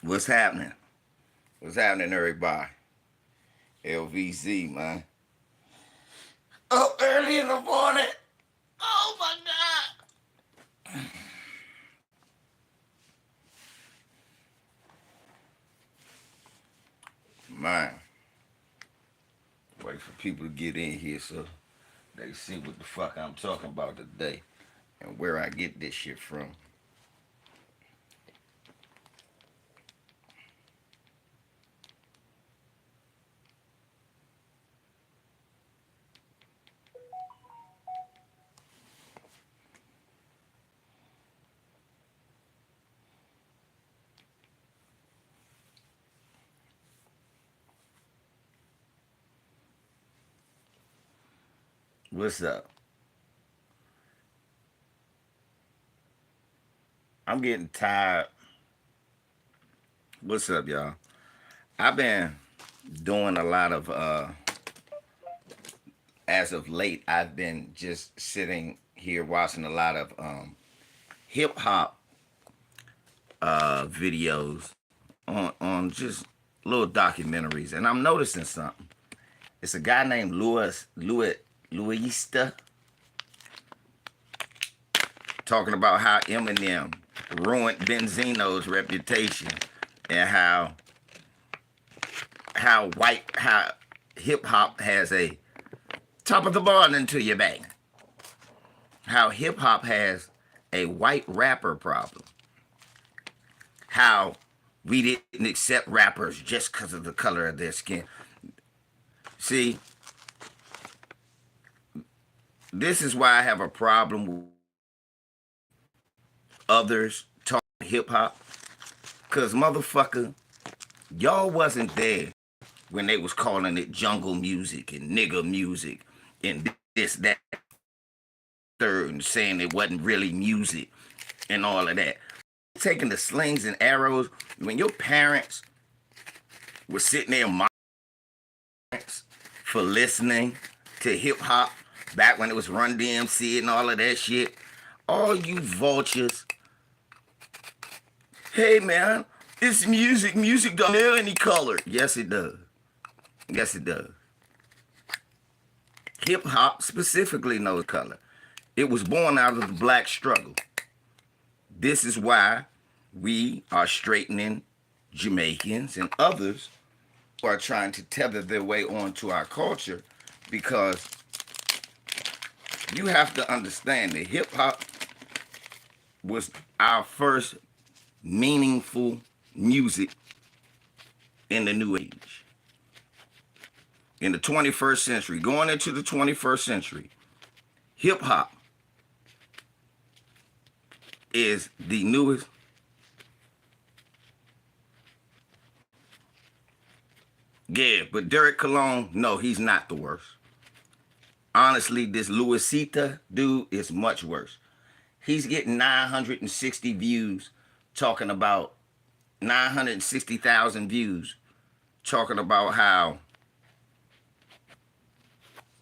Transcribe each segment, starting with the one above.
What's happening? What's happening, everybody? LVZ, man. Up early in the morning. Oh my God. Man, wait for people to get in here so they see what the fuck I'm talking about today and where I get this shit from. What's up? I'm getting tired. What's up, y'all? I've been doing a lot of as of late, I've been just sitting here watching a lot of hip hop videos on just little documentaries, and I'm noticing something. It's a guy named Luista talking about how Eminem ruined Benzino's reputation and how hip hop has a top of the morning to your bang. How hip hop has a white rapper problem. How we didn't accept rappers just because of the color of their skin. See, this is why I have a problem with others talking hip hop. Cause motherfucker, y'all wasn't there when they was calling it jungle music and nigger music and this, that, third, and saying it wasn't really music and all of that. Taking the slings and arrows when your parents were sitting there for listening to hip hop back when it was Run DMC and all of that shit. All you vultures, hey man, it's music. Music don't have any color. Yes, it does. Yes, it does. Hip hop specifically knows color. It was born out of the black struggle. This is why we are straightening Jamaicans and others who are trying to tether their way onto our culture, because you have to understand that hip hop was our first meaningful music in the new age. In the 21st century, going into the 21st century, hip hop is the newest. Yeah, but Derek Cologne, no, he's not the worst. Honestly, this Luisita dude is much worse. He's getting 960 views talking about 960,000 views talking about how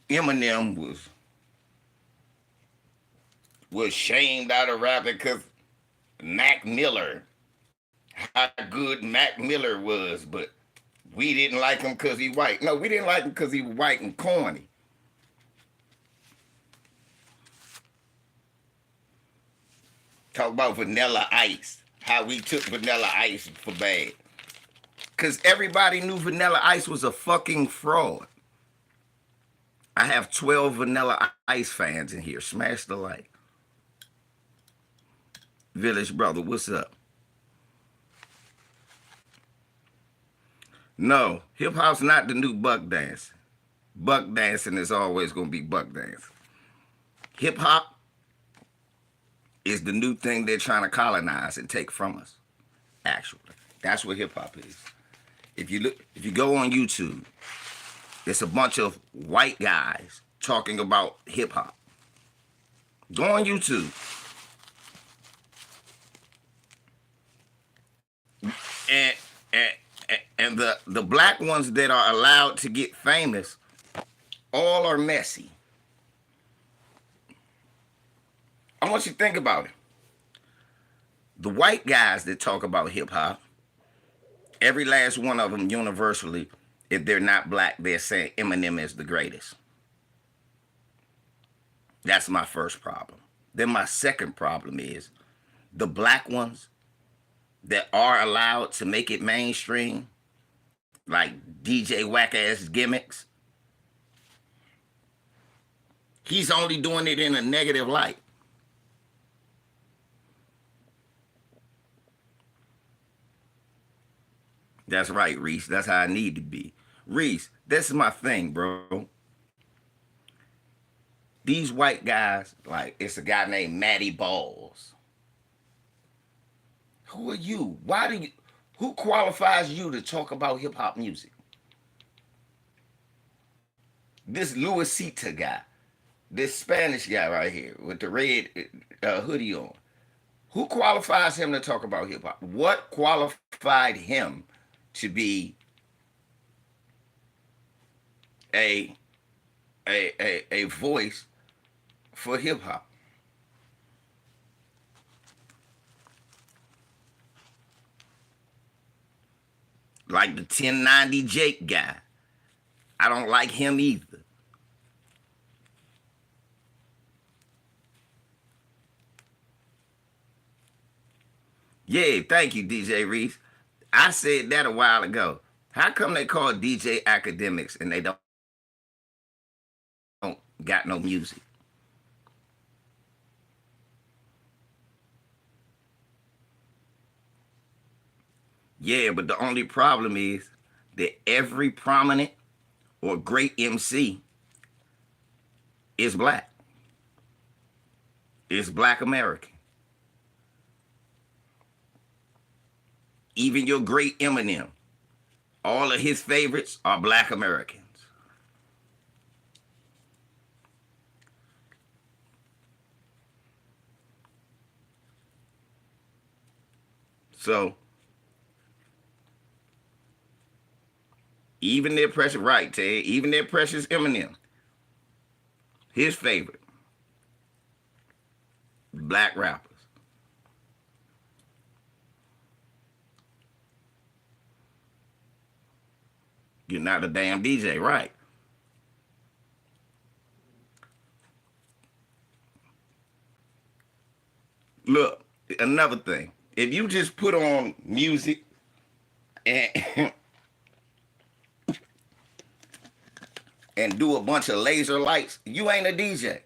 Eminem was shamed out of rapping because Mac Miller, how good Mac Miller was, but we didn't like him because he white. No, we didn't like him because he was white and corny. Talk about Vanilla Ice, how we took Vanilla Ice for bad. Because everybody knew Vanilla Ice was a fucking fraud. I have 12 Vanilla Ice fans in here. Smash the like. Village Brother, what's up? No, hip hop's not the new buck dance. Buck dancing is always going to be buck dance. Hip hop is the new thing they're trying to colonize and take from us. Actually, that's what hip hop is. If you go on YouTube, it's a bunch of white guys talking about hip hop. Go on YouTube. And the black ones that are allowed to get famous all are messy. I want you to think about it. The white guys that talk about hip hop Every last one of them universally, if they're not black, they're saying Eminem is the greatest. That's my first problem. Then my second problem is the black ones that are allowed to make it mainstream, like DJ whack ass gimmicks, he's only doing it in a negative light. That's right, Reese. That's how I need to be. Reese, this is my thing, bro. These white guys, like it's a guy named Matty Balls. Who are you? Why do you? Who qualifies you to talk about hip hop music? This Luisita guy, this Spanish guy right here with the red hoodie on. Who qualifies him to talk about hip hop? What qualified him to be a a voice for hip hop? Like the 1090 Jake guy. I don't like him either. Yeah, thank you, DJ Reese. I said that a while ago. How come they call DJ academics and they don't got no music? Yeah, but the only problem is that every prominent or great MC is black. It's black American. Even your great Eminem, all of his favorites are black Americans. So even their precious, right, Ted, even their precious Eminem, his favorite, black rappers. You're not a damn DJ, right? Look, another thing. If you just put on music and and do a bunch of laser lights, you ain't a DJ.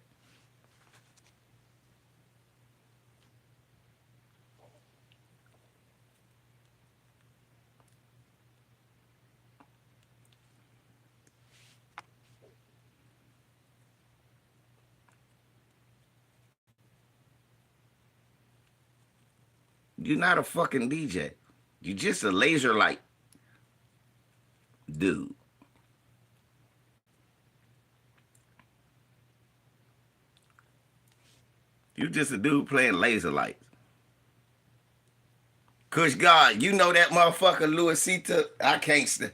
You're not a fucking DJ. You're just a laser light dude. You just a dude playing laser lights. Kush God, you know that motherfucker Luisita. I can't.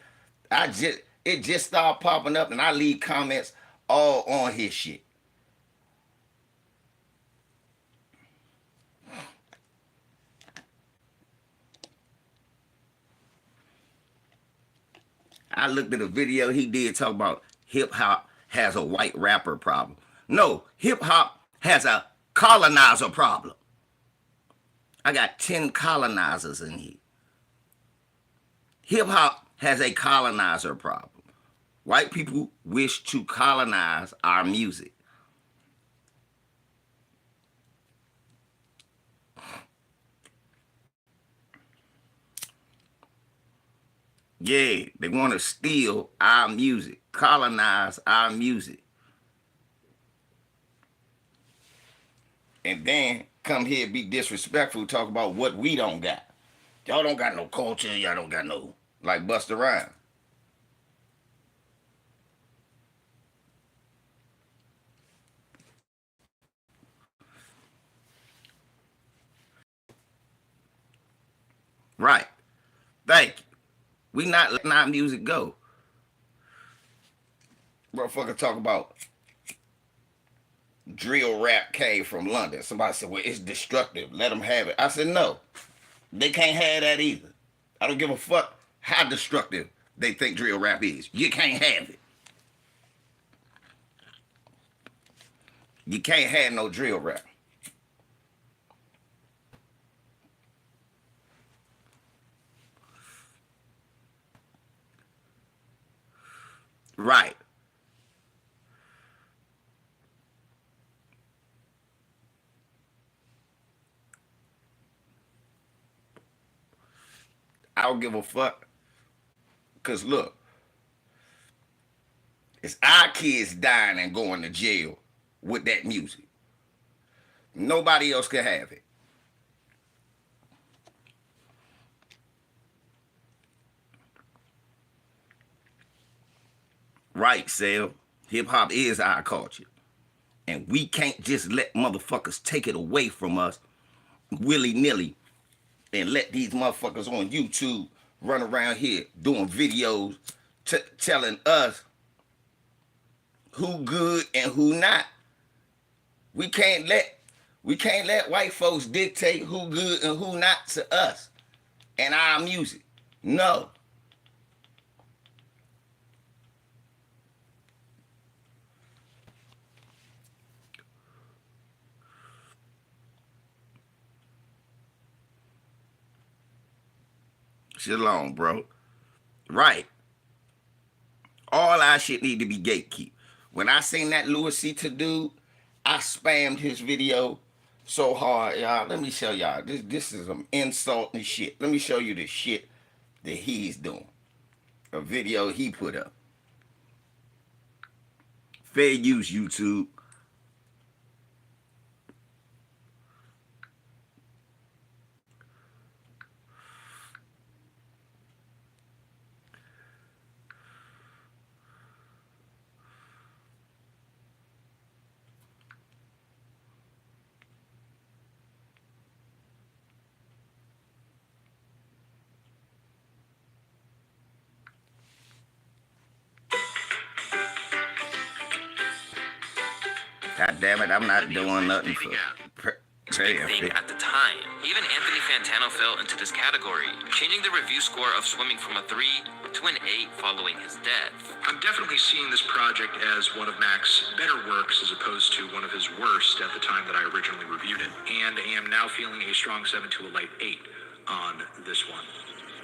I just it just started popping up, and I leave comments all on his shit. I looked at a video he did talk about hip hop has a white rapper problem. No, hip hop has a colonizer problem. I got 10 colonizers in here. Hip hop has a colonizer problem. White people wish to colonize our music. Yeah, they want to steal our music, colonize our music. And then come here and be disrespectful, talk about what we don't got. Y'all don't got no culture, y'all don't got no, like Busta Rhymes. Right. Thank you. We not letting our music go. Motherfucker talk about drill rap came from London. Somebody said, well, it's destructive. Let them have it. I said, no. They can't have that either. I don't give a fuck how destructive they think drill rap is. You can't have it. You can't have no drill rap. Right. I don't give a fuck. Cause look, it's our kids dying and going to jail with that music. Nobody else can have it. Right, Sal. Hip hop is our culture. And we can't just let motherfuckers take it away from us willy nilly and let these motherfuckers on YouTube run around here doing videos telling us who good and who not. We can't let white folks dictate who good and who not to us and our music. No. Shit alone, bro. Right. All our shit need to be gatekeep. When I seen that Louis C. dude, I spammed his video so hard, y'all. Let me show y'all. This is some insulting shit. Let me show you the shit that he's doing. A video he put up. Fair use, YouTube. God damn it, I'm not doing nothing for big thing at the time. Even Anthony Fantano fell into this category, changing the review score of Swimming from a 3 to an 8 following his death. I'm definitely seeing this project as one of Mac's better works as opposed to one of his worst at the time that I originally reviewed it, and am now feeling a strong 7 to a light 8 on this one.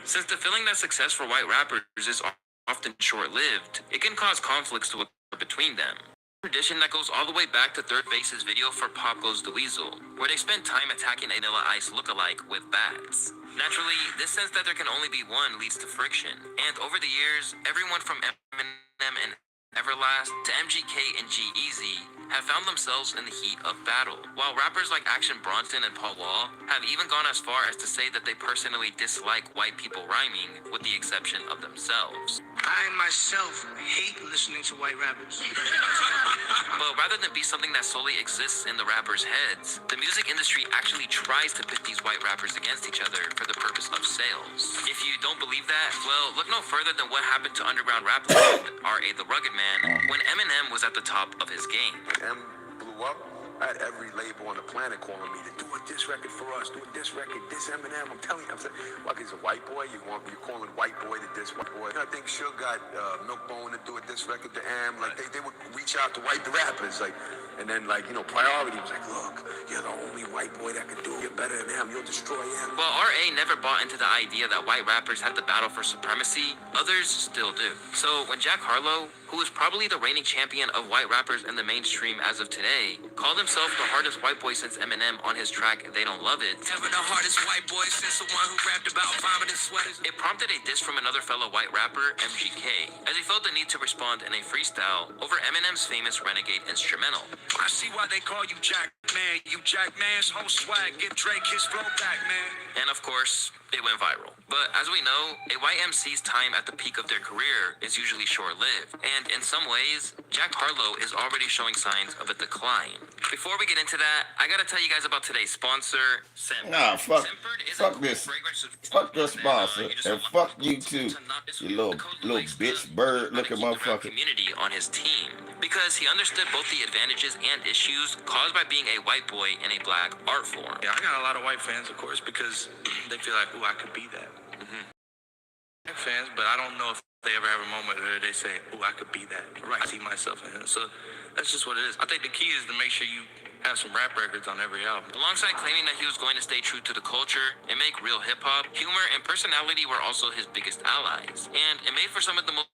Since the feeling that success for white rappers is often short-lived, it can cause conflicts to occur between them. Tradition that goes all the way back to Third Base's video for Pop Goes the Weasel, where they spent time attacking a Vanilla Ice lookalike with bats. Naturally, this sense that there can only be one leads to friction, and over the years, everyone from Eminem and Everlast to MGK and G-Eazy have found themselves in the heat of battle, while rappers like Action Bronson and Paul Wall have even gone as far as to say that they personally dislike white people rhyming, with the exception of themselves. I myself hate listening to white rappers. But rather than be something that solely exists in the rappers' heads, the music industry actually tries to pit these white rappers against each other for the purpose of sales. If you don't believe that, well, look no further than what happened to underground rap legend R.A. the Rugged Man when Eminem was at the top of his game. M blew up. I had every label on the planet calling me to do a diss record for us, do a diss record, diss Eminem. I'm telling you, I'm saying, like he's a white boy. You're calling white boy to diss white boy. I think Suge got Milkbone to do a diss record to M. Like they would reach out to white rappers, like, and then like Priority was like, look, you're the only white boy that can do it. You're better than M. You'll destroy M. While R.A. never bought into the idea that white rappers had the battle for supremacy, others still do. So when Jack Harlow, who is probably the reigning champion of white rappers in the mainstream as of today, called himself the hardest white boy since Eminem on his track They Don't Love It, Never the hardest white boy since the one who rapped about vomiting sweaters. it prompted a diss from another fellow white rapper, MGK, as he felt the need to respond in a freestyle over Eminem's famous Renegade instrumental. I see why they call you Jack Man. You Jack Man's whole swag. Give Drake his flow back, man. And of course, it went viral. But as we know, a white MC's time at the peak of their career is usually short-lived. And in some ways, Jack Harlow is already showing signs of a decline. Before we get into that, I gotta tell you guys about today's sponsor, Scentbird. Nah, fuck this. Fuck your sponsor. And fuck you too, you little bitch bird looking motherfucker. Community on his team, because he understood both the advantages and issues caused by being a white boy in a black art form. Yeah, I got a lot of white fans, of course, because they feel like, ooh, I could be that. fans, but I don't know if they ever have a moment where they say, "Oh, I could be that." Right. I see myself in him. So that's just what it is. I think the key is to make sure you have some rap records on every album. Alongside claiming that he was going to stay true to the culture and make real hip-hop, humor and personality were also his biggest allies. And it made for some of the most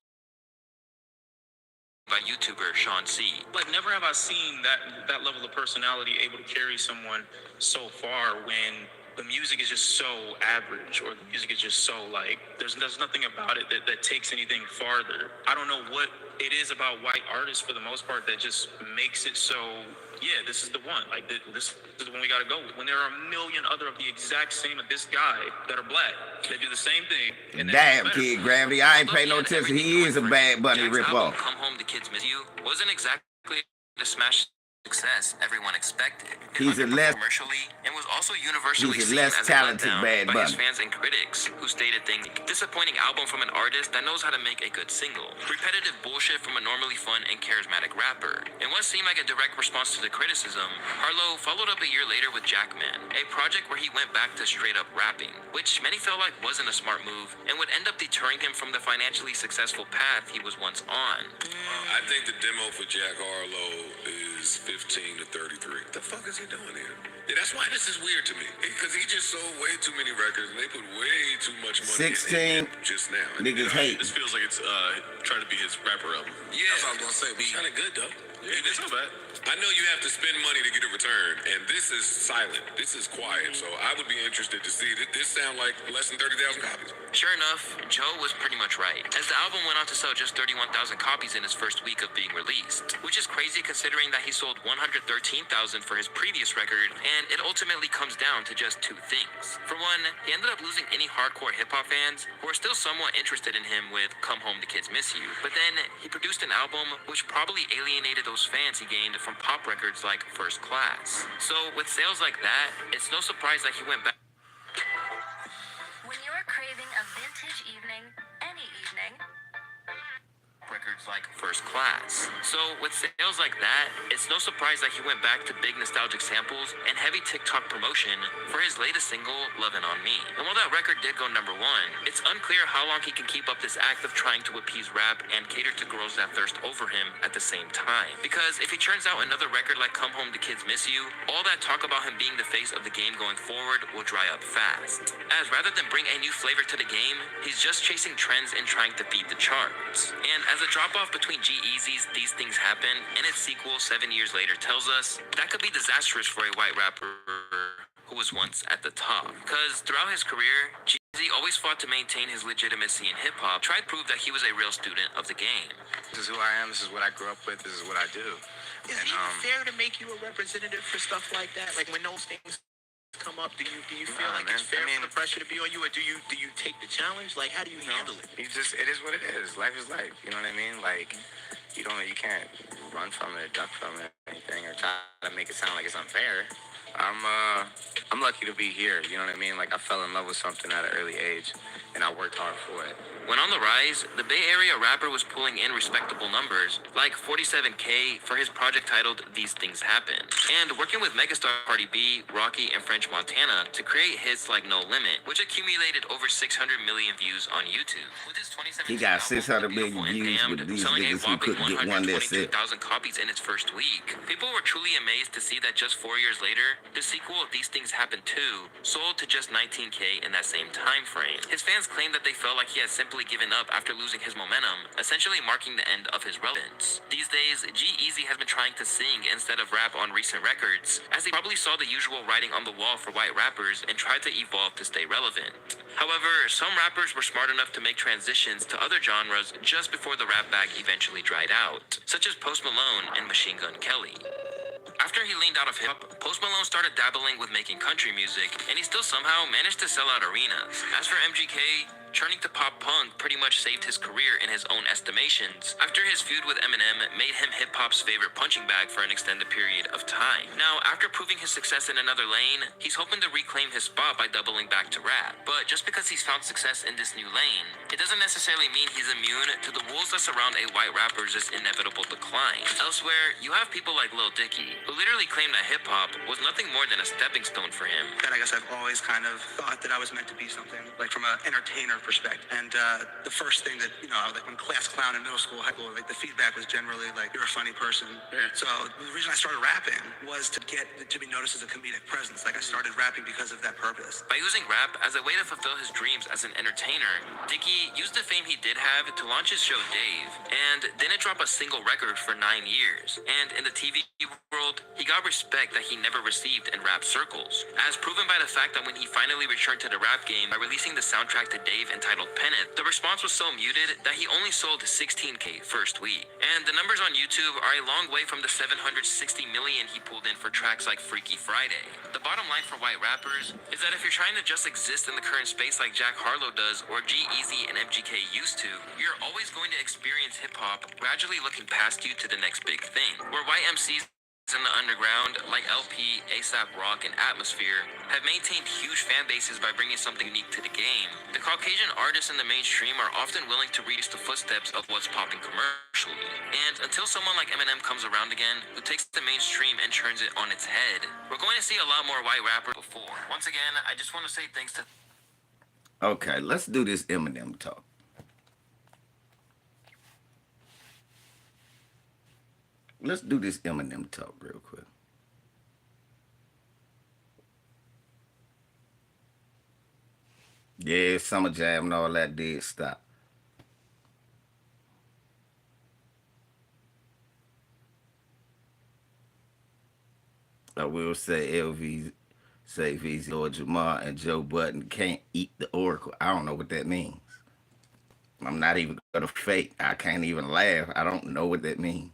by YouTuber Sean C. Like, never have I seen that level of personality able to carry someone so far when the music is just so average, or the music is just so, like, there's nothing about it that takes anything farther. I don't know what it is about white artists for the most part that just makes it so, yeah, this is the one. Like, this is the one we gotta go with. When there are a million other of the exact same of this guy that are black, they do the same thing. And Damn, Kid Gravity, I ain't pay no attention. He is a Bad Bunny Jack's ripoff. album, Come Home, The Kids Miss You wasn't exactly the smash success everyone expected. He's a less commercially and was also universally he's a seen less as talented a letdown Bad by his Bunny. fans and critics, who stated things like, disappointing album from an artist that knows how to make a good single, repetitive bullshit from a normally fun and charismatic rapper. In what seemed like a direct response to the criticism, Harlow followed up a year later with Jackman, a project where he went back to straight up rapping, which many felt like wasn't a smart move and would end up deterring him from the financially successful path he was once on. I think the demo for Jack Harlow is 15 to 33. The fuck is he doing here? Yeah, that's why this is weird to me. Because he just sold way too many records and they put way too much money 16 in him just now. niggas hate. This feels like it's trying to be his rapper album. Yeah, that's what I was gonna say. It's kind of good though. Yeah, it's not bad. I know you have to spend money to get a return, and this is silent. This is quiet. So I would be interested to see. This sound like less than 30,000 copies. Sure enough, Joe was pretty much right, as the album went on to sell just 31,000 copies in its first week of being released, which is crazy considering that he sold 113,000 for his previous record, and it ultimately comes down to just two things. For one, he ended up losing any hardcore hip-hop fans who are still somewhat interested in him with Come Home, The Kids Miss You, but then he produced an album which probably alienated those fans he gained from pop records like First Class. So with sales like that, it's no surprise that he went back. When you're craving a vintage evening, any evening, Records like First Class. So with sales like that, it's no surprise that he went back to big nostalgic samples and heavy TikTok promotion for his latest single, Lovin' On Me. And while that record did go #1, it's unclear how long he can keep up this act of trying to appease rap and cater to girls that thirst over him at the same time. Because if he churns out another record like Come Home, The Kids Miss You, all that talk about him being the face of the game going forward will dry up fast. As rather than bring a new flavor to the game, he's just chasing trends and trying to beat the charts. And as a drop-off between G-Eazy's These Things Happen and its sequel 7 years later tells us, that could be disastrous for a white rapper who was once at the top. Because throughout his career, G-Eazy always fought to maintain his legitimacy in hip-hop, tried to prove that he was a real student of the game. This is who I am, this is what I grew up with, this is what I do. Is it even fair to make you a representative for stuff like that? Like, when those things come up, do you feel like it's fair for the pressure to be on you, or do you take the challenge? Like, how do you handle it? It is what it is. Life is life. You know what I mean? Like, you can't run from it, duck from it, anything, or try to make it sound like it's unfair. I'm lucky to be here. You know what I mean? Like, I fell in love with something at an early age, and I worked hard for it. When on the rise, the Bay Area rapper was pulling in respectable numbers, like 47K for his project titled These Things Happen, and working with megastar Cardi B, Rocky, and French Montana to create hits like No Limit, which accumulated over 600 million views on YouTube. With his 2017 He got album, 600 Beautiful million and views Damned, with these selling a niggas who whopping couldn't get one that's it. 122,000 copies in its first week. People were truly amazed to see that just 4 years later, the sequel These Things Happen 2 sold to just 19K in that same time frame. His fans claimed that they felt like he had simply given up after losing his momentum, essentially marking the end of his relevance. These days, G-Eazy has been trying to sing instead of rap on recent records, as he probably saw the usual writing on the wall for white rappers and tried to evolve to stay relevant. However, some rappers were smart enough to make transitions to other genres just before the rap bag eventually dried out, such as Post Malone and Machine Gun Kelly. After he leaned out of hip-hop, Post Malone started dabbling with making country music, and he still somehow managed to sell out arenas. As for MGK, turning to pop punk pretty much saved his career in his own estimations, after his feud with Eminem made him hip-hop's favorite punching bag for an extended period of time. Now, after proving his success in another lane, he's hoping to reclaim his spot by doubling back to rap. But just because he's found success in this new lane, it doesn't necessarily mean he's immune to the wolves that surround a white rapper's inevitable decline. Elsewhere, you have people like Lil Dicky, who literally claimed that hip-hop was nothing more than a stepping stone for him. I guess I've always kind of thought that I was meant to be something, like from an entertainer have perspective. And the first thing that, like when class clown in middle school, high school, like the feedback was generally like, you're a funny person. Yeah. So the reason I started rapping was to be noticed as a comedic presence. Like I started rapping because of that purpose. By using rap as a way to fulfill his dreams as an entertainer, Dickie used the fame he did have to launch his show Dave, and didn't drop a single record for 9 years. And in the TV world, he got respect that he never received in rap circles, as proven by the fact that when he finally returned to the rap game by releasing the soundtrack to Dave entitled Pennant, the response was so muted that he only sold 16K first week. And the numbers on YouTube are a long way from the 760 million he pulled in for tracks like Freaky Friday. The bottom line for white rappers is that if you're trying to just exist in the current space like Jack Harlow does or G-Eazy and MGK used to, you're always going to experience hip-hop gradually looking past you to the next big thing, where white MCs in the underground, like LP, ASAP Rock, and Atmosphere, have maintained huge fan bases by bringing something unique to the game. The Caucasian artists in the mainstream are often willing to reach the footsteps of what's popping commercially. And until someone like Eminem comes around again, who takes the mainstream and turns it on its head, we're going to see a lot more white rappers before. Once again, I just want to say thanks to... Okay, let's do this Eminem talk. Let's do this Eminem talk real quick. Yeah, Summer Jam and all that did stop. I will say LV, say VZ, Lord Jamar, and Joe Budden can't eat the oracle. I don't know what that means. I'm not even gonna fake. I can't even laugh. I don't know what that means.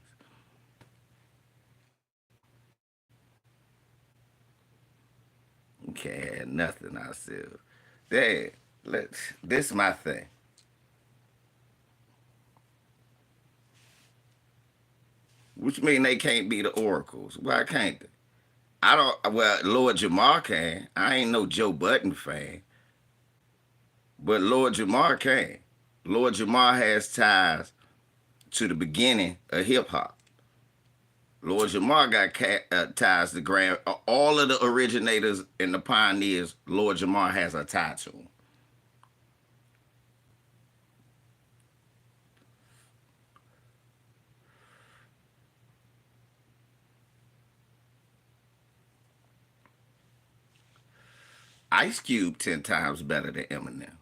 You can't have nothing ourselves. Dad, this my thing. Which mean they can't be the oracles. Why can't they? I don't, well, Lord Jamar can. I ain't no Joe Budden fan. But Lord Jamar can. Lord Jamar has ties to the beginning of hip hop. Lord Jamar got ties to Grand. All of the originators and the pioneers, Lord Jamar has a tie to them. Ice Cube 10 times better than Eminem.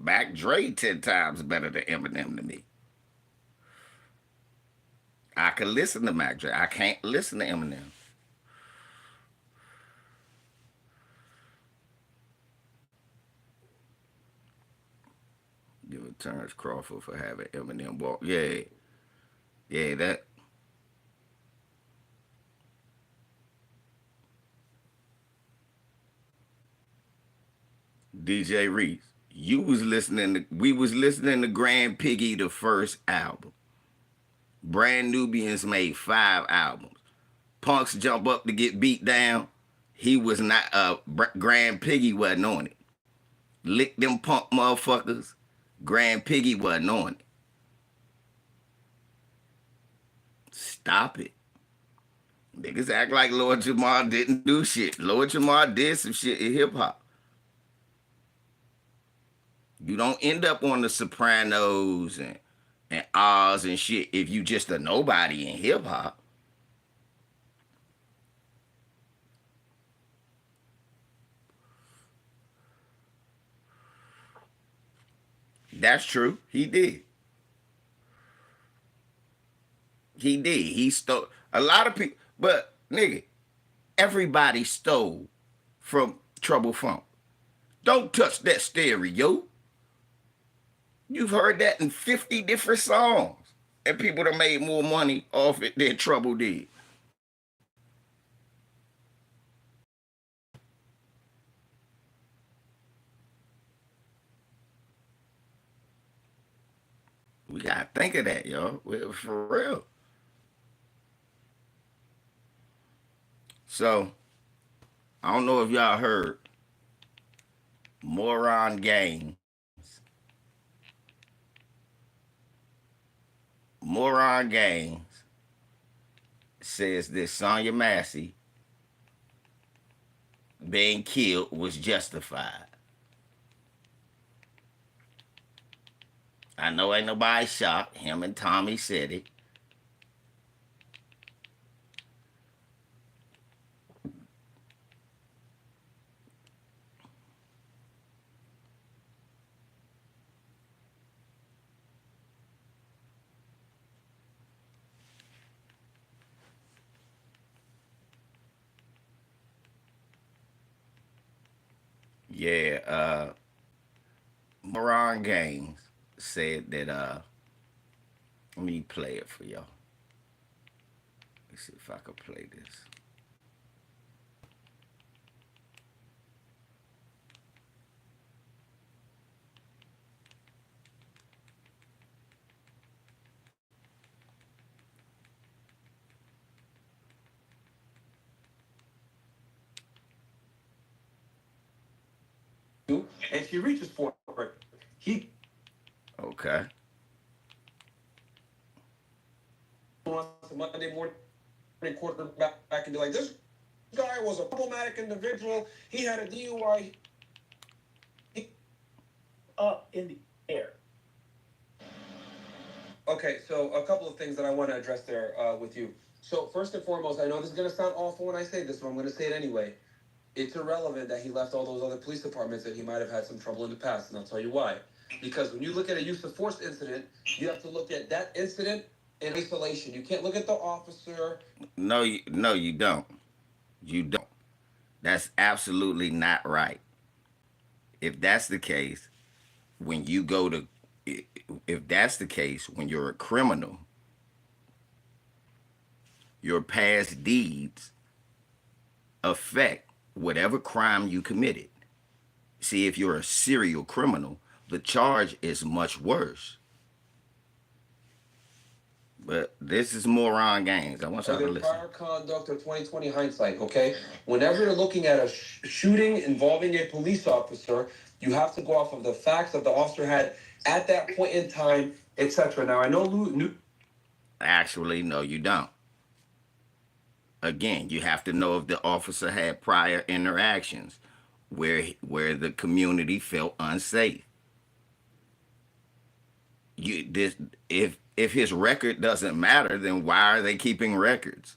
Mac Dre 10 times better than Eminem to me. I can listen to Mac Dre. I can't listen to Eminem. Give it Terrence Crawford for having Eminem walk. Yeah. Yeah, that. DJ Reese. We was listening to Grand Piggy, the first album. Brand Nubians made 5 albums. Punks Jump Up to Get Beat Down. He was not, Grand Piggy wasn't on it. Lick Them Punk Motherfuckers. Grand Piggy wasn't on it. Stop it. Niggas act like Lord Jamar didn't do shit. Lord Jamar did some shit in hip hop. You don't end up on the Sopranos and Oz and shit if you just a nobody in hip hop. That's true. He did. He did. He stole a lot of people, but nigga, everybody stole from Trouble Funk. Don't touch that stereo. You've heard that in 50 different songs. And people that made more money off it than Trouble did. We gotta think of that, y'all. For real. So, I don't know if y'all heard Moron Games. Moron Games says that Sonya Massey being killed was justified. I know ain't nobody shocked. Him and Tommy said it. Yeah, Moron Games said that let me play it for y'all. Let's see if I can play this. And she reaches for it. He Okay. wants to Monday morning quarterback and be like, this guy was a problematic individual. He had a DUI. Up in the air. Okay, so a couple of things that I want to address there with you. So first and foremost, I know this is going to sound awful when I say this, but I'm going to say it anyway. It's irrelevant that he left all those other police departments and he might have had some trouble in the past, and I'll tell you why. Because when you look at a use of force incident, you have to look at that incident in isolation. You can't look at the officer. No, you don't. You don't. That's absolutely not right. If that's the case, when you go to, if that's the case, when you're a criminal, your past deeds affect whatever crime you committed. See, if you're a serial criminal, the charge is much worse. But this is Moron Games. I want y'all to listen. Prior conduct or 2020 hindsight, okay? Whenever you're looking at a shooting involving a police officer, you have to go off of the facts that the officer had at that point in time, etc. Now, I know Actually, no, you don't. Again, you have to know if the officer had prior interactions where the community felt unsafe. If his record doesn't matter, then why are they keeping records?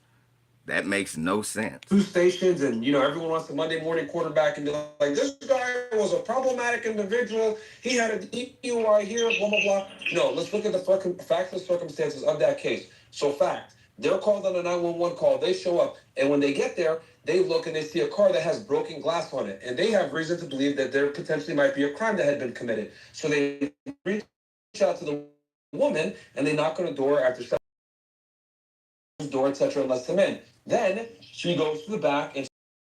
That makes no sense. 2 stations, and everyone wants the Monday morning quarterback and be like, this guy was a problematic individual. He had a DUI here, blah blah blah. No, let's look at the facts and circumstances of that case. So, fact, they're called on a 911 call. They show up, and when they get there, they look and they see a car that has broken glass on it, and they have reason to believe that there potentially might be a crime that had been committed. So they reach out to the woman and they knock on the door after door, etc., and lets them in. Then she goes to the back and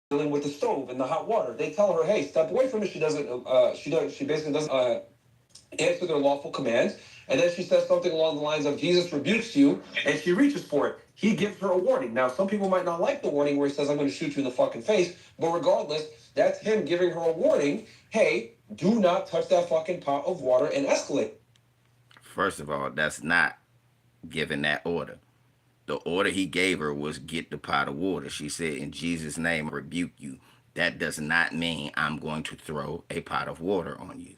dealing with the stove and the hot water. They tell her, "Hey, step away from it." She doesn't. She basically doesn't answer their lawful commands. And then she says something along the lines of, "Jesus rebukes you," and she reaches for it. He gives her a warning. Now, some people might not like the warning where he says, "I'm going to shoot you in the fucking face," but regardless, that's him giving her a warning. Hey, do not touch that fucking pot of water and escalate. First of all, that's not giving that order. The order he gave her was get the pot of water. She said, "In Jesus' name, I rebuke you." That does not mean I'm going to throw a pot of water on you.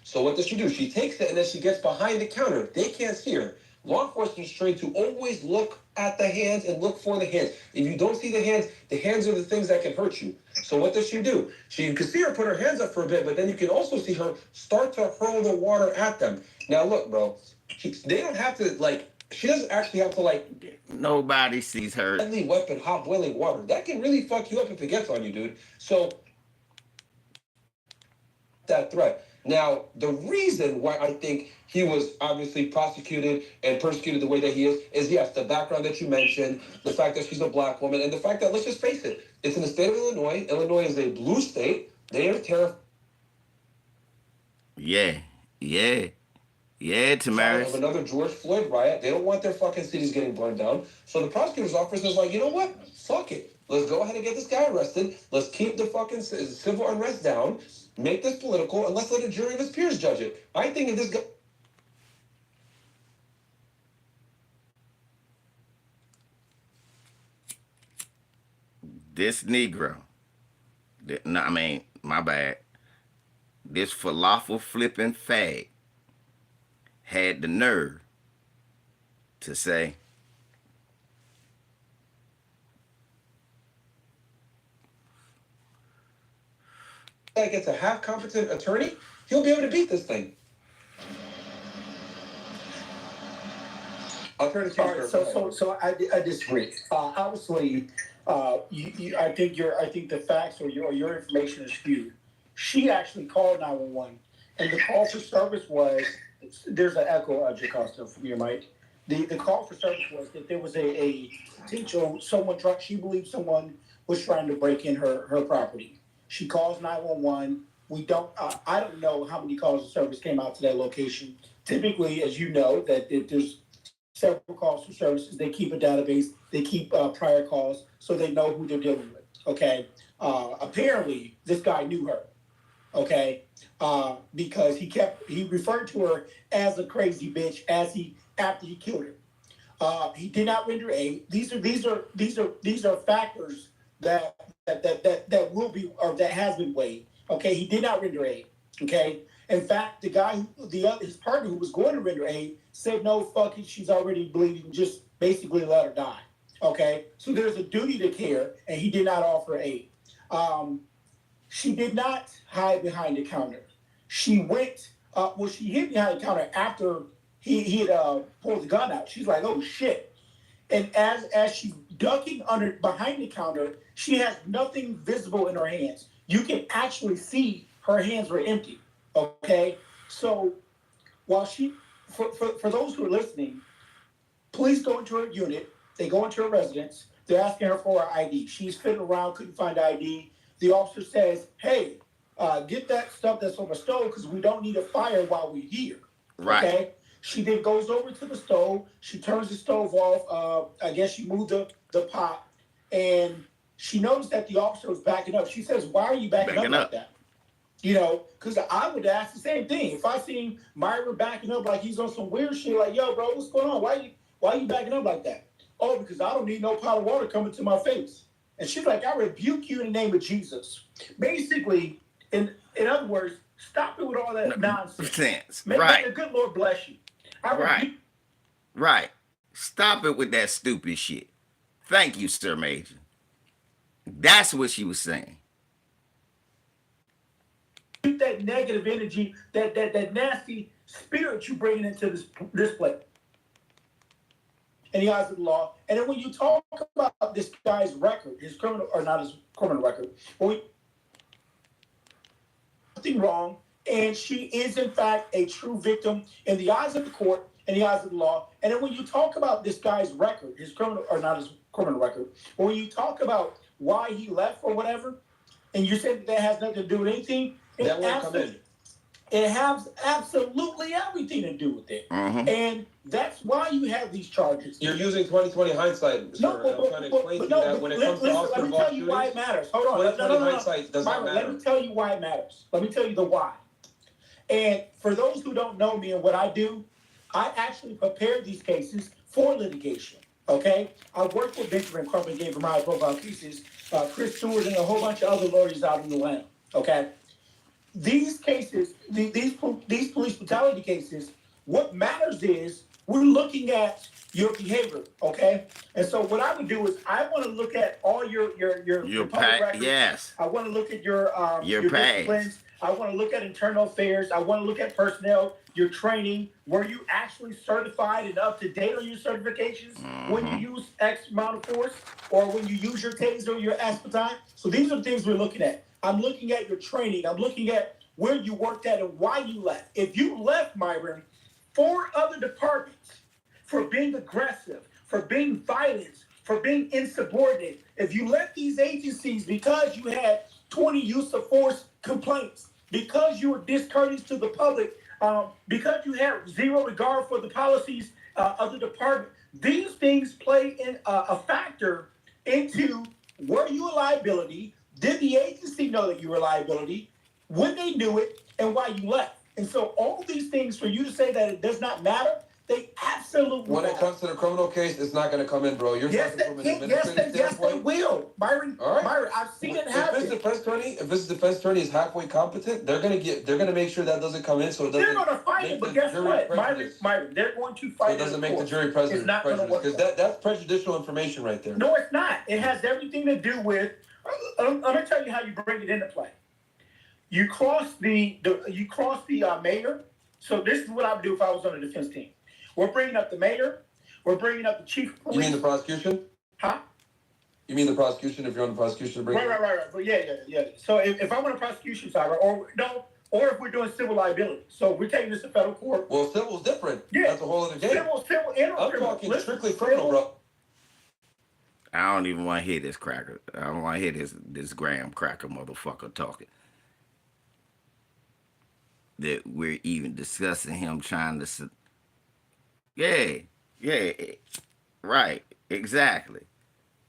So what does she do? She takes it and then she gets behind the counter. They can't see her. Law enforcement is trained to always look at the hands and look for the hands. If you don't see the hands are the things that can hurt you. So what does she do? You can see her put her hands up for a bit, but then you can also see her start to hurl the water at them. Now look, bro, they don't have to, she doesn't actually have to, Nobody sees her. Deadly weapon, hot boiling water. That can really fuck you up if it gets on you, dude. So, that threat. Now, the reason why I think he was obviously prosecuted and persecuted the way that he is yes, the background that you mentioned, the fact that she's a black woman, and the fact that, let's just face it, it's in the state of Illinois. Illinois is a blue state. They are terrified. Yeah, Tamaris. Of another George Floyd riot. They don't want their fucking cities getting burned down. So the prosecutor's office is like, you know what? Fuck it. Let's go ahead and get this guy arrested. Let's keep the fucking civil unrest down. Make this political, and let's let a jury of his peers judge it. I think if this guy... This Negro, no, I mean, my bad. This falafel flipping fag had the nerve to say, That gets a half competent attorney, he'll be able to beat this thing. I'll turn it to you. All right, so I disagree. Obviously, I think the facts or your information is skewed. She actually called 911, and the call for service was, there's an echo, Jacosta, from your mic. The call for service was that there was a potential, she believed someone was trying to break in her property. She calls 911. I don't know how many calls of service came out to that location. Typically, as you know, that there's several calls for services. They keep a database. They keep prior calls so they know who they're dealing with. Okay. Apparently, this guy knew her. Okay. Because he referred to her as a crazy bitch after he killed her. He did not render aid. These are factors that will be, or that has been weighed. Okay. He did not render aid. Okay. In fact, the guy, his partner who was going to render aid said, no, fuck it, she's already bleeding, just basically let her die. Okay? So there's a duty to care, and he did not offer aid. She did not hide behind the counter. She went, she hid behind the counter after he had pulled the gun out. She's like, oh, shit. And as she's ducking behind the counter, she has nothing visible in her hands. You can actually see her hands were empty. Okay, so while for those who are listening, police go into her unit, they go into her residence, they're asking her for her ID. She's fiddling around, couldn't find ID. The officer says, hey, get that stuff that's on the stove because we don't need a fire while we're here. right. Okay, she then goes over to the stove, she turns the stove off, I guess she moved the pot, and she noticed that the officer was backing up. She says, why are you backing up like that? You know, because I would ask the same thing. If I seen Myron backing up like he's on some weird shit, like, yo, bro, what's going on? Why you backing up like that? Oh, because I don't need no pot of water coming to my face. And she's like, I rebuke you in the name of Jesus. Basically, in other words, stop it with all that nonsense. May the good Lord bless you. Right. Stop it with that stupid shit. Thank you, Sir Major. That's what she was saying. That negative energy, that nasty spirit you bringing into this place in the eyes of the law. And then when you talk about this guy's record, his criminal, or not his criminal record, nothing wrong, and she is in fact a true victim in the eyes of the court, in the eyes of the law. And then when you talk about this guy's record, his criminal, or not his criminal record, but when you talk about why he left or whatever, and you said that has nothing to do with anything, it has absolutely everything to do with it. Mm-hmm. And that's why you have these charges. You're using 2020 hindsight, sir. I'm trying to explain to you that when it comes to Oscar let me tell you why it matters. Hold on. 2020 hindsight does not matter. Let me tell you why it matters. Let me tell you the why. And for those who don't know me and what I do, I actually prepare these cases for litigation. Okay? I work with Benjamin Crump and gave him high profile cases, Chris Stewart, and a whole bunch of other lawyers out in the land. Okay? These cases, these police brutality cases, what matters is we're looking at your behavior, okay? And so what I would do is I want to look at all your public records. Yes. I want to look at your disciplines. I want to look at internal affairs. I want to look at personnel, your training. Were you actually certified and up to date on your certifications when you use X amount of force, or when you use your taser or your aspartame? So these are things we're looking at. I'm looking at your training. I'm looking at where you worked at and why you left. If you left, Myron, 4 other departments for being aggressive, for being violent, for being insubordinate, if you left these agencies because you had 20 use of force complaints, because you were discourteous to the public, because you had zero regard for the policies of the department, these things play in a factor into were you a liability? Did the agency know that you were a liability? When they knew it, and why you left? And so all these things, for you to say that it does not matter, They absolutely When it comes to the criminal case, it's not going to come in, bro. You're talking from an administrative yes, they standpoint. will. Byron, All right. Byron, I've seen it happen. If this defense attorney is halfway competent, they're gonna make sure that doesn't come in, so it doesn't. They're gonna fight it, but guess what, Byron, they're going to fight it. So it doesn't make the jury prejudice, because that's prejudicial information right there. No, it's not. It has everything to do with. Let me tell you how you bring it into play. You cross the mayor. So this is what I would do if I was on the defense team. We're bringing up the mayor. We're bringing up the chief of police. You mean the prosecution? Huh? You mean the prosecution if you're on the prosecution? Right. But yeah. So if I'm on the prosecution side, or if we're doing civil liability. So we're taking this to federal court. Well, civil's different. Yeah. That's a whole other game. Civil, and I'm talking strictly criminal, bro. I don't even want to hear this cracker. I don't want to hear this graham cracker motherfucker talking. That we're even discussing him trying to... Yeah, right, exactly.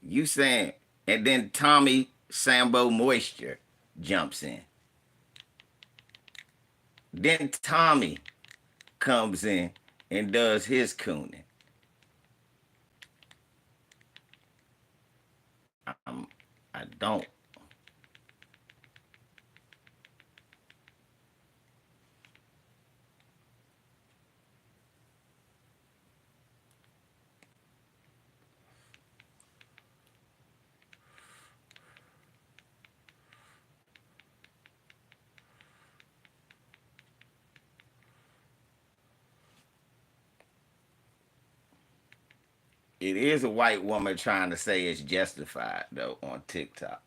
You saying... And then Tommy Sambo Moisture jumps in. Then Tommy comes in and does his cooning. I don't. It is a white woman trying to say it's justified, though, on TikTok.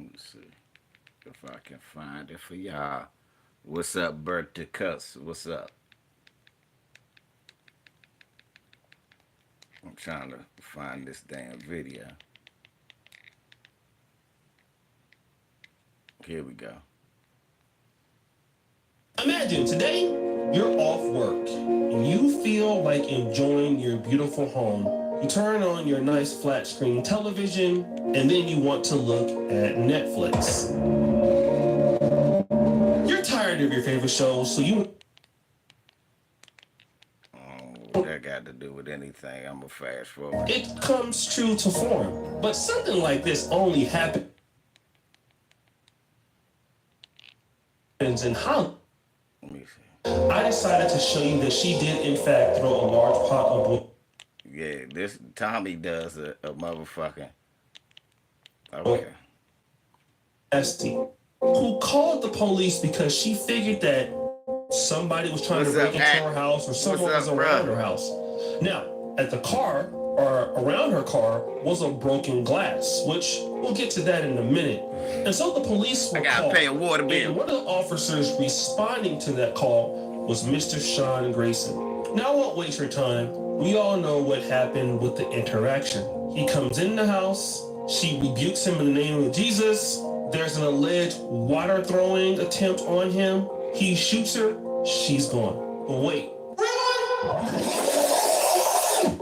Let's see if I can find it for y'all. What's up, Bertha Cuss? What's up? I'm trying to find this damn video. Here we go. Imagine today you're off work and you feel like enjoying your beautiful home. You turn on your nice flat screen television and then you want to look at Netflix. You're tired of your favorite shows, so you... Oh, that got to do with anything. I'm going to fast forward. It comes true to form, but something like this only happens in Hollywood. Let me see. I decided to show you that she did, in fact, throw a large pot of... Yeah, this Tommy does a motherfucking... Okay. Esty, who called the police because she figured that somebody was trying to break into her house or someone was around her house. Now, at the car, or around her car, was a broken glass, which we'll get to that in a minute. And so the police were called. Pay a water bill. And one of the officers responding to that call was Mr. Sean Grayson. Now, I won't waste your time. We all know what happened with the interaction. He comes in the house. She rebukes him in the name of Jesus. There's an alleged water throwing attempt on him. He shoots her. She's gone. But wait.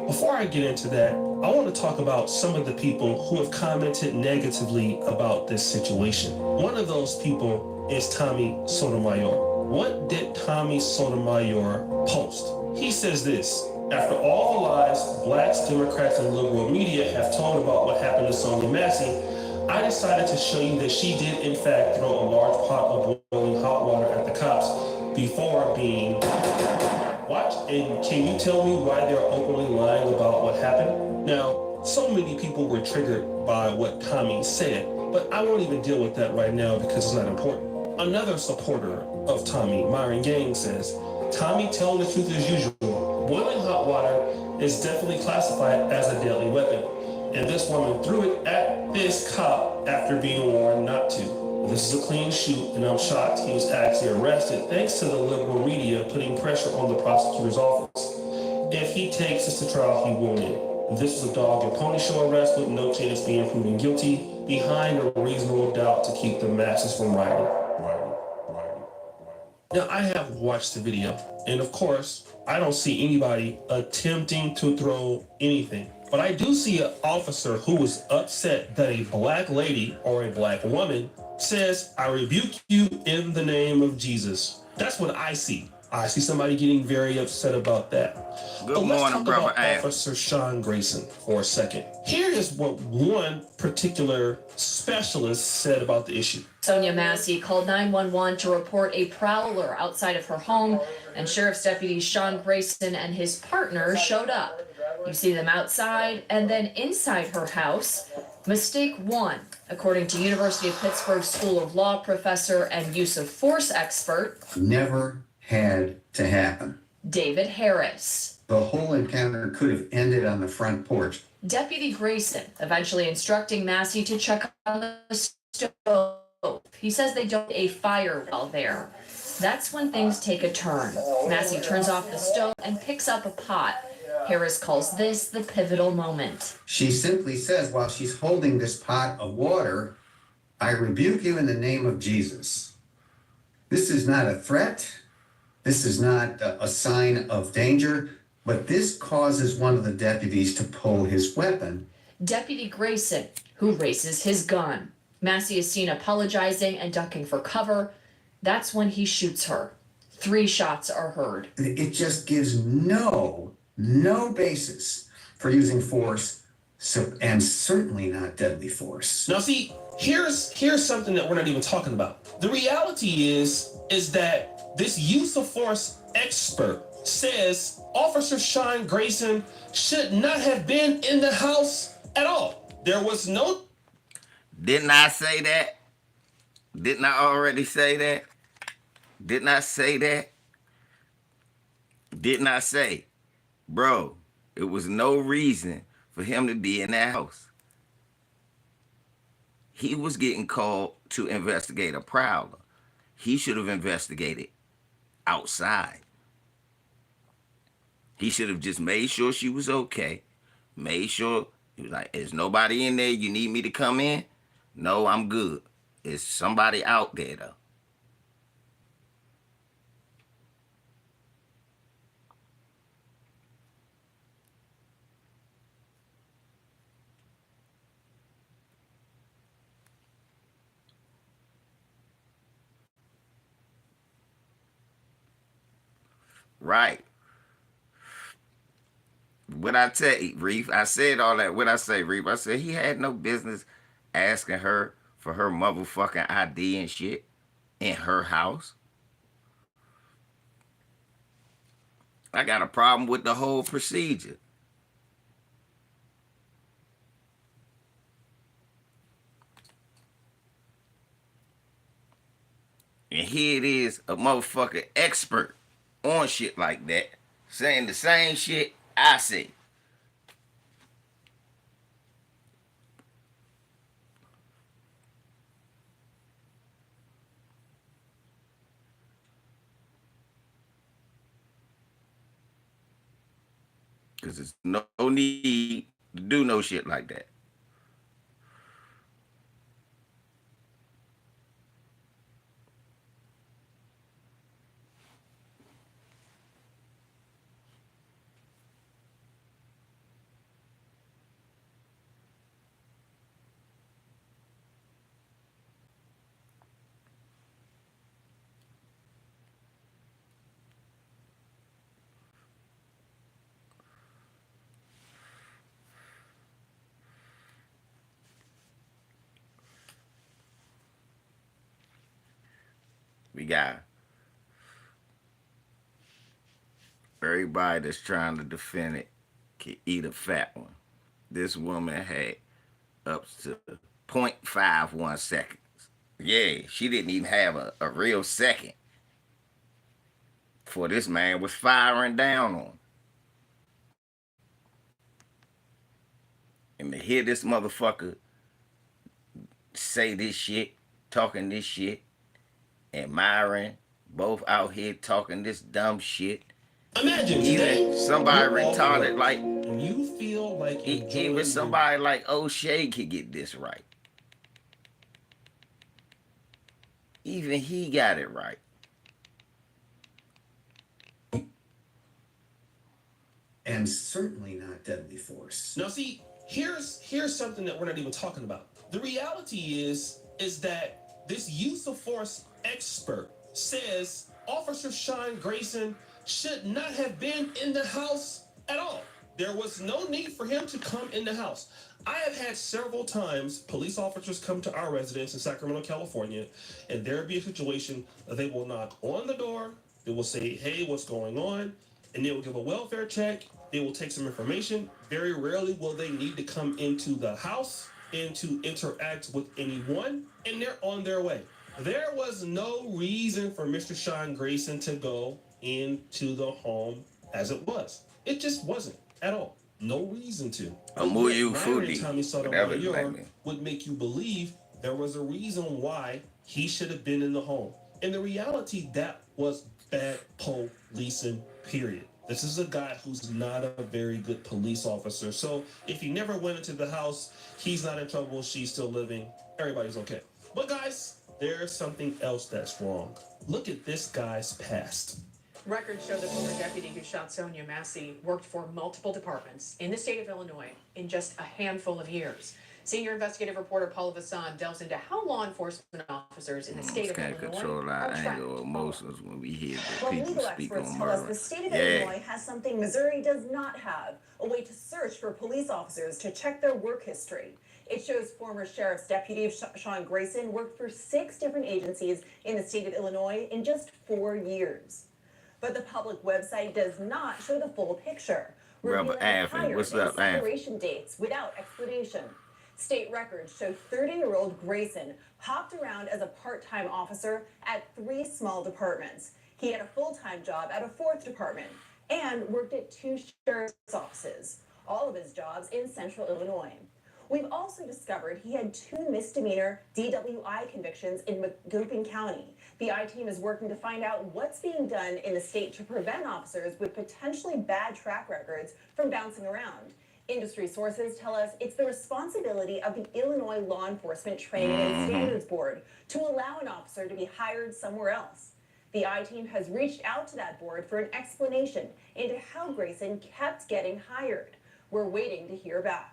Before I get into that, I want to talk about some of the people who have commented negatively about this situation. One of those people is Tommy Sotomayor. What did Tommy Sotomayor post? He says this: after all the lies blacks, Democrats, and liberal media have told about what happened to Sonia Massey, I decided to show you that she did in fact throw a large pot of boiling hot water at the cops before being watched. And can you tell me why they're openly lying about what happened? Now, so many people were triggered by what Tommy said, but I won't even deal with that right now because it's not important. Another supporter of Tommy, Myron Gang, says, Tommy telling the truth as usual. Boiling hot water is definitely classified as a deadly weapon, and this woman threw it at this cop after being warned not to. This is a clean shoot, and I'm shocked he was actually arrested thanks to the liberal media putting pressure on the prosecutor's office. If he takes this to trial, he will win. This was a dog and pony show arrest with no chance of being proven guilty, behind a reasonable doubt to keep the masses from rioting. Now, I have watched the video, and of course, I don't see anybody attempting to throw anything. But I do see an officer who was upset that a black lady or a black woman says, I rebuke you in the name of Jesus. That's what I see. I see somebody getting very upset about that. But let's talk about Officer Sean Grayson for a second. Here is what one particular specialist said about the issue. Sonia Massey called 911 to report a prowler outside of her home, and Sheriff's Deputy Sean Grayson and his partner showed up. You see them outside and then inside her house. Mistake one, according to University of Pittsburgh School of Law professor and use of force expert. Never had to happen. David Harris. The whole encounter could have ended on the front porch. Deputy Grayson eventually instructing Massey to check on the stove. He says they don't have a fire well there. That's when things take a turn. Massey turns off the stove and picks up a pot. Harris calls this the pivotal moment. She simply says, while she's holding this pot of water, I rebuke you in the name of Jesus. This is not a threat. This is not a sign of danger, but this causes one of the deputies to pull his weapon. Deputy Grayson, who raises his gun. Massey is seen apologizing and ducking for cover. That's when he shoots her. 3 shots are heard. It just gives no basis for using force, and certainly not deadly force. Now see, here's something that we're not even talking about. The reality is that this use of force expert says Officer Sean Grayson should not have been in the house at all. There was no... Didn't I say that? Didn't I already say that? Didn't I say that? Didn't I say, bro, it was no reason for him to be in that house. He was getting called to investigate a prowler. He should have investigated outside. He should have just made sure she was okay. Made sure, he was like, is nobody in there? You need me to come in? No, I'm good. Is somebody out there though? Right. What I tell you, Reef, I said all that. What I say, Reef? I said he had no business asking her for her motherfucking ID and shit in her house. I got a problem with the whole procedure. And here it is, a motherfucker expert on shit like that, saying the same shit I say. Because there's no need to do no shit like that. guy. Everybody that's trying to defend it can eat a fat one. This woman had up to 0.51 seconds. Yeah, she didn't even have a real second before this man was firing down on her. And to hear this motherfucker say this shit, talking this shit, and Myron both out here talking this dumb shit. Imagine even somebody retarded like when you feel like even somebody like O'Shea could get this right. Even he got it right. And certainly not deadly force. Now see, here's something that we're not even talking about. The reality is that this use of force expert says Officer Sean Grayson should not have been in the house at all. There was no need for him to come in the house. I have had several times police officers come to our residence in Sacramento, California, and there will be a situation that they will knock on the door, they will say, hey, what's going on? And they will give a welfare check, they will take some information. Very rarely will they need to come into the house and to interact with anyone, and they're on their way. There was no reason for Mr. Sean Grayson to go into the home as it was. It just wasn't at all. No reason to. Amuyu Fudi, Tommy whatever his name is. Would make you believe there was a reason why he should have been in the home. In the reality, that was bad policing, period. This is a guy who's not a very good police officer. So if he never went into the house, he's not in trouble, she's still living, everybody's okay. But guys, there's something else that's wrong. Look at this guy's past. Records show the former deputy who shot Sonia Massey worked for multiple departments in the state of Illinois in just a handful of years. Senior investigative reporter Paul Vassan delves into how law enforcement officers in the state of Illinois control our anger or emotions when we hear the people legal speak experts on tell us murder. the state of Illinois has something Missouri does not have, a way to search for police officers to check their work history. It shows former sheriff's deputy Sean Grayson worked for 6 different agencies in the state of Illinois in just 4 years. But the public website does not show the full picture, Brother Anthony, what's up, Anthony? Separation dates without explanation. State records show 30-year-old Grayson hopped around as a part-time officer at 3 small departments. He had a full-time job at a 4th department and worked at 2 sheriff's offices, all of his jobs in central Illinois. We've also discovered he had 2 misdemeanor DWI convictions in Macoupin County. The I-team is working to find out what's being done in the state to prevent officers with potentially bad track records from bouncing around. Industry sources tell us it's the responsibility of the Illinois Law Enforcement Training and Standards Board to allow an officer to be hired somewhere else. The I-team has reached out to that board for an explanation into how Grayson kept getting hired. We're waiting to hear back.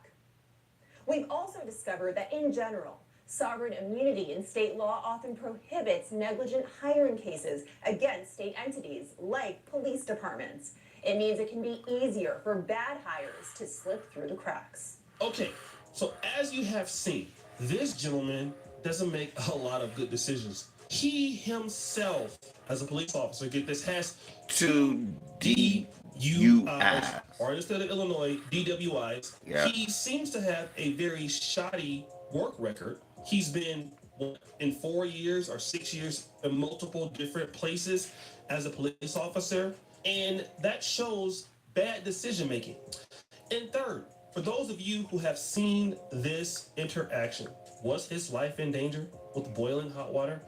We've also discovered that in general, sovereign immunity in state law often prohibits negligent hiring cases against state entities like police departments. It means it can be easier for bad hires to slip through the cracks. Okay, so as you have seen, this gentleman doesn't make a lot of good decisions. He himself, as a police officer, get this, has 2 DUIs, or in the state of Illinois, DWIs. Yeah. He seems to have a very shoddy work record. He's been in 4 years or 6 years in multiple different places as a police officer, and that shows bad decision making. And third, for those of you who have seen this interaction, was his life in danger with boiling hot water?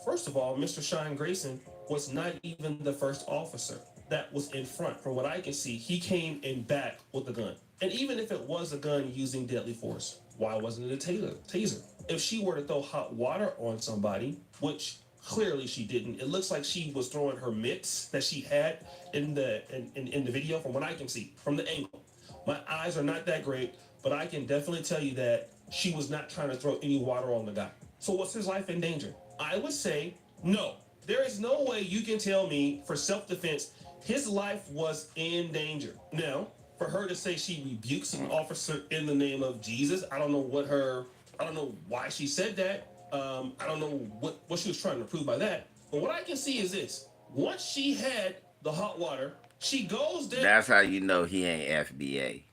First of all, Mr. Sean Grayson was not even the first officer that was in front. From what I can see, he came in back with a gun. And even if it was a gun using deadly force, why wasn't it a taser? If she were to throw hot water on somebody, which clearly she didn't, it looks like she was throwing her mitts that she had in the video, from what I can see, from the angle. My eyes are not that great, but I can definitely tell you that she was not trying to throw any water on the guy. So was his life in danger? I would say no. There is no way you can tell me for self-defense his life was in danger. Now, for her to say she rebukes an officer in the name of Jesus, I don't know why she said that. I don't know what she was trying to prove by that. But what I can see is this. Once she had the hot water, she goes down. That's how you know he ain't FBA.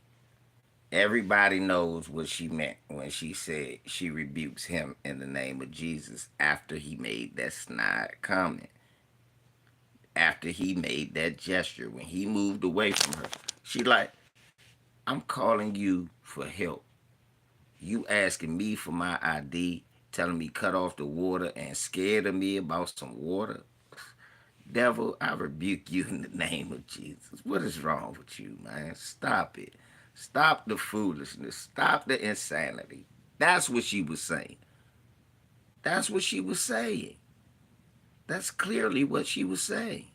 Everybody knows what she meant when she said she rebukes him in the name of Jesus after he made that snide comment. After he made that gesture, when he moved away from her, she like, I'm calling you for help. You asking me for my ID, telling me cut off the water and scared of me about some water. Devil, I rebuke you in the name of Jesus. What is wrong with you, man? Stop it. Stop the foolishness. Stop the insanity. That's what she was saying. That's what she was saying. That's clearly what she was saying.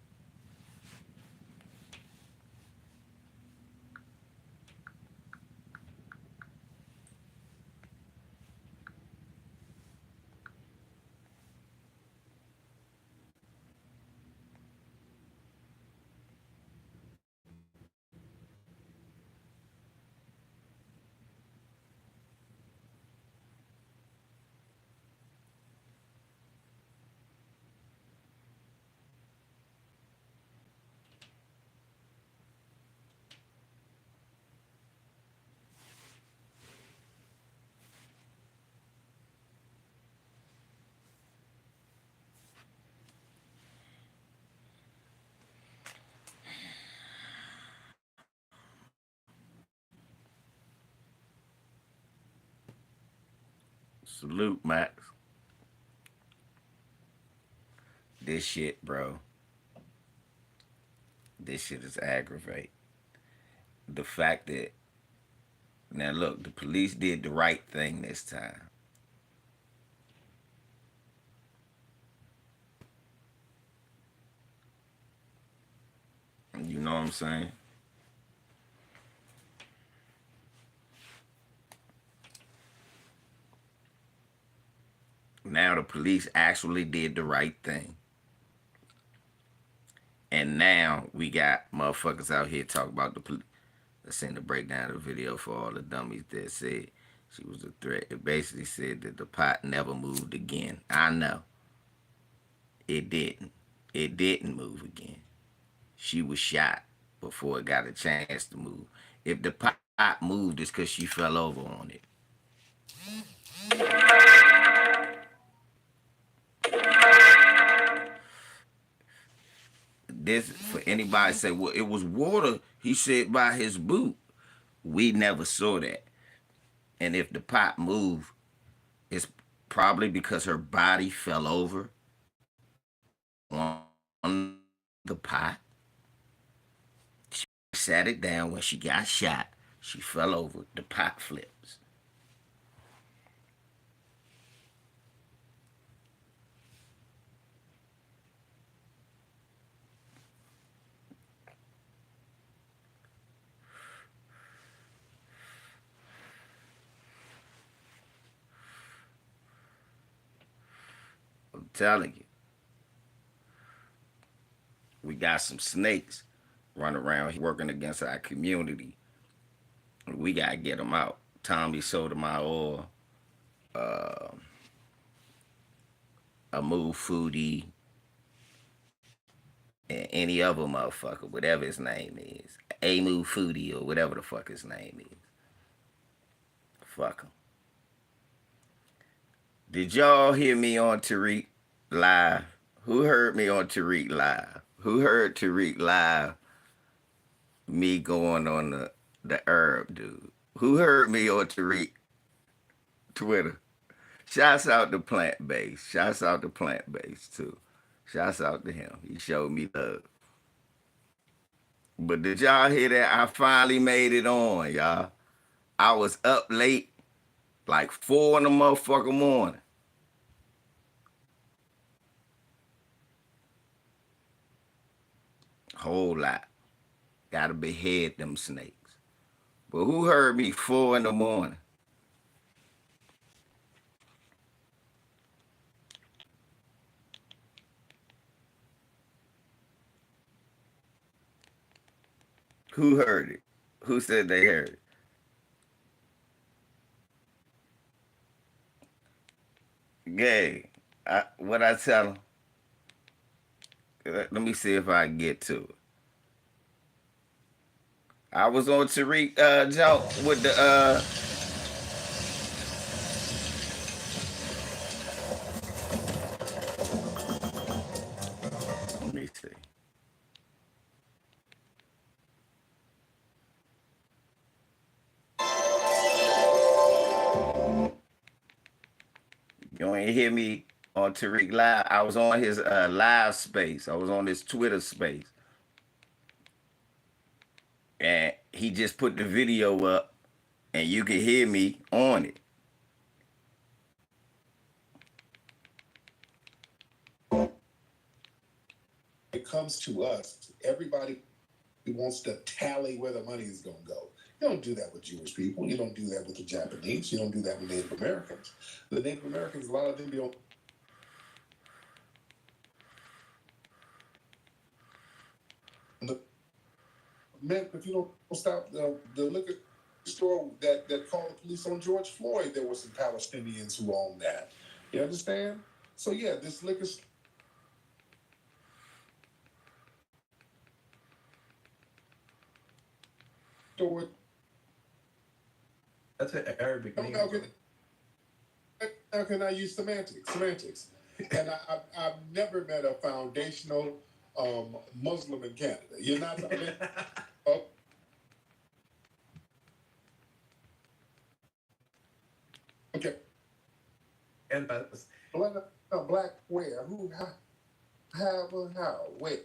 Salute, Max. This shit, bro. This shit is aggravating. The fact that, now look, the police did the right thing this time. You know what I'm saying? Now the police actually did the right thing. And now we got motherfuckers out here talking about the police. Let's send the breakdown of the video for all the dummies that said she was a threat. It basically said that the pot never moved again. I know. It didn't. It didn't move again. She was shot before it got a chance to move. If the pot moved, it's because she fell over on it. This, for anybody say, well, it was water, he said, by his boot. We never saw that. And if the pot moved, it's probably because her body fell over on the pot. She sat it down. When she got shot, she fell over. The pot flips. I'm telling you. We got some snakes running around here working against our community. We got to get them out. Tommy Sotomayor, a Move Foodie, and any other motherfucker, whatever his name is. A Move Foodie or whatever the fuck his name is. Fuck him. Did y'all hear me on Tariq Live? Who heard me on Tariq Live? Who heard Tariq Live? Me going on the herb, dude. Who heard me on Tariq Twitter? Shouts out to Plant Base. Shouts out to Plant Base too. Shouts out to him. He showed me love. But did y'all hear that? I finally made it on, y'all. I was up late, like 4 in the motherfucking morning. Whole lot. Gotta behead them snakes. But who heard me 4 in the morning? Who heard it? Who said they heard it? Gay. What I tell them? Let me see if I can get to it. I was on Tariq jump with the let me see. You ain't hear me on Tariq Live. I was on his live space. I was on his Twitter space. And he just put the video up and you can hear me on it. It comes to us, everybody wants to tally where the money is going to go. You don't do that with Jewish people. You don't do that with the Japanese. You don't do that with Native Americans. The Native Americans, a lot of them don't. Man, if you don't stop the liquor store that called the police on George Floyd, there were some Palestinians who owned that. You understand? So yeah, this liquor store. That's an Arabic name. How can I use semantics? And I've never met a foundational Muslim in Canada. You're not. Oh. Okay. And black where? Who? How? Wait.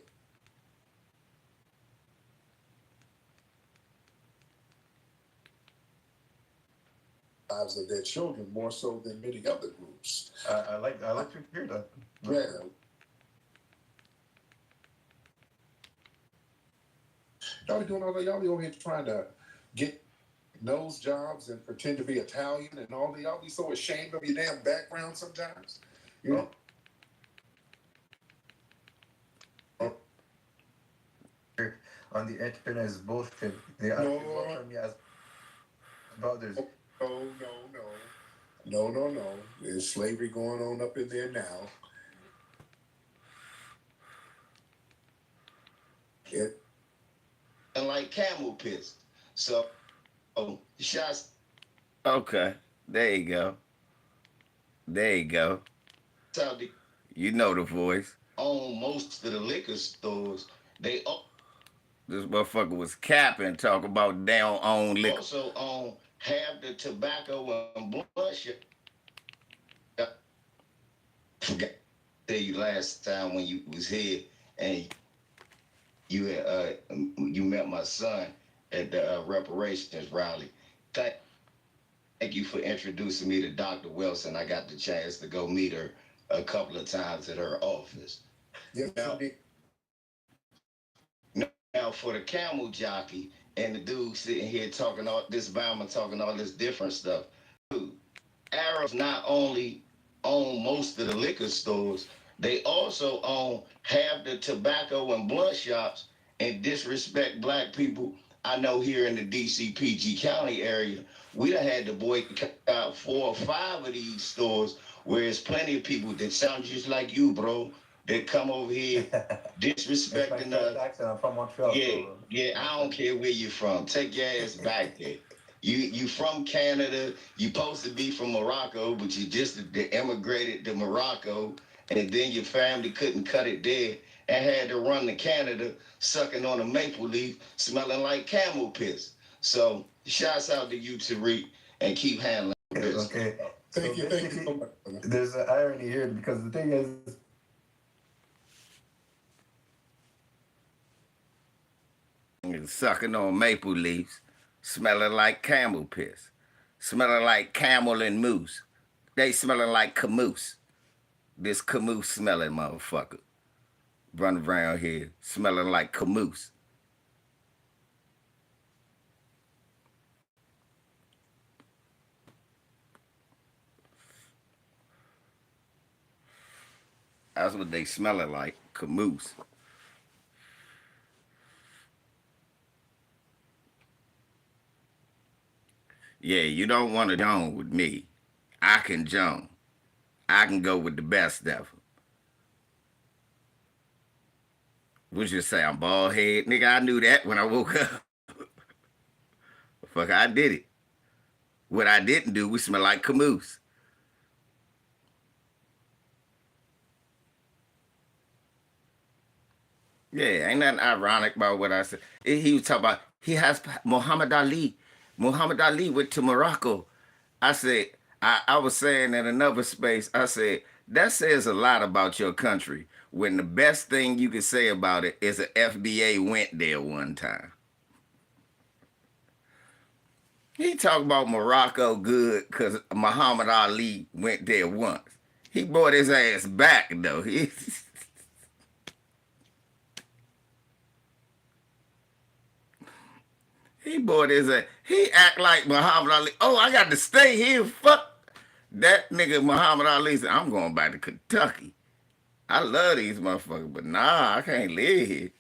Lives of their children more so than many other groups. I like to hear that. Yeah. Y'all be doing all that. Y'all be over here trying to get nose jobs and pretend to be Italian and all that. Y'all be so ashamed of your damn background sometimes. You know? On the internet is bullshit. They ask you for me as brothers. No. There's slavery going on up in there now. And like camel piss. So, shots. Okay, there you go. You know the voice. On most of the liquor stores, they this motherfucker was capping, talking about they don't own liquor. Also have the tobacco and bloodshot. Forgot to tell you last time when you was here and you had, you met my son at the Reparations rally. Thank you for introducing me to Dr. Wilson. I got the chance to go meet her a couple of times at her office. Yes, Now for the camel jockey and the dude sitting here talking all this Bama talking all this different stuff. Dude, Arabs not only own most of the liquor stores, they also own half the tobacco and blunt shops and disrespect black people. I know here in the DC PG County area, we done had to boycott 4 or 5 of these stores where there's plenty of people that sound just like you, bro, that come over here disrespecting us. I'm from Montreal. Yeah, I don't care where you're from. Take your ass back there. You from Canada. You supposed to be from Morocco, but you just immigrated to Morocco, and then your family couldn't cut it there and had to run to Canada, sucking on a maple leaf, smelling like camel piss. So, shouts out to you, Tariq, and keep handling this. Okay. Thank you so much. There's an irony here because the thing is, sucking on maple leaves, smelling like camel piss, smelling like camel and moose. They smelling like camoose. This camoose smelling motherfucker. Running around here smelling like camoose. That's what they smelling like, camoose. Yeah, you don't want to join with me. I can join. I can go with the best of them. What you say? I'm bald head, nigga. I knew that when I woke up. Fuck, I did it. What I didn't do, we smell like camoose. Yeah, ain't nothing ironic about what I said. He was talking about he has Muhammad Ali. Muhammad Ali went to Morocco. I said, I was saying in another space, I said, that says a lot about your country when the best thing you can say about it is an FBA went there one time. He talked about Morocco good because Muhammad Ali went there once. He brought his ass back, though. He bought his ass. He act like Muhammad Ali. Oh, I got to stay here. Fuck. That nigga Muhammad Ali said, I'm going back to Kentucky. I love these motherfuckers, but nah, I can't live here.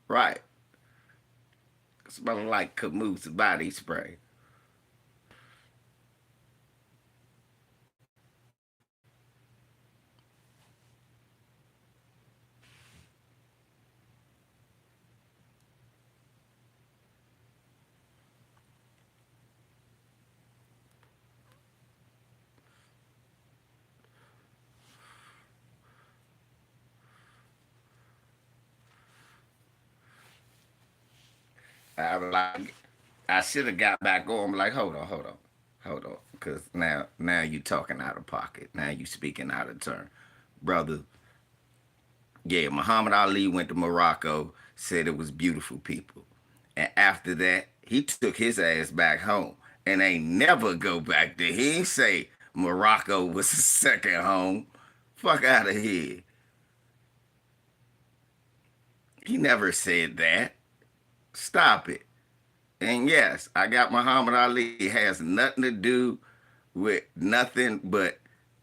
Right. Smelling like Camus body spray. I should have got back on. Like, hold on, because now you talking out of pocket. Now you speaking out of turn, brother. Yeah, Muhammad Ali went to Morocco, said it was beautiful people, and after that he took his ass back home and ain't never go back there. He ain't say Morocco was his second home. Fuck out of here. He never said that. Stop it. And yes, I got Muhammad Ali. It has nothing to do with nothing but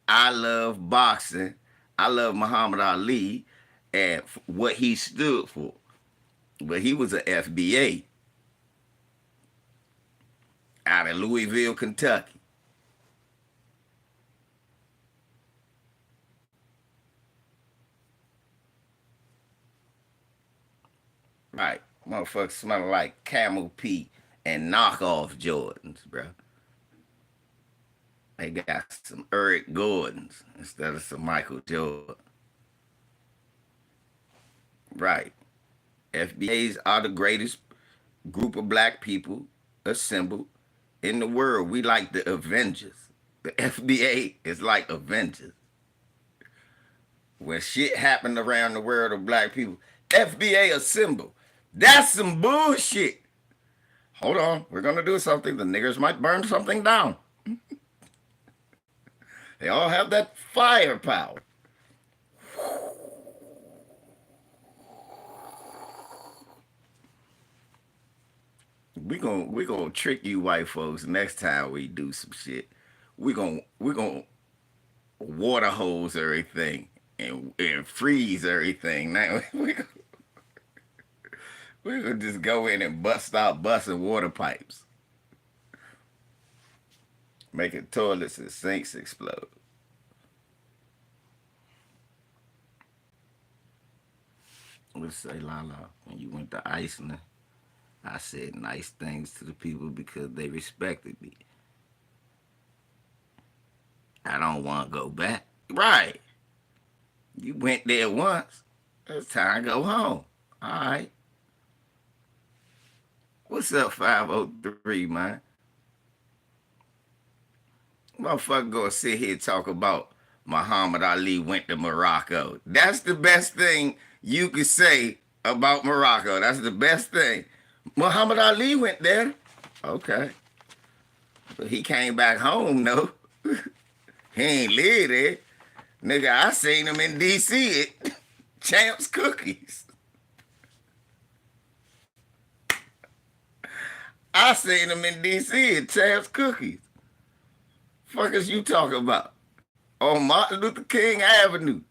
I love boxing. I love Muhammad Ali and what he stood for. But he was an FBA out of Louisville, Kentucky. Right. Motherfuckers smelling like Camel Pee and knockoff Jordans, bro. They got some Eric Gordons instead of some Michael Jordan. Right. FBAs are the greatest group of black people assembled in the world. We like the Avengers. The FBA is like Avengers. When shit happened around the world of black people, FBA assembled. That's some bullshit. Hold on, we're gonna do something. The niggers might burn something down. They all have that firepower. We gonna trick you white folks next time we do some shit. We gonna water hose everything and freeze everything. Now we're gonna just go in and start busting water pipes. Making toilets and sinks explode. Let's say, Lala, when you went to Iceland, I said nice things to the people because they respected me. I don't want to go back. Right. You went there once. It's time to go home. All right. What's up, 503, man? Motherfucker gonna sit here and talk about Muhammad Ali went to Morocco. That's the best thing you could say about Morocco. That's the best thing. Muhammad Ali went there. Okay. But he came back home, though. He ain't live there. Nigga, I seen him in D.C. at Champs Cookies. I seen him in D.C. at Champs Cookies. Fuck is you talking about? On Martin Luther King Avenue.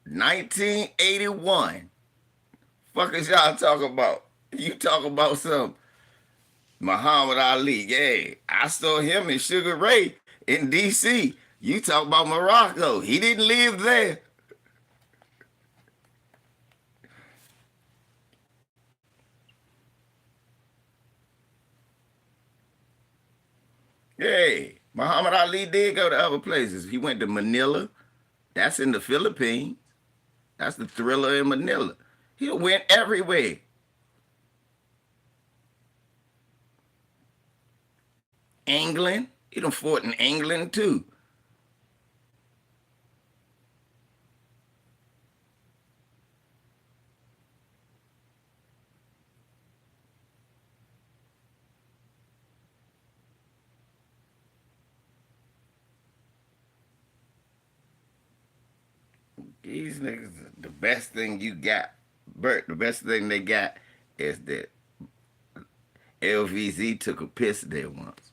1981. Fuck is y'all talking about? You talking about some Muhammad Ali. Yeah, I saw him and Sugar Ray in D.C. You talk about Morocco. He didn't live there. Hey, Muhammad Ali did go to other places. He went to Manila. That's in the Philippines. That's the Thriller in Manila. He went everywhere. England. He done fought in England too. These niggas, the best thing you got, Bert, the best thing they got is that LVZ took a piss there once.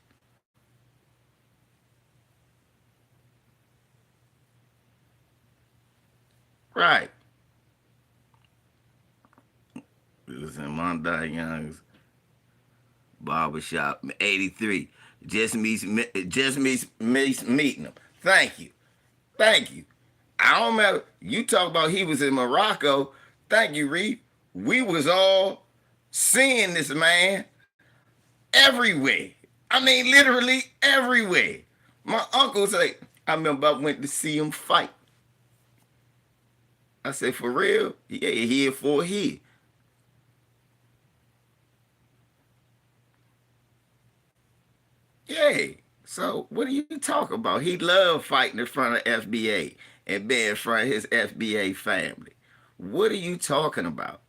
Right. It was in Monday Young's barbershop, 83. Just me meeting him. Thank you. Thank you. I don't remember. You talk about he was in Morocco. Thank you, Reed. We was all seeing this man everywhere. I mean, literally everywhere. My uncle said, I remember I went to see him fight. I said, for real? Yeah, here for here. Yeah. So what are you talking about? He loved fighting in front of FBA and being in front of his FBA family. What are you talking about?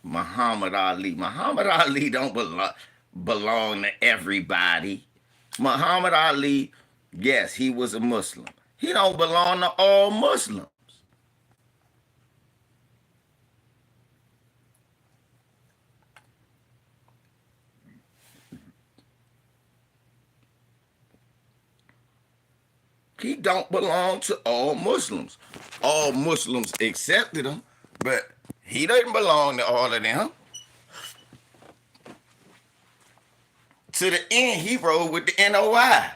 Muhammad Ali. Muhammad Ali don't belong to everybody. Muhammad Ali, yes, he was a Muslim. He don't belong to all Muslims. He don't belong to all Muslims. All Muslims accepted him, but he doesn't belong to all of them. To the end, he rode with the NOI.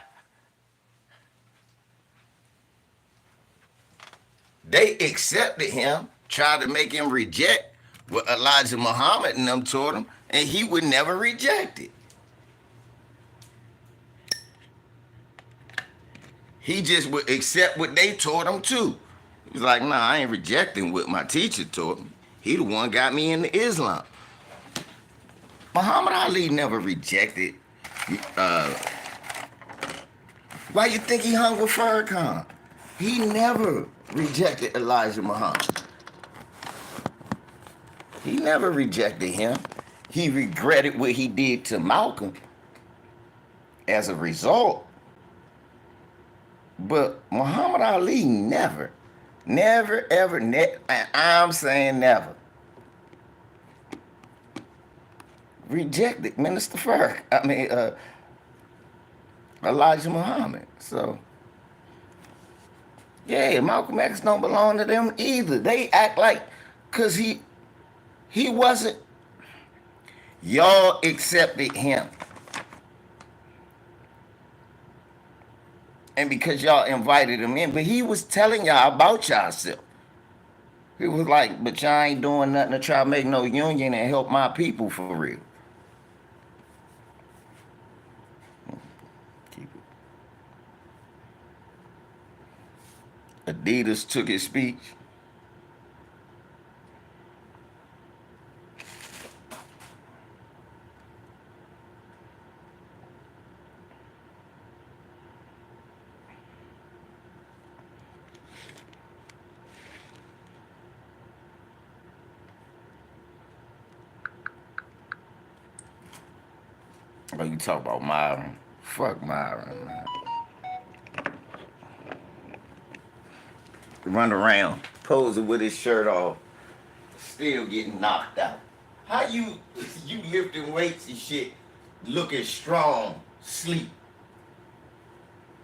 They accepted him, tried to make him reject what Elijah Muhammad and them taught him, and he would never reject it. He just would accept what they taught him too. He was like, nah, I ain't rejecting what my teacher taught me. He the one got me into Islam. Muhammad Ali never rejected. Why you think he hung with Farrakhan? He never rejected Elijah Muhammad. He never rejected him. He regretted what he did to Malcolm as a result. But Muhammad Ali never, ever, I'm saying never, rejected Minister Elijah Muhammad. So, yeah, Malcolm X don't belong to them either. They act like, because he wasn't, y'all accepted him. And because y'all invited him in, but he was telling y'all about y'allself. He was like, but y'all ain't doing nothing to try to make no union and help my people for real. Keep it. Adidas took his speech. Oh, you talk about Moron. Fuck Moron, man. Run around, posing with his shirt off, still getting knocked out. How you lifting weights and shit, looking strong, sleep?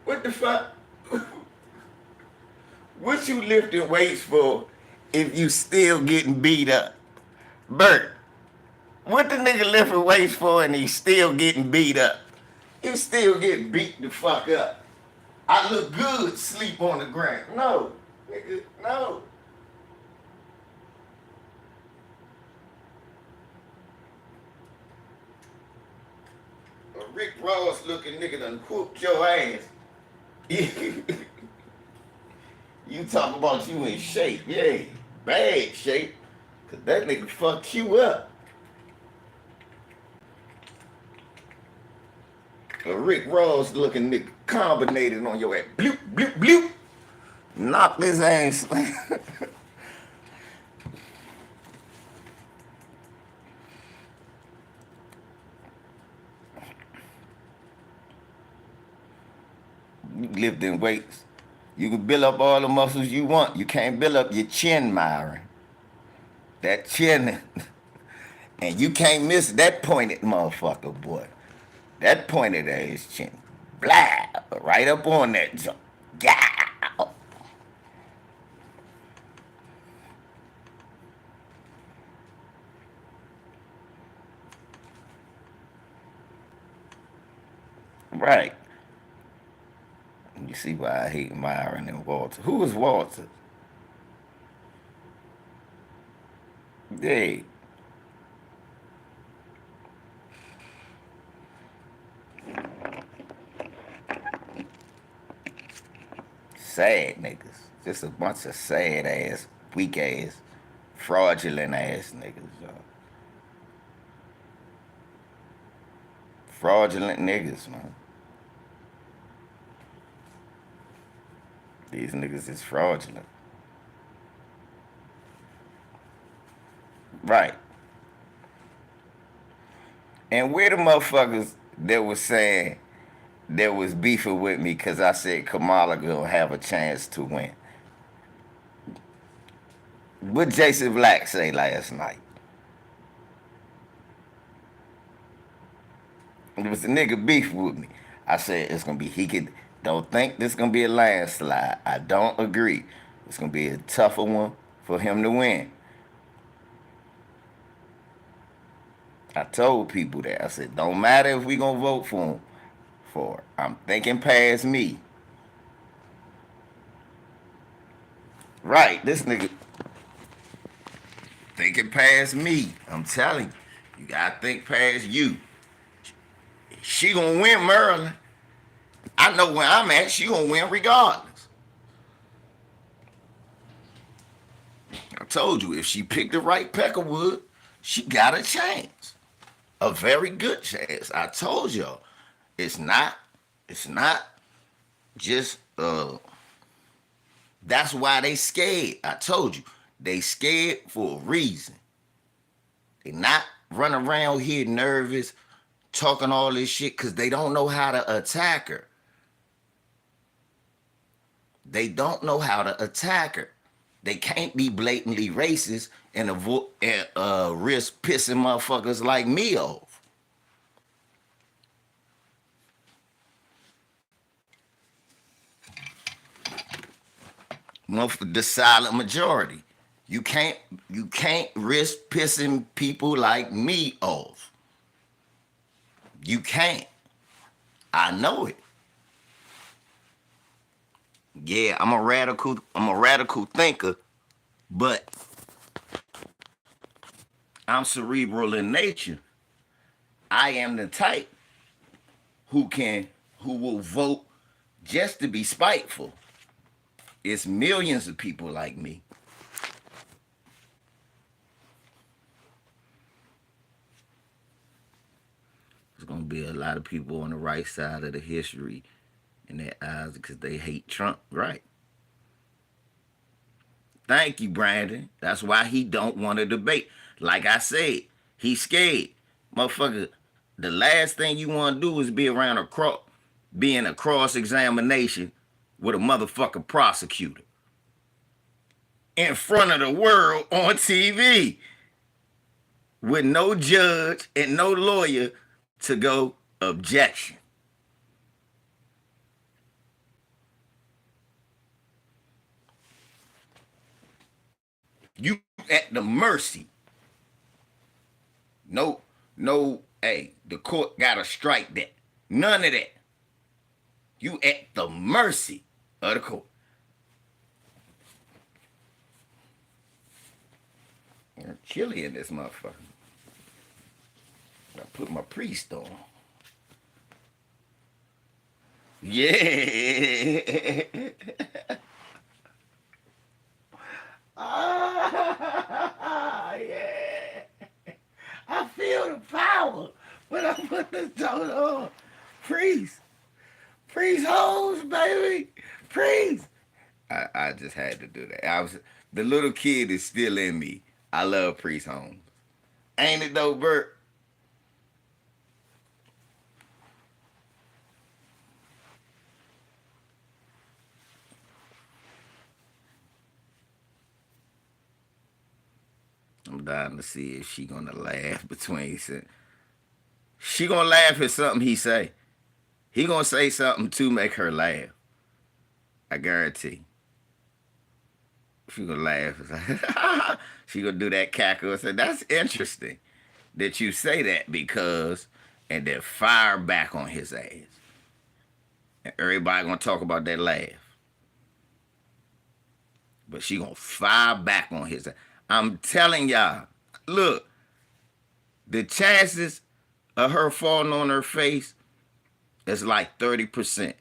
What the fuck? What you lifting weights for if you still getting beat up? Bert, what the nigga lifting weights for and he's still getting beat up? You still get beat the fuck up. I look good sleep on the ground. No, nigga, no. A Rick Ross looking nigga done whooped your ass. You talk about you in shape, yeah, bad shape, cause that nigga fucked you up. A Rick Ross looking nigga combinated on your ass, bloop, bloop, bloop, knocked his ass. You lifting weights. You can build up all the muscles you want. You can't build up your chin, Myron. That chin, and you can't miss that pointed motherfucker, boy. That pointed ass chin. Blah, right up on that jump. Yeah. Right. You see why I hate Myron and Walter. Who is Walter? Hey. Sad niggas. Just a bunch of sad ass, weak ass, fraudulent ass niggas, y'all. Fraudulent niggas, man. These niggas is fraudulent. Right. And where the motherfuckers that was saying that was beefing with me because I said Kamala gonna have a chance to win? What Jason Black say last night? It was the nigga beef with me. I said it's gonna be don't think this gonna be a landslide. I don't agree. It's gonna be a tougher one for him to win. I told people that. I said, don't matter if we gonna vote for him. I'm thinking past me. Right, this nigga thinking past me. I'm telling you, you gotta think past you. She gonna win Maryland. I know where I'm at. She gonna win regardless. I told you, if she picked the right Peckerwood, she got a chance. A very good chance. I told y'all. It's not just that's why they scared. I told you. They scared for a reason. They not running around here nervous, talking all this shit, because they don't know how to attack her. They don't know how to attack her. They can't be blatantly racist and risk pissing motherfuckers like me off. The silent majority. You can't risk pissing people like me off. You can't. I know it. Yeah, I'm a radical thinker, but I'm cerebral in nature. I am the type who will vote just to be spiteful. It's millions of people like me. There's gonna be a lot of people on the right side of the history in their eyes because they hate Trump, right? Thank you, Brandon. That's why he don't want to debate. Like I said, he's scared. Motherfucker, the last thing you want to do is be around being a cross-examination with a motherfucking prosecutor. In front of the world on TV. With no judge and no lawyer to go objection. You at the mercy. No, hey, the court gotta strike that. None of that. You at the mercy of the court. It's chilly in this motherfucker. I put my priest on. Yeah. Yeah. I feel the power when I put this joint on. Priest. Priest hoes, baby. Priest. I just had to do that. The little kid is still in me. I love Priest Holmes. Ain't it though, Bert? I'm dying to see if she gonna laugh between. She gonna laugh at something he say. He gonna say something to make her laugh. I guarantee. She gonna laugh. She gonna do that cackle and say, "That's interesting that you say that because," and then fire back on his ass. And everybody gonna talk about that laugh. But she gonna fire back on his ass. I'm telling y'all, look, the chances of her falling on her face is like 30%.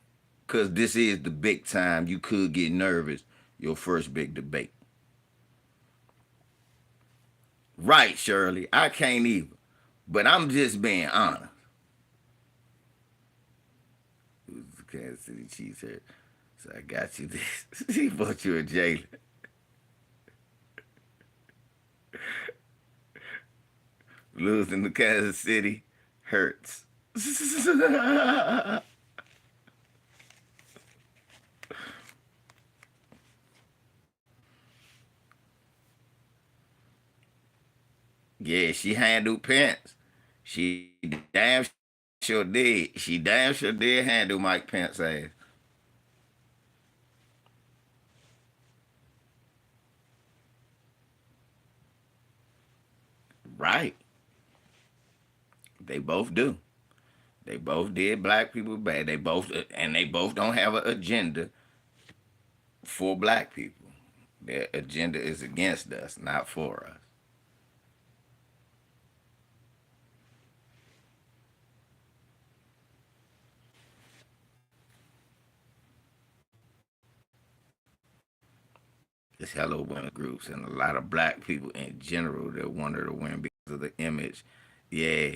Because this is the big time. You could get nervous. Your first big debate. Right, Shirley. I can't either. But I'm just being honest. It was the Kansas City Chiefs here. So I got you this. He bought you a jailer. Losing to Kansas City hurts. Yeah, she handled Pence. She damn sure did. She damn sure did handle Mike Pence ass. Right. They both do. They both did black people bad. They both don't have an agenda for black people. Their agenda is against us, not for us. It's hello women groups and a lot of black people in general that want her to win because of the image. Yeah.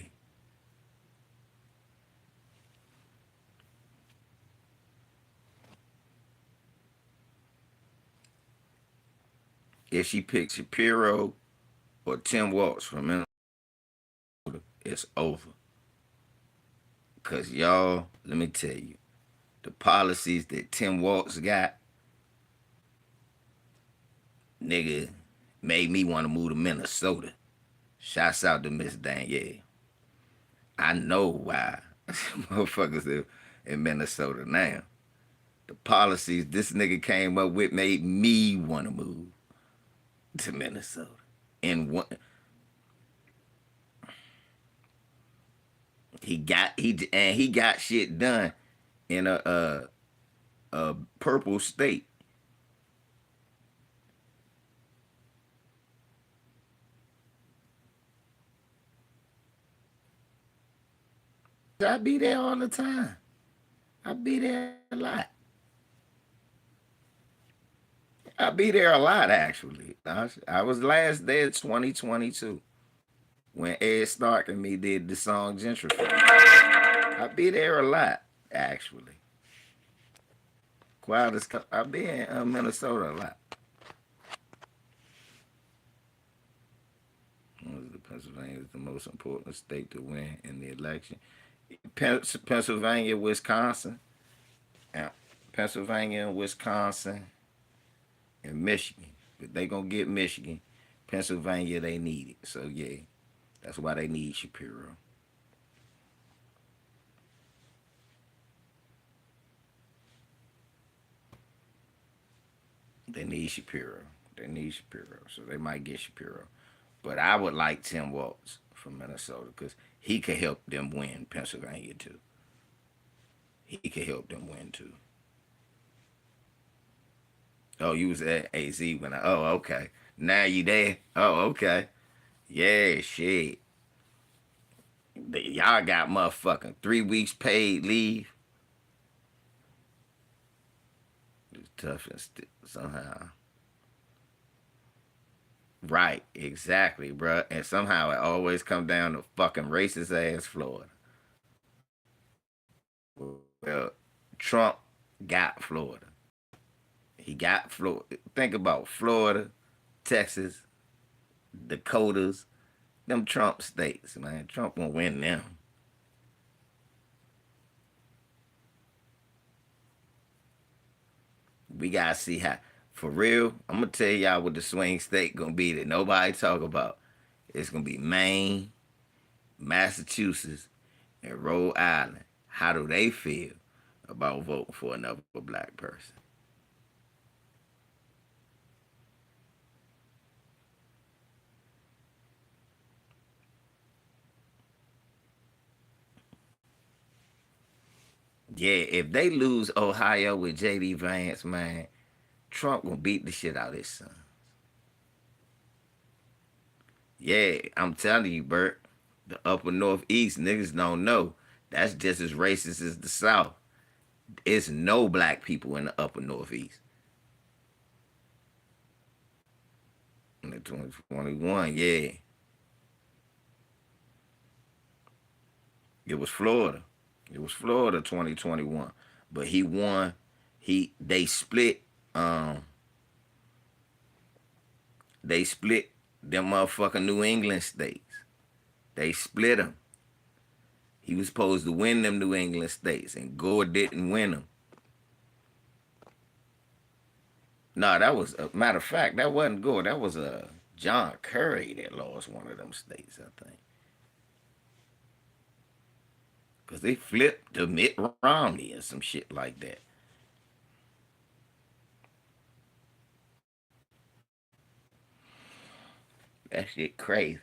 If she picks Shapiro or Tim Walz from Minnesota, it's over. Because y'all, let me tell you, the policies that Tim Walz got, nigga, made me want to move to Minnesota. Shouts out to Miss Danielle. I know why motherfuckers in Minnesota now. The policies this nigga came up with made me want to move to Minnesota. And one, he got shit done in a purple state. I be there all the time. I be there a lot. I be there a lot actually. I was last there 2022 when Ed Stark and me did the song Gentrified. I be there a lot actually. I be in Minnesota a lot. Pennsylvania is the most important state to win in the election. Pennsylvania, Wisconsin, Pennsylvania, Wisconsin, and Michigan. If they gonna get Michigan, Pennsylvania, they need it. So yeah, that's why they need Shapiro. They need Shapiro. They need Shapiro. So they might get Shapiro. But I would like Tim Walz from Minnesota because he could help them win Pennsylvania too. he could help them win too. Oh, you was at AZ when I. Oh, okay. Now you there? Oh, okay. Yeah, shit. Y'all got motherfucking 3 weeks paid leave. It's tough and somehow. Right, exactly, bruh. And somehow it always come down to fucking racist ass Florida. Well, Trump got Florida. He got Florida. Think about Florida, Texas, Dakotas, them Trump states, man. Trump won't win them. We gotta see how. For real, I'm gonna tell y'all what the swing state gonna be that nobody talk about. It's gonna be Maine, Massachusetts, and Rhode Island. How do they feel about voting for another black person? Yeah, if they lose Ohio with JD Vance, man, Trump gonna beat the shit out of his son. Yeah, I'm telling you, Bert. The upper northeast niggas don't know. That's just as racist as the South. It's no black people in the upper northeast. In the 2021, yeah. It was Florida. It was Florida 2021. But he won. They split they split them motherfucking New England states. They split them. He was supposed to win them New England states, and Gore didn't win them. No, that was a matter of fact. That wasn't Gore. That was John Kerry that lost one of them states, I think, because they flipped to Mitt Romney or some shit like that. That shit crazy.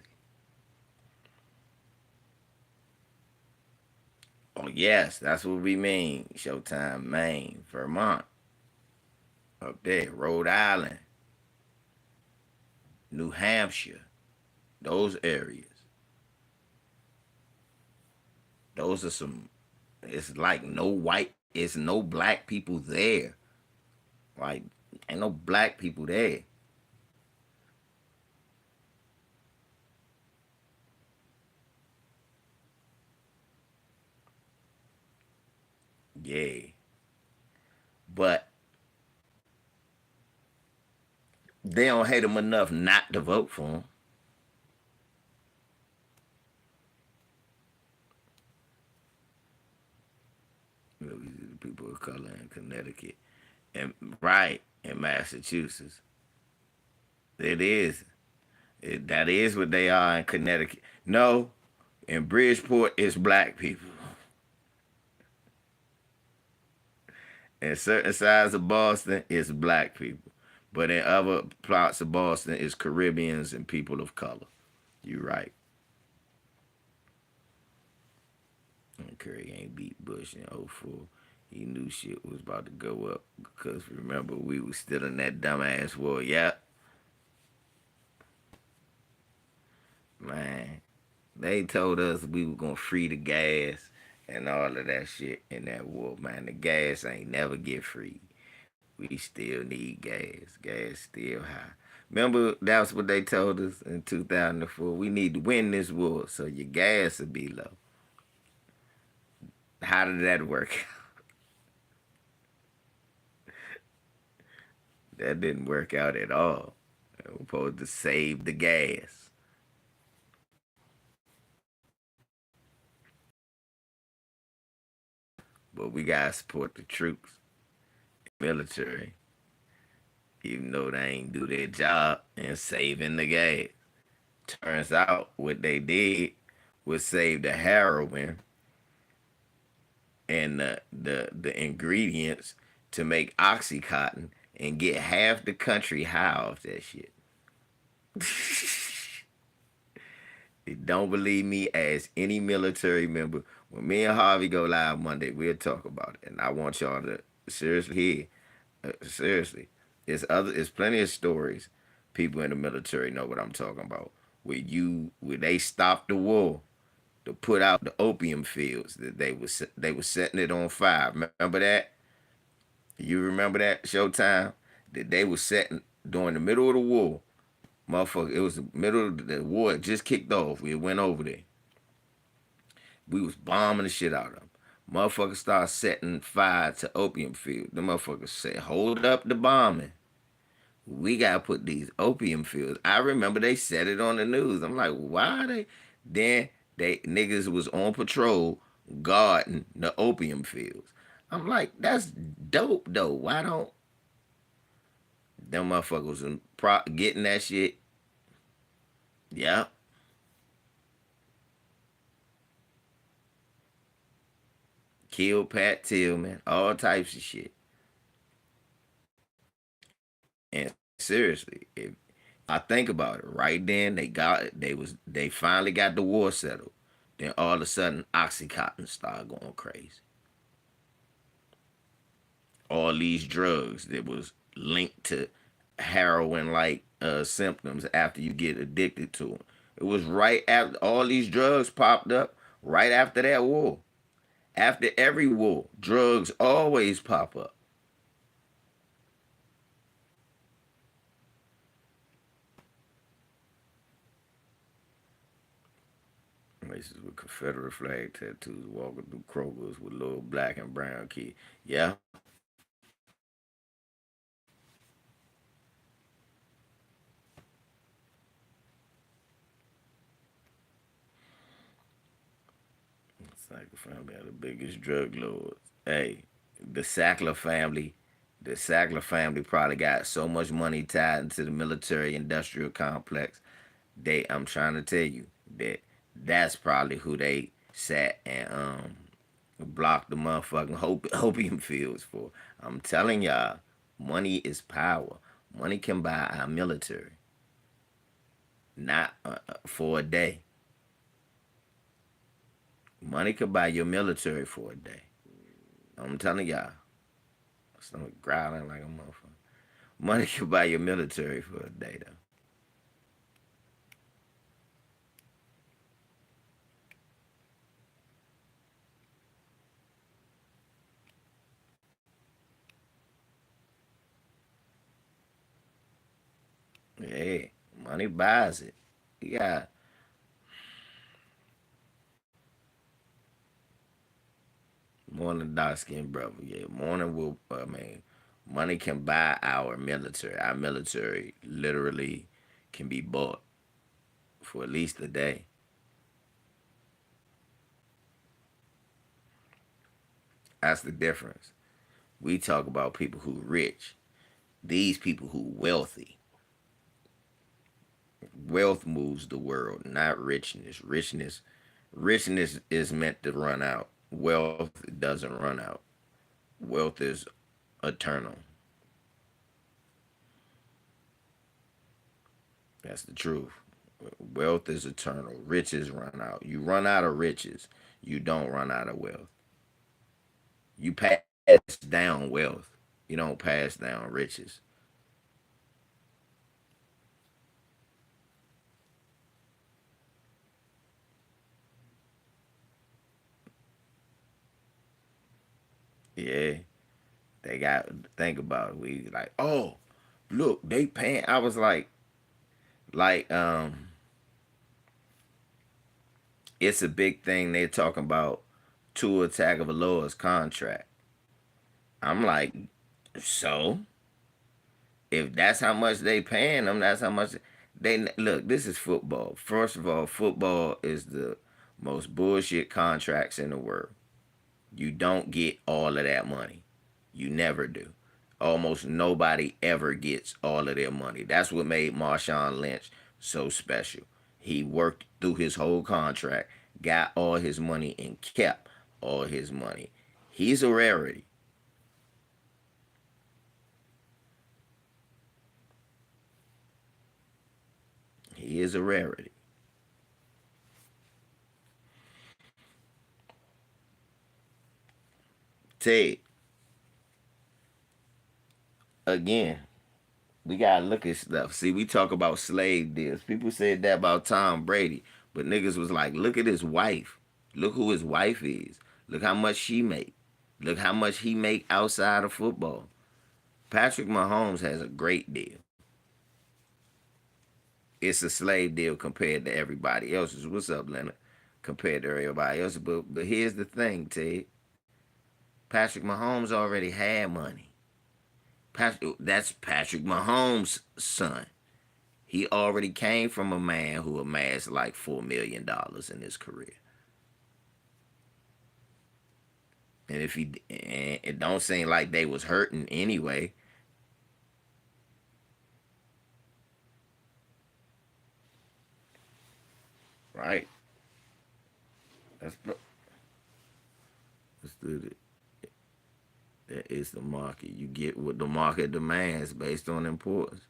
Oh yes, that's what we mean. Showtime, Maine, Vermont, up there, Rhode Island, New Hampshire, those areas. Those are some. It's like no white. It's no black people there. Like ain't no black people there. Yeah, but they don't hate them enough not to vote for him. You know, these are the people of color in Connecticut, and right in Massachusetts. It is. That is what they are in Connecticut. No, in Bridgeport, it's black people. In certain sides of Boston, it's black people. But in other parts of Boston, it's Caribbeans and people of color. You're right. And Curry ain't beat Bush in '04. He knew shit was about to go up because remember, we was still in that dumbass war. Yep. Man, they told us we were going to free the gas and all of that shit in that war, man. The gas ain't never get free. We still need gas. Gas still high. Remember, that's what they told us in 2004. We need to win this war so your gas will be low. How did that work? That didn't work out at all. We're supposed to save the gas. But we gotta support the troops, military, even though they ain't do their job in saving the gas. Turns out what they did was save the heroin and the ingredients to make oxycontin and get half the country high off that shit. Don't believe me? Ask any military member. When me and Harvey go live Monday, we'll talk about it. And I want y'all to seriously hear. Seriously, it's plenty of stories. People in the military know what I'm talking about. Where they stopped the war to put out the opium fields that they was setting it on fire. Remember that? You remember that Showtime? That they was setting during the middle of the war. Motherfucker, it was the middle of the war. It just kicked off. We went over there. We was bombing the shit out of them. Motherfuckers started setting fire to opium fields. The motherfuckers said, hold up the bombing. We gotta put these opium fields. I remember they said it on the news. I'm like, why are they? Then they niggas was on patrol guarding the opium fields. I'm like, that's dope though. Why don't them motherfuckers getting that shit? Yeah. Kill Pat Tillman, all types of shit. And seriously, if I think about it, right then they finally got the war settled. Then all of a sudden Oxycontin started going crazy. All these drugs that was linked to heroin like symptoms after you get addicted to them. It was right after all these drugs popped up right after that war. After every war, drugs always pop up. Races with Confederate flag tattoos walking through Kroger's with little black and brown kids. Yeah. Sackler family are the biggest drug lords. Hey, the Sackler family, the Sackler family probably got so much money tied into the military industrial complex. I'm trying to tell you that that's probably who they sat and blocked the motherfucking opium fields for. I'm telling y'all, money is power. Money can buy our military, not for a day. Money could buy your military for a day. I'm telling y'all. Stomach growling like a motherfucker. Money could buy your military for a day, though. Hey, money buys it. Yeah. Morning, dark skinned brother. Yeah, morning will, money can buy our military. Our military literally can be bought for at least a day. That's the difference. We talk about people who rich. These people who wealthy. Wealth moves the world, not richness. Richness is meant to run out. Wealth doesn't run out. Wealth is eternal. That's the truth. Wealth is eternal. Riches run out. You run out of riches. You don't run out of wealth. You pass down wealth. You don't pass down riches. Yeah. They got think about it. We like, oh, look, they paying. I was like, it's a big thing they're talking about Tua Tagovailoa's contract. I'm like, so if that's how much they paying them, that's how much they look. This is football. First of all, football is the most bullshit contracts in the world. You don't get all of that money. You never do. Almost nobody ever gets all of their money. That's what made Marshawn Lynch so special. He worked through his whole contract, got all his money, and kept all his money. He's a rarity. He is a rarity. Ted, again, we gotta look at stuff. See, we talk about slave deals. People said that about Tom Brady, but niggas was like, look at his wife. Look who his wife is. Look how much she make. Look how much he make outside of football. Patrick Mahomes has a great deal. It's a slave deal compared to everybody else's. What's up, Leonard? Compared to everybody else. But here's the thing, Ted. Patrick Mahomes already had money. That's Patrick Mahomes' son. He already came from a man who amassed like $4 million in his career. And it don't seem like they was hurting anyway. Right? Let's do it. That is the market. You get what the market demands based on importance.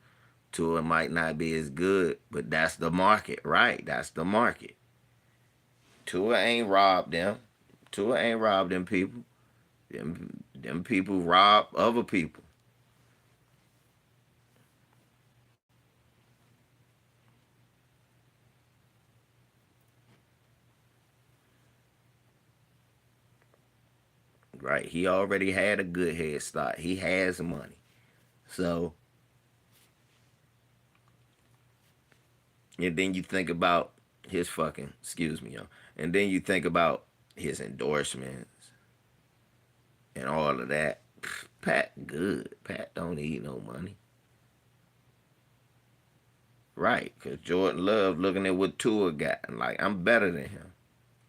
Tua might not be as good, but that's the market, right? That's the market. Tua ain't robbed them. Tua ain't robbed them people. Them people rob other people. Right? He already had a good head start. He has money. So, and then you think about his fucking, excuse me, y'all. And then you think about his endorsements and all of that. Pat good. Pat don't need no money. Right, because Jordan Love looking at what Tua got and like, I'm better than him.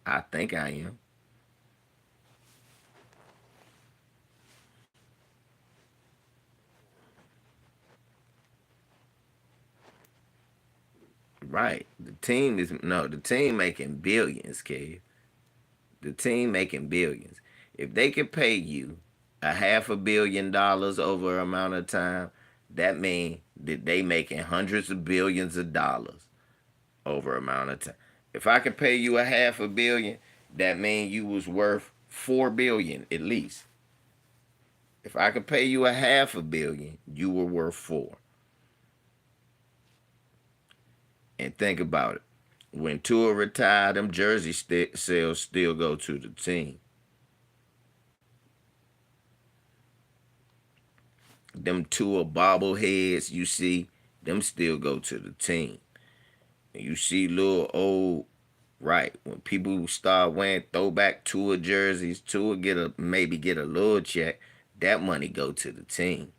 I think I am. Right. The team making billions, Kev. The team making billions. If they can pay you $500 million over an amount of time, that means that they making hundreds of billions of dollars over an amount of time. If I can pay you $500 million, that means you was worth $4 billion at least. If I could pay you $500 million, you were worth 4. And think about it. When Tua retired, them jersey sales still go to the team. Them Tua bobbleheads you see, them still go to the team. And you see little old, right, when people start wearing throwback Tua jerseys, Tua maybe get a little check, that money go to the team.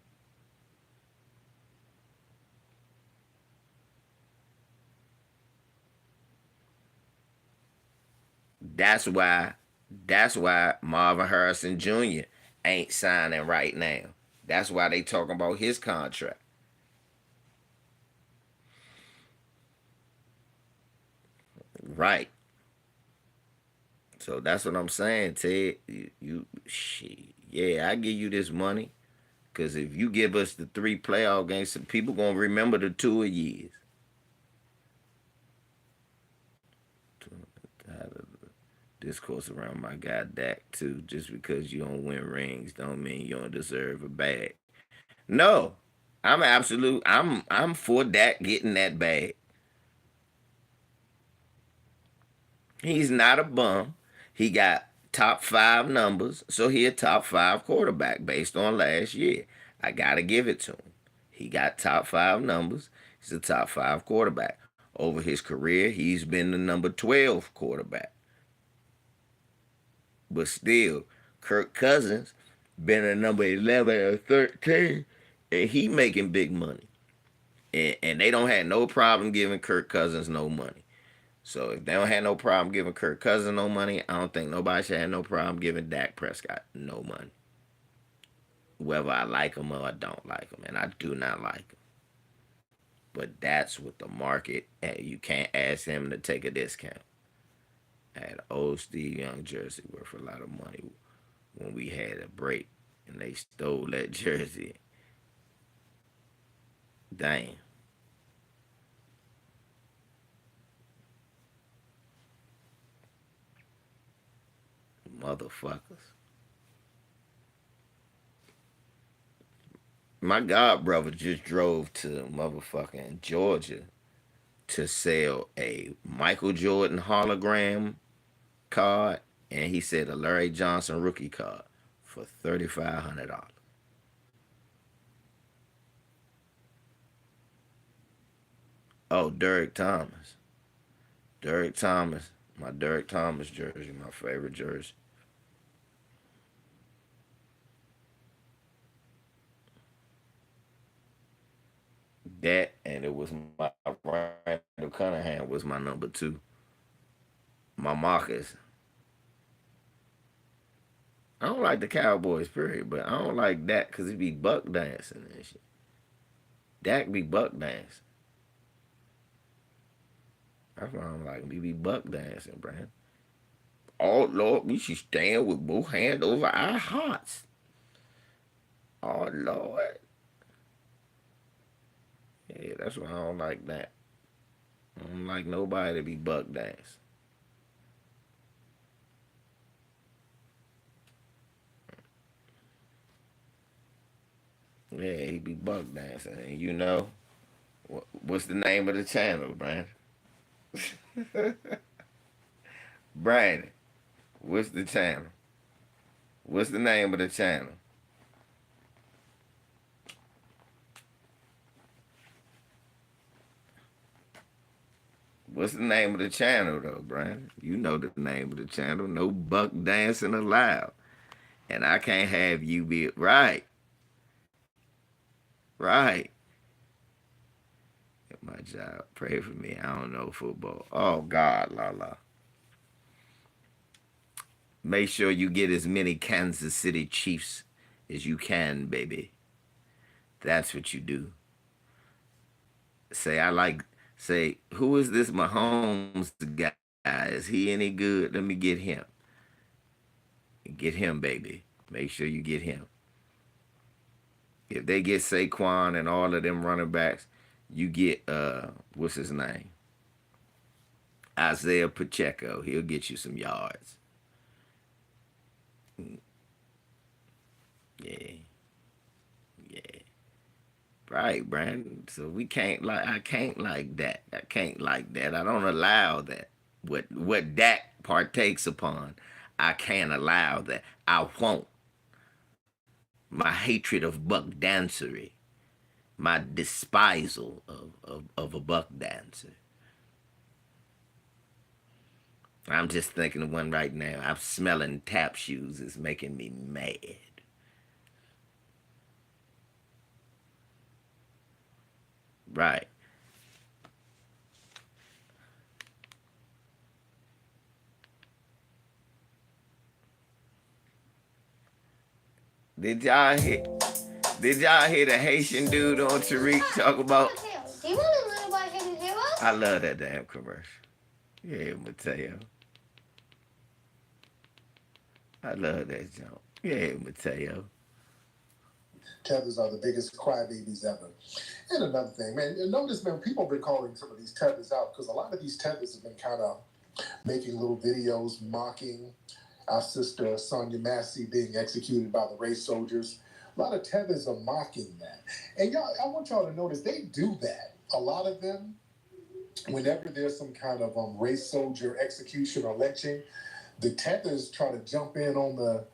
That's why Marvin Harrison Jr. ain't signing right now. That's why they talking about his contract. Right. So that's what I'm saying, Ted. Shit. Yeah, I give you this money. Cause if you give us the 3 playoff games, some people gonna remember the 2 years. Discourse around my guy Dak too. Just because you don't win rings don't mean you don't deserve a bag. No, I'm for Dak getting that bag. He's not a bum. He got top 5 numbers, so he a top 5 quarterback based on last year. I gotta give it to him. He got top 5 numbers. He's a top 5 quarterback. Over his career, he's been the number 12 quarterback. But still, Kirk Cousins been a number 11 or 13, and he making big money. And they don't have no problem giving Kirk Cousins no money. So if they don't have no problem giving Kirk Cousins no money, I don't think nobody should have no problem giving Dak Prescott no money. Whether I like him or I don't like him, and I do not like him. But that's what the market, and you can't ask him to take a discount. I had an old Steve Young jersey worth a lot of money when we had a break, and they stole that jersey. Damn. Motherfuckers. My god brother just drove to motherfucking Georgia to sell a Michael Jordan hologram card, and he said a Larry Johnson rookie card for $3,500. Oh, Derek Thomas. Derek Thomas. My Derek Thomas jersey, my favorite jersey. That, and it was my Randall Cunningham was my number two. My Marcus. I don't like the Cowboys, period, but I don't like that because he be buck dancing and shit. Dak be buck dancing. That's why I don't like him. He be buck dancing, Brian. Oh, Lord, we should stand with both hands over our hearts. Oh, Lord. Yeah, that's why I don't like that. I don't like nobody to be buck dance. Yeah, he be buck dancing. And you know, what's the name of the channel, Brandon? Brandon, what's the channel? What's the name of the channel? What's the name of the channel, though, Brian? You know the name of the channel. No buck dancing allowed. And I can't have you be right. Right. At my job. Pray for me. I don't know football. Oh, God, la la. Make sure you get as many Kansas City Chiefs as you can, baby. That's what you do. Say, who is this Mahomes guy? Is he any good? Let me get him. Get him, baby. Make sure you get him. If they get Saquon and all of them running backs, you get what's his name? Isaiah Pacheco. He'll get you some yards. Yeah. Yeah. Right, Brandon. So we can't I can't like that. I can't like that. I don't allow that. What Dak partakes upon, I can't allow that. I won't. My hatred of buck dancery, my despisal of a buck dancer. I'm just thinking of one right now. I'm smelling tap shoes is making me mad. Right. Did y'all hear the Haitian dude on Tariq talk about? Do you want to know about hidden heroes? I love that damn commercial. Yeah, Mateo. I love that jump. Yeah, Mateo. Tethers are the biggest crybabies ever. And another thing, man, you notice, man, people have been calling some of these tethers out because a lot of these tethers have been kind of making little videos mocking our sister Sonia Massey being executed by the race soldiers. A lot of tethers are mocking that. And y'all, I want y'all to notice they do that. A lot of them, whenever there's some kind of race soldier execution or lynching, the tethers try to jump in on the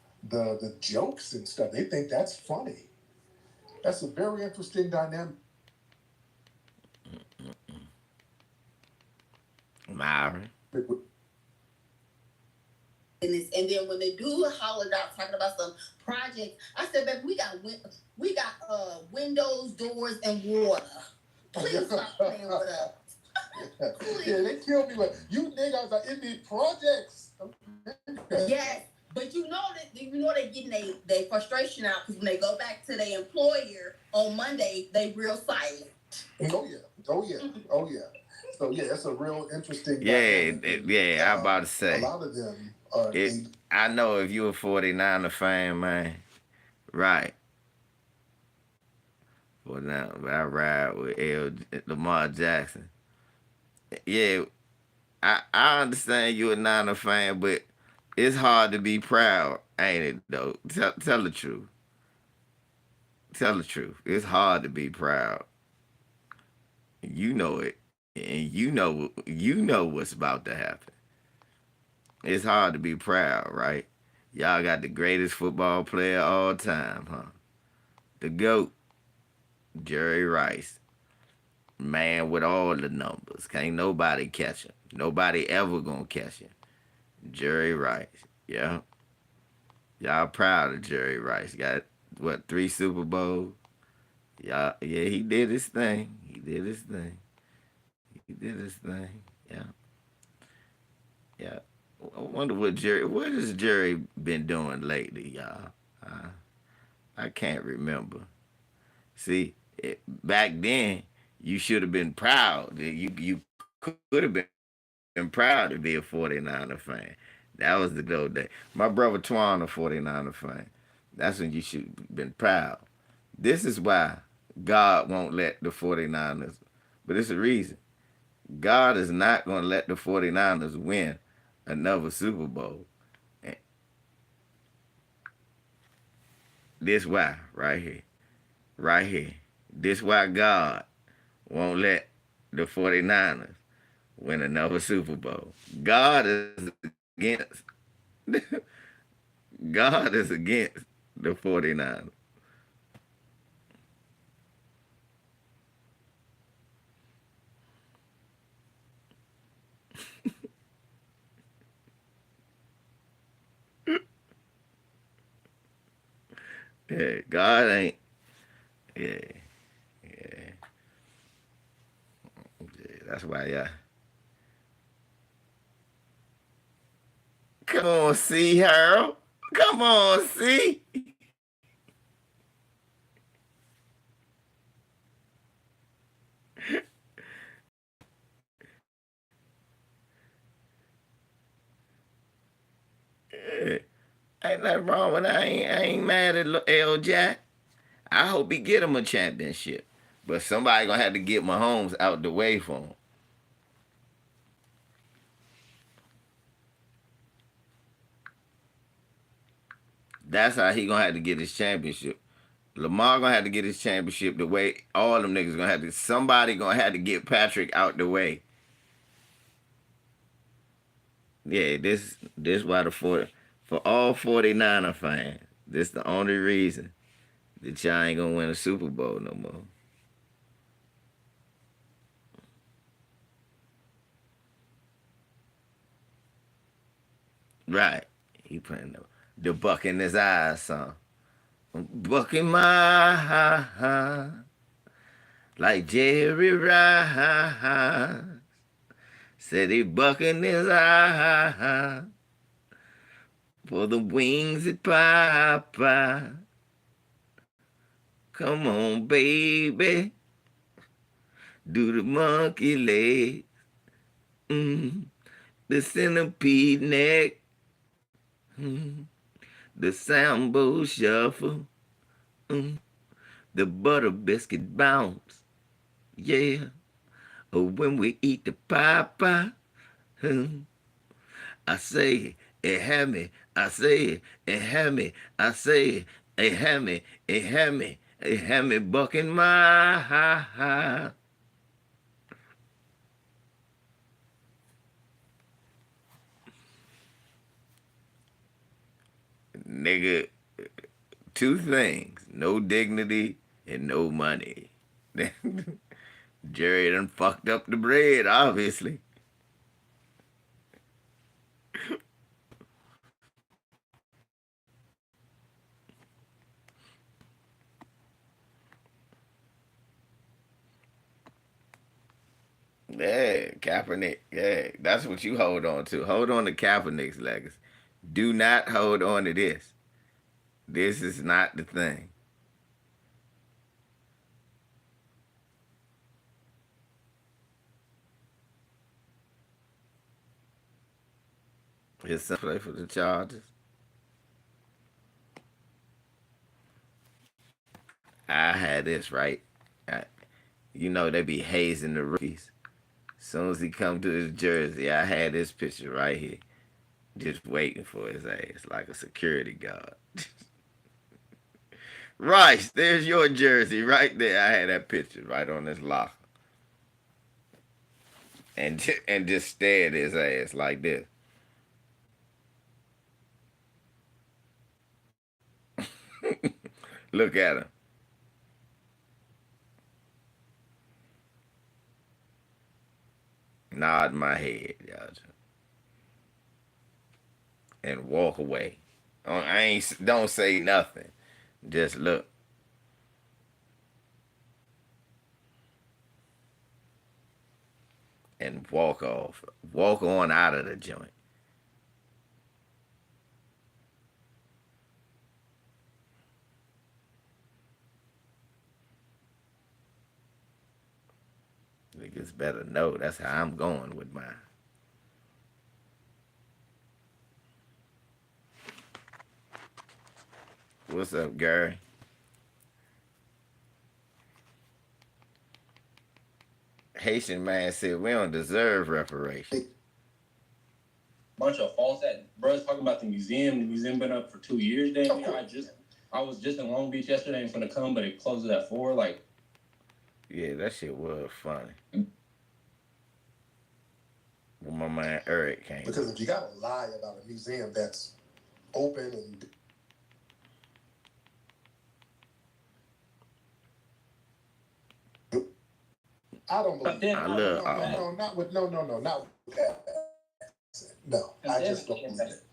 jokes and stuff. They think that's funny. That's a very interesting dynamic. Myron. And then when they do holler out talking about some project, I said, baby, we got windows, doors, and water. Please stop playing with us. Yeah, they killed me like you niggas are in these projects. Yes, but you know they're getting their frustration out because when they go back to their employer on Monday, they real silent. Oh yeah. So yeah, it's a real interesting. Yeah. I'm about to say. A lot of them are. I know if you a 49er fan, man. Right. Well, now I ride with Lamar Jackson. Yeah, I understand you a Niner fan, but it's hard to be proud, ain't it? Though, tell the truth. Tell the truth. It's hard to be proud. You know it. And you know what's about to happen. It's hard to be proud, right? Y'all got the greatest football player of all time, huh? The GOAT, Jerry Rice. Man with all the numbers. Can't nobody catch him. Nobody ever gonna catch him. Jerry Rice. Yeah. Y'all proud of Jerry Rice. Got what, 3 Super Bowls? Yeah, he did his thing. He did his thing. He did his thing. Yeah. Yeah. I wonder what has Jerry been doing lately, y'all? I can't remember. See, back then you should have been proud. You could have been proud to be a 49er fan. That was the good old day. My brother Twan, a 49er fan. That's when you should have been proud. This is why God won't let the 49ers, but it's a reason. God is not going to let the 49ers win another Super Bowl. And this why, right here. Right here. This why God won't let the 49ers win another Super Bowl. God is against God is against the 49ers. Yeah, God ain't. Yeah, yeah. That's why, yeah. Come on, see, Harold. Come on, see. Yeah. Ain't nothing wrong with that. I ain't mad at L. Jack. I hope he get him a championship. But somebody gonna have to get Mahomes out the way for him. That's how he gonna have to get his championship. Lamar gonna have to get his championship the way all them niggas gonna have to. Somebody gonna have to get Patrick out the way. Yeah, this why for all 49er fans, this the only reason that y'all ain't gonna win a Super Bowl no more. Right. He playing the buck in his eyes song. Buck in my heart, like Jerry Rice. Said he buck in his eye for the wings at Papa. Come on, baby. Do the monkey leg. The centipede neck. The sambo shuffle. The butter biscuit bounce. Yeah. Or when we eat the papa. I say it had me. I say it had me. I say it had me. It had me. It had me bucking my nigga. Two things: no dignity and no money. Jerry done fucked up the bread, obviously. Yeah, Kaepernick. Yeah, that's what you hold on to. Hold on to Kaepernick's legacy. Do not hold on to this. This is not the thing. His son play for the Chargers. I had this right. I, they be hazing the rookies. As soon as he come to his jersey, I had this picture right here, just waiting for his ass like a security guard. Rice, there's your jersey right there. I had that picture right on this locker. And just stared his ass like this. Look at him. Nod my head, y'all. And walk away. Don't say nothing. Just look. And walk off. Walk on out of the joint. Niggas better know that's how I'm going with mine. What's up, Gary? Haitian man said we don't deserve reparations. Bunch of false brothers talking about the museum. The museum been up for 2 years. Damn, I was just in Long Beach yesterday and finna come, but it closes at 4. Like, yeah, that shit was funny. When my man Eric came. Because if you gotta lie about a museum that's open and I don't believe I love not with that accent. No, I just don't believe it.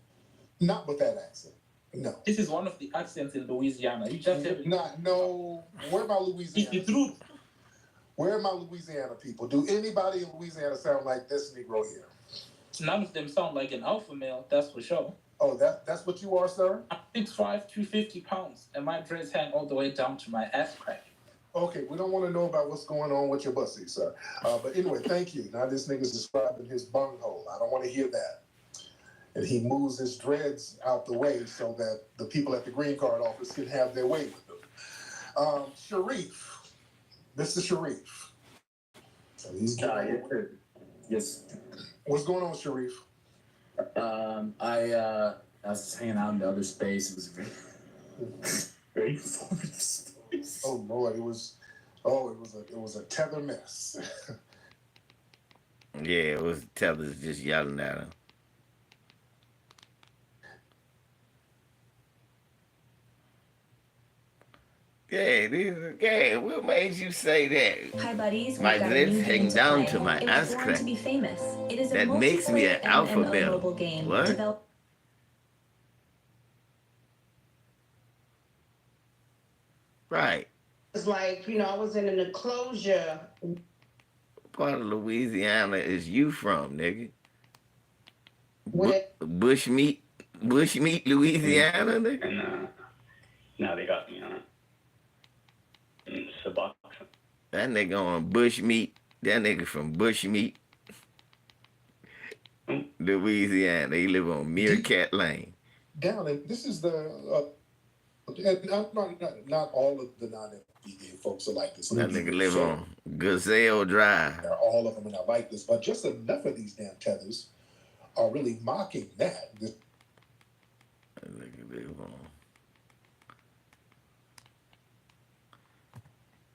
Not with that accent. No. This is one of the accents in Louisiana. You just said no. Where are my Louisiana? It's the truth. Where are my Louisiana people? Do anybody in Louisiana sound like this Negro here? None of them sound like an alpha male, that's for sure. Oh, that's what you are, sir? I'm 6'5", 250 pounds, and my dreads hang all the way down to my ass crack. Okay, we don't want to know about what's going on with your bussy, sir. But anyway, thank you. Now this nigga's describing his bunghole. I don't want to hear that. And he moves his dreads out the way so that the people at the green card office can have their way with them. Sharif. Mr. Sharif. So he's Yes. What's going on, Sharif? I was hanging out in the other space. It was very informative space. Oh Lord, it was a tether mess. Yeah, it was tethers just yelling at him. Yeah, what made you say that? Hi, buddies. My lips hang down to my ass Born crack. to be famous. It is That a makes me an multiplayer alphabet. MMO mobile game What? developed. Right. It's like, I was in an enclosure. What part of Louisiana is you from, nigga? What? Bushmeat, Louisiana, nigga? And now they got me on Suboxone. That nigga on Bushmeat. That nigga from Bushmeat, Louisiana. He live on Meerkat Lane. Down, and this is the not all of the non-FBA folks are like this. That nigga live on Gazelle Drive. All of them are not like this, but just enough of these damn tethers are really mocking that. That nigga live on.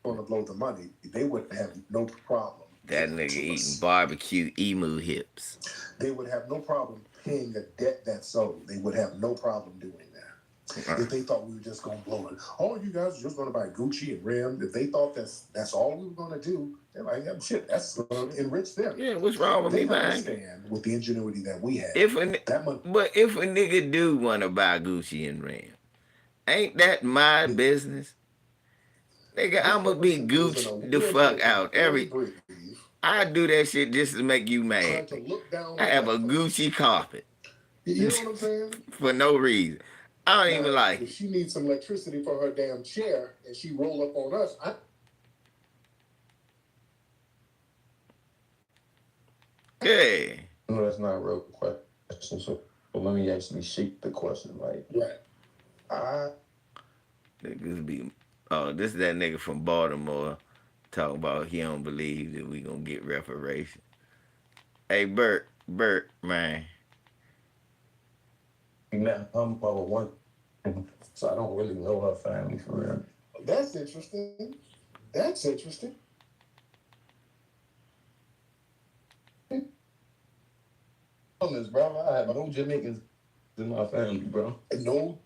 Want to blow the money, they would have no problem. That nigga eating barbecue emu hips. They would have no problem paying a debt that's owed. They would have no problem doing that. If they thought we were just going to blow it. Oh, you guys are just going to buy Gucci and Rim. If they thought that's all we were going to do, they're like, yeah, shit, that's going to enrich them. Yeah, what's wrong with me buying? Understand with the ingenuity that we have. But if a nigga do want to buy Gucci and Rim, ain't that my business? Nigga, I'ma be Gucci the fuck out. I do that shit just to make you mad. I have a Gucci carpet. You know what I'm saying? For no reason. I don't even like it. If she needs some electricity for her damn chair and she roll up on us, Yeah. No, that's not a real question. So let me actually shape the question. Like, niggas be. Oh, this is that nigga from Baltimore talking about he don't believe that we gonna get reparations. Hey, Bert, man. Yeah, one So I don't really know her family for real. That's interesting. That's interesting. Honest, bro, I have no Jamaicans in my family, bro. No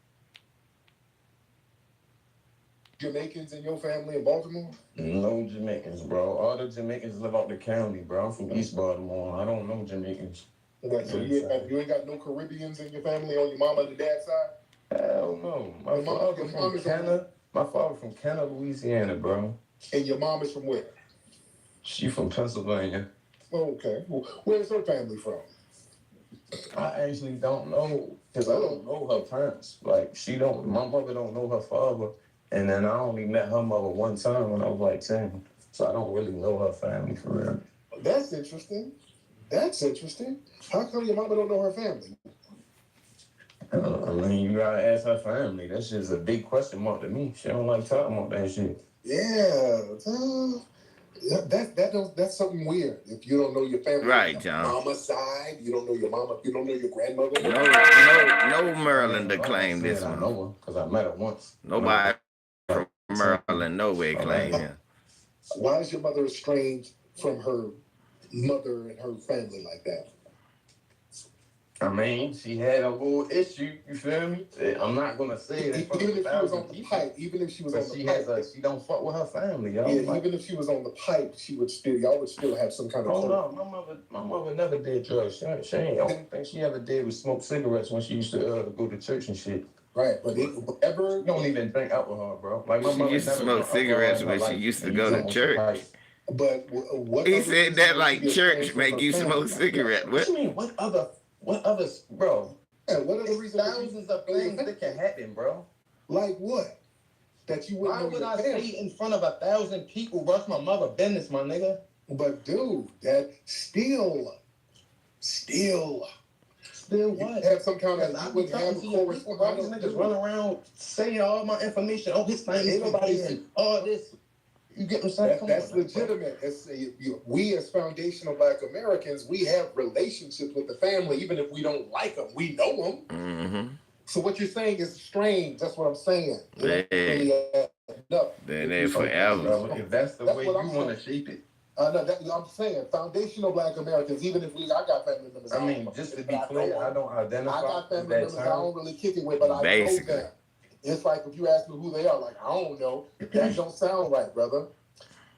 Jamaicans in your family in Baltimore? No Jamaicans, bro. All the Jamaicans live out the county, bro. I'm from East Baltimore. I don't know Jamaicans. Okay, so you ain't got no Caribbeans in your family on your mama and dad's side? Hell no. My father from Kenner, Louisiana, bro. And your mom is from where? She from Pennsylvania. Okay. Well, where's her family from? I actually don't know, because I don't know her parents. Like, my mother don't know her father. And then I only met her mother one time when I was like 10. So I don't really know her family for real. That's interesting. That's interesting. How come your mama don't know her family? I mean, you gotta ask her family. That's just a big question mark to me. She don't like talking about that shit. Yeah. That's something weird. If you don't know your family, Right, John. Mama's side, you don't know your mama, you don't know your grandmother. No Maryland to claim this one. I know her because I met her once. Nobody from Maryland nowhere claim him. Why is your mother estranged from her mother and her family like that? I mean, she had a little issue, you feel me? I'm not gonna say it. Even if she was on the pipe, she don't fuck with her family, y'all. Yeah, even if she was on the pipe, y'all would still have some kind of. Oh no, my mother never did drugs. She ain't. The only thing she ever did was smoke cigarettes when she used to go to church and shit. Right, but you don't even drink alcohol, bro. Like my She mother used to smoke cigarettes when she used to go to church. But what? He said that like church make you smoke cigarette. What you mean? What others, bro? Yeah, what other reason? Thousands of things that can happen, bro. Like what? That you wouldn't know. Why would I say in front of 1,000 people, bro? It's my mother business, my nigga. But dude, that still what? Have some kind of. I be talking to your people, bro. These niggas run around saying all my information. Oh, his name is nobody and all this. You get what I'm saying? That's legitimate. We as foundational Black Americans, we have relationships with the family, even if we don't like them. We know them. Mm-hmm. So what you're saying is strange. That's what I'm saying. They're there forever. If that's the way you want to shape it. I'm saying foundational Black Americans, even if I got family members. I mean, just to be clear, I don't identify. I got family members I don't really kick it with, but I know them. It's like if you ask me who they are, like, I don't know. That don't sound right, brother.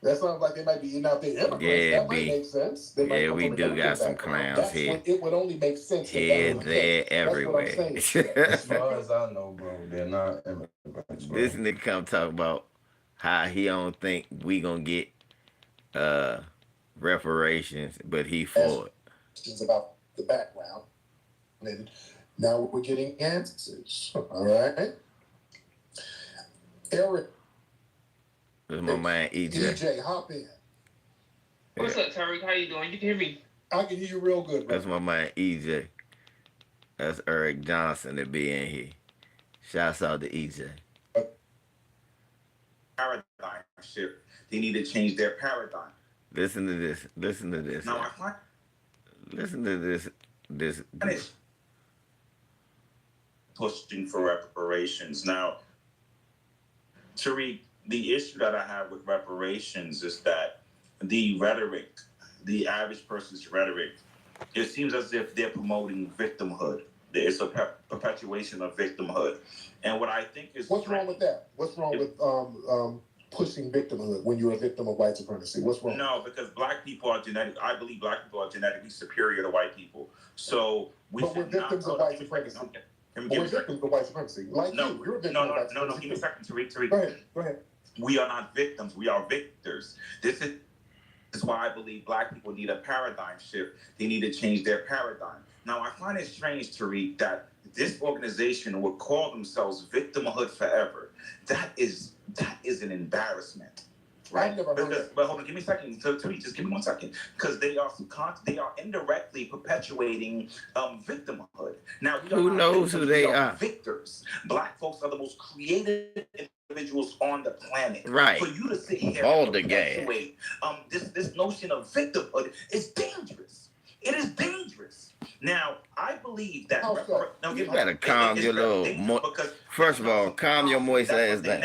That sounds like they might be eating out there immigrants. Yeah, that might make sense. Yeah, we do got some clowns here. It would only make sense. Here, there, everywhere. As far as I know, bro, they're not immigrants, bro. This nigga come talk about how he don't think we gonna get reparations, but he for it. Questions about the background. And now we're getting answers. All right. Eric. This is my man EJ. EJ, hop in. What's up, Tariq? How you doing? You can hear me? I can hear you real good, bro. That's my man EJ. That's Eric Johnson that be in here. Shouts out to EJ. Paradigm shift. They need to change their paradigm. Listen to this. Listen to this. Now, I find. Listen to this. This. Pushing for reparations. Now, Tariq, the issue that I have with reparations is that the rhetoric, the average person's rhetoric, it seems as if they're promoting victimhood. It's a perpetuation of victimhood. And what I think is... What's wrong with that? What's wrong with pushing victimhood when you're a victim of white supremacy? What's wrong? No, because black people are I believe black people are genetically superior to white people. So we're victims of white supremacy. We're victims of white supremacy. Like you, you're a victim of white supremacy. No, give me a second, Tariq. Go ahead. We are not victims. We are victors. This is why I believe black people need a paradigm shift. They need to change their paradigm. Now, I find it strange, Tariq, that this organization would call themselves Victimhood Forever. That is an embarrassment. Right? But hold on, give me a second. Tariq, just give me 1 second. Because they are indirectly perpetuating victimhood. Now, who knows who they are? Victors. Black folks are the most creative individuals on the planet. Right. For you to sit here and perpetuate this notion of victimhood is dangerous. It is dangerous. Now, I believe believe that. You better calm your little. First of all, calm your moist ass down.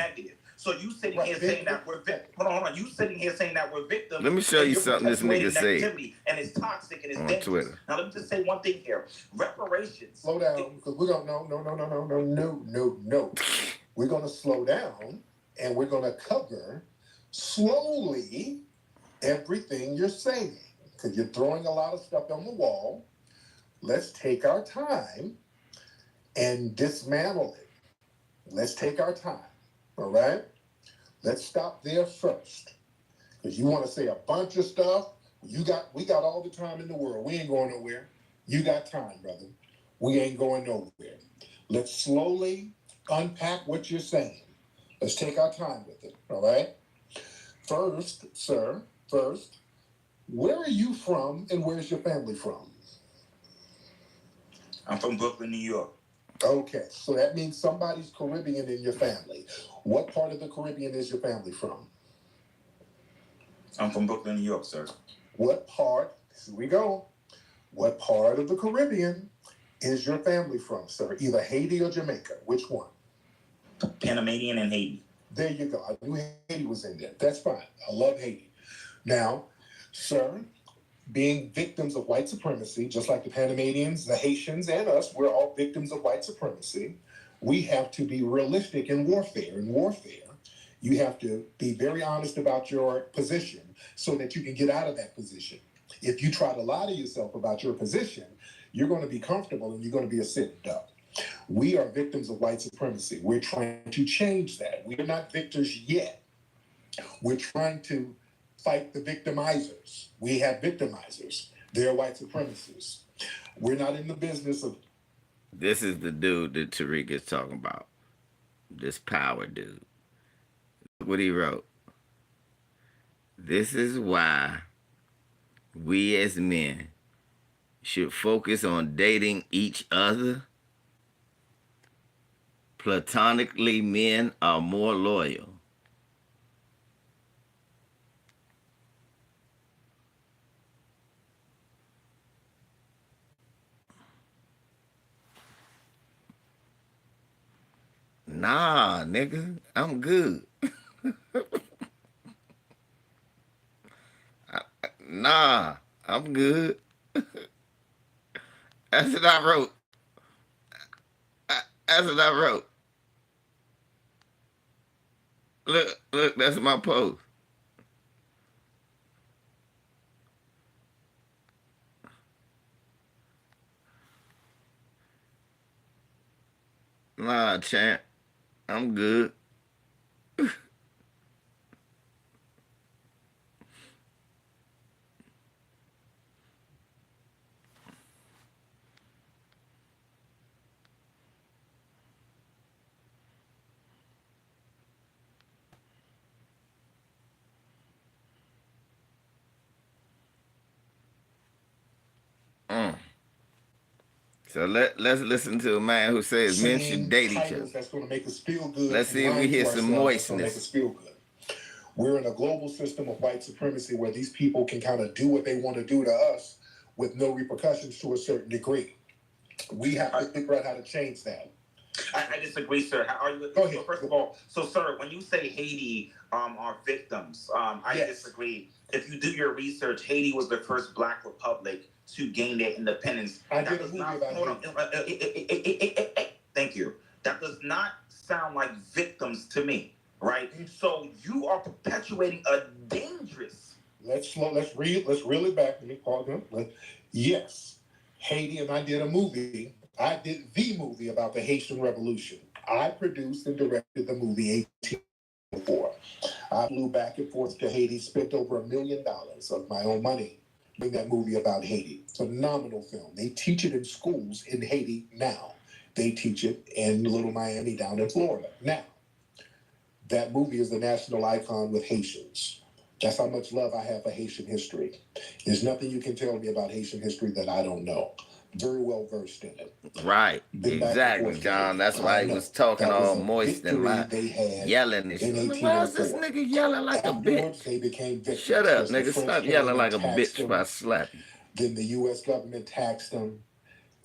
So you sitting here saying that we're hold on. You sitting here saying that we're victims. Let me show you something this nigga said. And it's toxic and it's on dangerous. Twitter. Now let me just say one thing here. Reparations. Slow down, because we're gonna no. We're gonna slow down and we're gonna cover slowly everything you're saying. Because you're throwing a lot of stuff on the wall. Let's take our time and dismantle it. Let's take our time. All right? Let's stop there first. Because you want to say a bunch of stuff. We got all the time in the world. We ain't going nowhere. You got time, brother. We ain't going nowhere. Let's slowly unpack what you're saying. Let's take our time with it. All right? First, sir, where are you from and where's your family from? I'm from Brooklyn, New York. Okay, so that means somebody's Caribbean in your family. What part of the Caribbean is your family from? I'm from Brooklyn, New York, sir. What part, here we go. What part of the Caribbean is your family from, sir? Either Haiti or Jamaica. Which one? Panamanian and Haiti. There you go. I knew Haiti was in there. That's fine. I love Haiti. Now, sir, being victims of white supremacy, just like the Panamanians, the Haitians, and us, we're all victims of white supremacy. We have to be realistic in warfare. In warfare, you have to be very honest about your position so that you can get out of that position. If you try to lie to yourself about your position, you're going to be comfortable and you're going to be a sitting duck. We are victims of white supremacy. We're trying to change that. We're not victors yet. We're trying to fight the victimizers. We have victimizers. They're white supremacists. We're not in the business of... This is the dude that Tariq is talking about. This power dude. Look what he wrote. This is why we as men should focus on dating each other. Platonically, men are more loyal. Nah, nigga, I'm good. Nah, I'm good. That's what I wrote. That's what I wrote. Look, that's my post. Nah, champ, I'm good. So let's listen to a man who says men should date each other. That's going to make us feel good. Let's see if we hear some moistness. Make us feel good. We're in a global system of white supremacy where these people can kind of do what they want to do to us with no repercussions to a certain degree. We have to figure out how to change that. I disagree, sir. How are you? Go ahead. So first of all, sir, when you say Haiti are victims, I disagree. If you do your research, Haiti was the first Black republic to gain their independence. I did a movie about Haiti. Thank you. That does not sound like victims to me, right? So you are perpetuating a dangerous. Let's reel it back. Let me pause them. Yes, Haiti, and I did a movie. I did the movie about the Haitian Revolution. I produced and directed the movie 1804. I flew back and forth to Haiti, spent over $1 million of my own money doing that movie about Haiti. Phenomenal film. They teach it in schools in Haiti now. They teach it in Little Miami down in Florida now. That movie is the national icon with Haitians. That's how much love I have for Haitian history. There's nothing you can tell me about Haitian history that I don't know. Very well versed in it. Right. Exactly, John. That's why he was talking all moist and yelling and shit. Why is this nigga yelling like a bitch? They became victims. Shut up, nigga. Stop yelling like a bitch if I slap you. Then the U.S. government taxed them.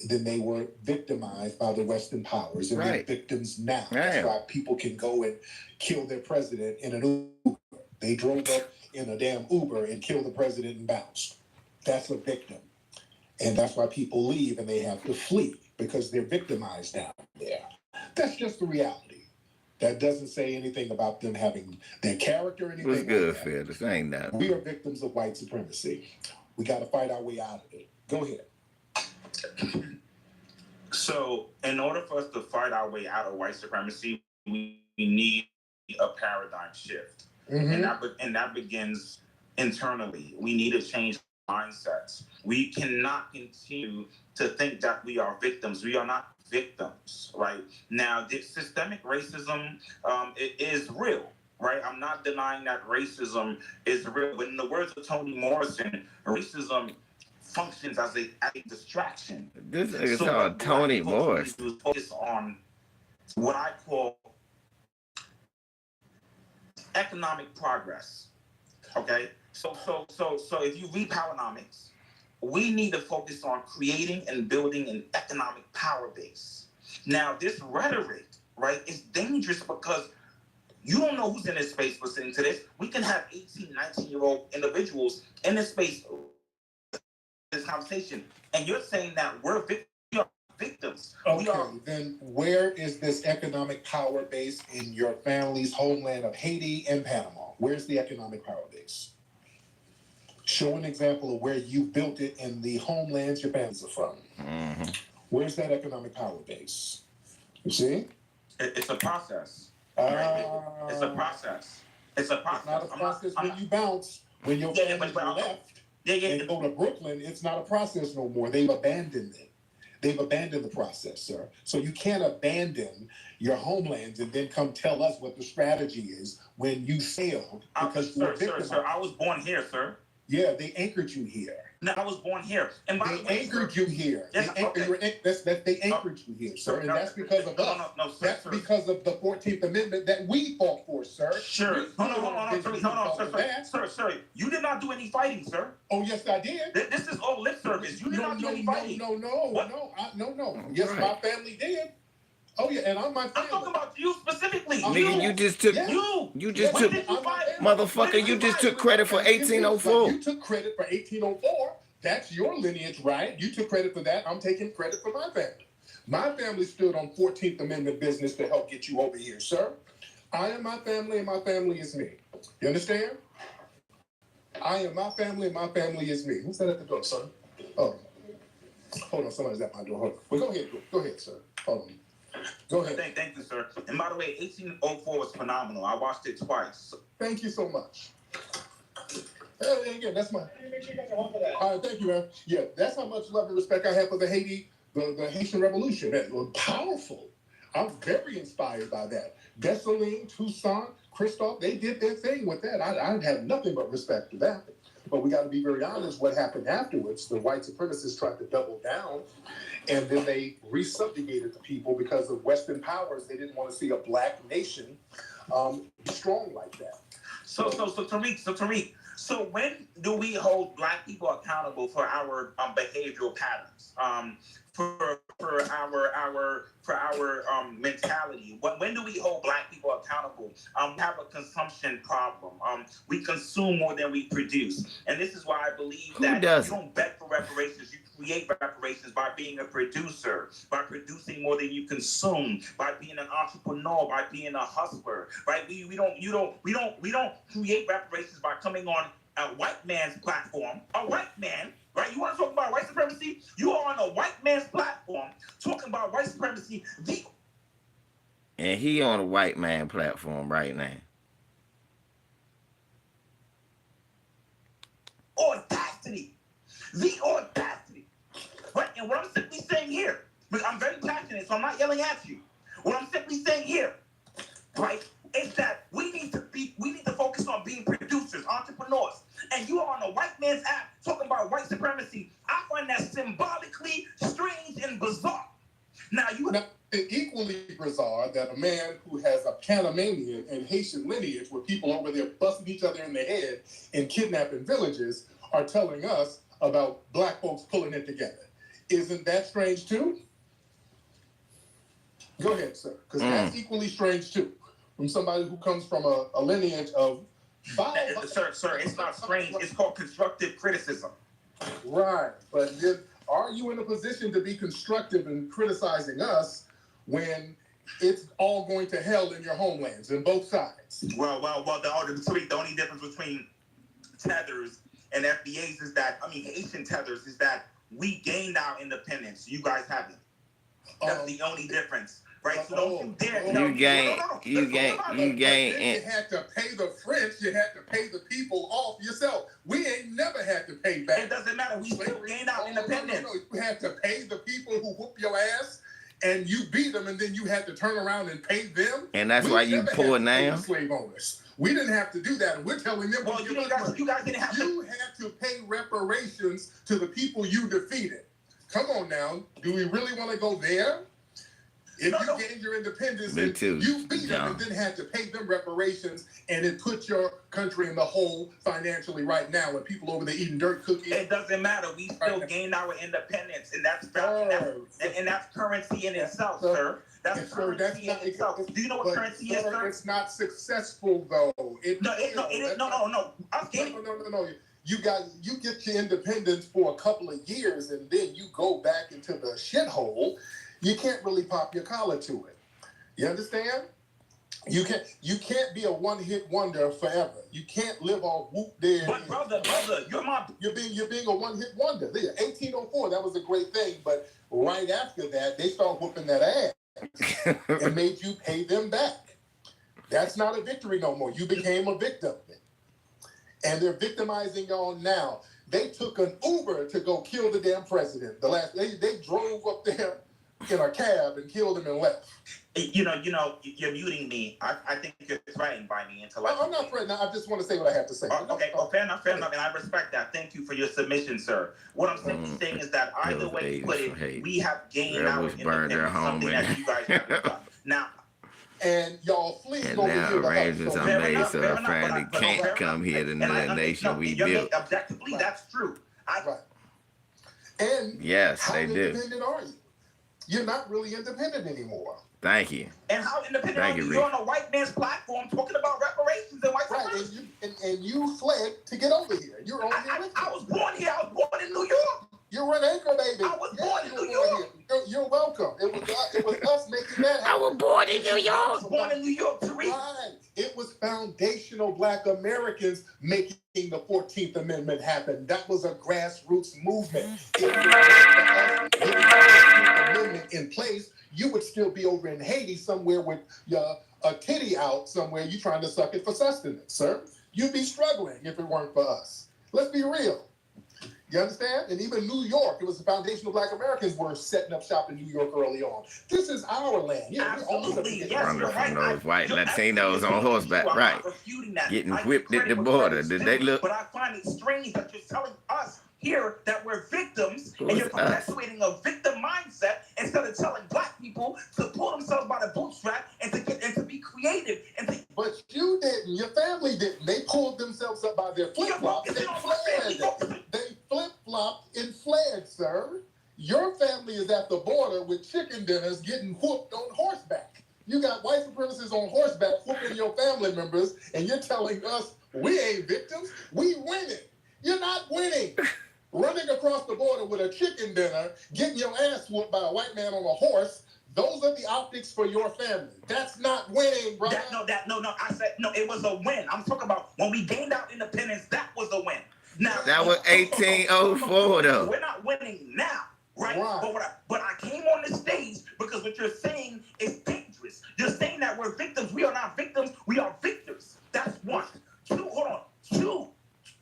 then they were victimized by the Western powers, and they're victims now. That's why people can go and kill their president in an Uber. They drove up in a damn Uber and killed the president and bounced. That's a victim. And that's why people leave and they have to flee, because they're victimized down there. That's just the reality. That doesn't say anything about them having their character or anything. What's good, Phil? This ain't that. We are victims of white supremacy. We got to fight our way out of it. Go ahead. So, in order for us to fight our way out of white supremacy, we need a paradigm shift. And that begins internally. We need to change mindsets. We cannot continue to think that we are victims. We are not victims, right? Now, this systemic racism, it is real, right? I'm not denying that racism is real. But in the words of Toni Morrison, racism functions as a distraction. This is called Toni Morrison. Focus on what I call economic progress. Okay, so if you read Powernomics, we need to focus on creating and building an economic power base. Now, this rhetoric, right, is dangerous because you don't know who's in this space listening to this. We can have 18, 19-year-old individuals in this space, this conversation, and you're saying that we are victims. Okay, then where is this economic power base in your family's homeland of Haiti and Panama? Where's the economic power base? Show an example of where you built it in the homelands your families are from. Where's that economic power base? You see? It's a process. Right? It's a process. It's a process. It's not a process when you bounce. When your family left and go to Brooklyn, it's not a process no more. They've abandoned it. They've abandoned the process, sir. So you can't abandon your homelands and then come tell us what the strategy is when you failed. Because sir, I was born here, sir. Yeah, they anchored you here. No, I was born here. And by the way, anchored you here. Yes, They anchored you here, sir. And that's because of us. That's because of the 14th Amendment that we fought for, sir. Sure. Hold on, sir. You did not do any fighting, sir. Oh, yes, I did. This is all lip service. You did not do any fighting. No. Yes, my family did. Oh yeah, and I'm my family. I'm talking about you specifically. Nigga, you just took motherfucker, you just took credit for 1804. You took credit for 1804. That's your lineage, right? You took credit for that. I'm taking credit for my family. My family stood on 14th Amendment business to help get you over here, sir. I am my family and my family is me. You understand? I am my family and my family is me. Who's that at the door, son? Oh, hold on, somebody's at my door. Hold on. Well, go ahead, sir. Hold on. Go ahead. Thank you, sir. And by the way, 1804 was phenomenal. I watched it twice. Thank you so much. Again, that's my. All right, thank you, man. Yeah, that's how much love and respect I have for the Haitian Revolution. That was powerful. I'm very inspired by that. Dessalines, Toussaint, Christophe, they did their thing with that. I have nothing but respect for that. But we got to be very honest. What happened afterwards? The white supremacists tried to double down. And then they resubjugated the people because of Western powers. They didn't want to see a black nation be strong like that. So Tariq, so when do we hold black people accountable for our behavioral patterns? For our mentality. When do we hold black people accountable? We have a consumption problem. We consume more than we produce, and this is why I believe that you don't beg for reparations. You create reparations by being a producer, by producing more than you consume, by being an entrepreneur, by being a hustler. Right? We don't create reparations by coming on a white man's platform. A white man. Right? You want to talk about white supremacy? You are on a white man's platform talking about white supremacy. And he on a white man platform right now. Audacity. The audacity. Right? And what I'm simply saying here, because I'm very passionate, so I'm not yelling at you. What I'm simply saying here, right, is that we need to focus on being producers, entrepreneurs. And you are on a white man's app talking about white supremacy. I find that symbolically strange and bizarre. Now, it's equally bizarre that a man who has a Panamanian and Haitian lineage, where people over there busting each other in the head and kidnapping villages, are telling us about black folks pulling it together. Isn't that strange too? Go ahead, sir, because that's equally strange too. From somebody who comes from a lineage of Sir, it's not strange. It's called constructive criticism. Right, but are you in a position to be constructive in criticizing us when it's all going to hell in your homelands in both sides? Well, the only difference between tethers and FBAs is that, Haitian tethers is that we gained our independence. You guys haven't. That's the only difference. Right, so don't you dare tell me. You had to pay the French. You had to pay the people off yourself. We ain't never had to pay back. It doesn't matter. We still gained our independence. No. You had to pay the people who whoop your ass, and you beat them, and then you had to turn around and pay them. And that's why you poor now. Slave owners. We didn't have to do that, and we're telling them. Well, you guys didn't have to. You had to pay reparations to the people you defeated. Come on now. Do we really want to go there? If you gained your independence, you beat them and then had to pay them reparations, and it put your country in the hole financially right now when people over there eating dirt cookies. It doesn't matter. We still gained our independence, and that's currency in itself, sir. That's currency in itself. Do you know what currency is, sir? It's not successful, though. No. You get your independence for a couple of years, and then you go back into the shithole. You can't really pop your collar to it. You understand? You can't be a one-hit wonder forever. You can't live off whoop there. But brother, you're being a one-hit wonder. 1804, that was a great thing, but right after that, they started whooping that ass and made you pay them back. That's not a victory no more. You became a victim. And they're victimizing y'all now. They took an Uber to go kill the damn president. They drove up there in a cab and killed him and left. You're muting me. I think you're threatened by me into I'm not threatened. I just want to say what I have to say. Okay, fair enough, and I respect that. Thank you for your submission, sir. What I'm saying is that either way you put it, we have gained our independence, something that you guys haven't done. Now, and y'all flee and now arrangements are made so our family can't come here to another nation we built. Objectively, that's true. Right. And yes, how they do. Independent are you? You're not really independent anymore. Thank you. And how independent are you? You're on a white man's platform talking about reparations and white supremacy. And you fled to get over here. You're on here with I was born here. I was born in New York. You were an anchor baby. I was born in New York. You're welcome. It was us making that happen. I was born in New York. I was born in New York, Tariq. Right. It was foundational Black Americans making the 14th Amendment happen. That was a grassroots movement. If you had the 14th Amendment in place, you would still be over in Haiti somewhere with a titty out somewhere. You trying to suck it for sustenance, sir. You'd be struggling if it weren't for us. Let's be real. You understand? And even New York, it was the foundational Black Americans were setting up shop in New York early on. This is our land. Yeah, absolutely. Running from those white Latinos on horseback, right? Getting whipped at the border. Did they look? But I find it strange that you're telling us here that we're victims, and you're perpetuating a victim mindset instead of telling Black people to pull themselves by the bootstrap and to be creative. But you didn't. Your family didn't. They pulled themselves up by their flip-flops. They flip-flopped and fled, sir. Your family is at the border with chicken dinners getting whooped on horseback. You got white supremacists on horseback whooping your family members, and you're telling us we ain't victims. We winning. You're not winning. Running across the border with a chicken dinner, getting your ass whooped by a white man on a horse, those are the optics for your family. That's not winning, brother. No. I said, no, it was a win. I'm talking about when we gained our independence, that was a win. Now, that was 1804, though. We're not winning now, right? But I came on the stage because what you're saying is dangerous. You're saying that we're victims. We are not victims. We are victors. That's one. Two.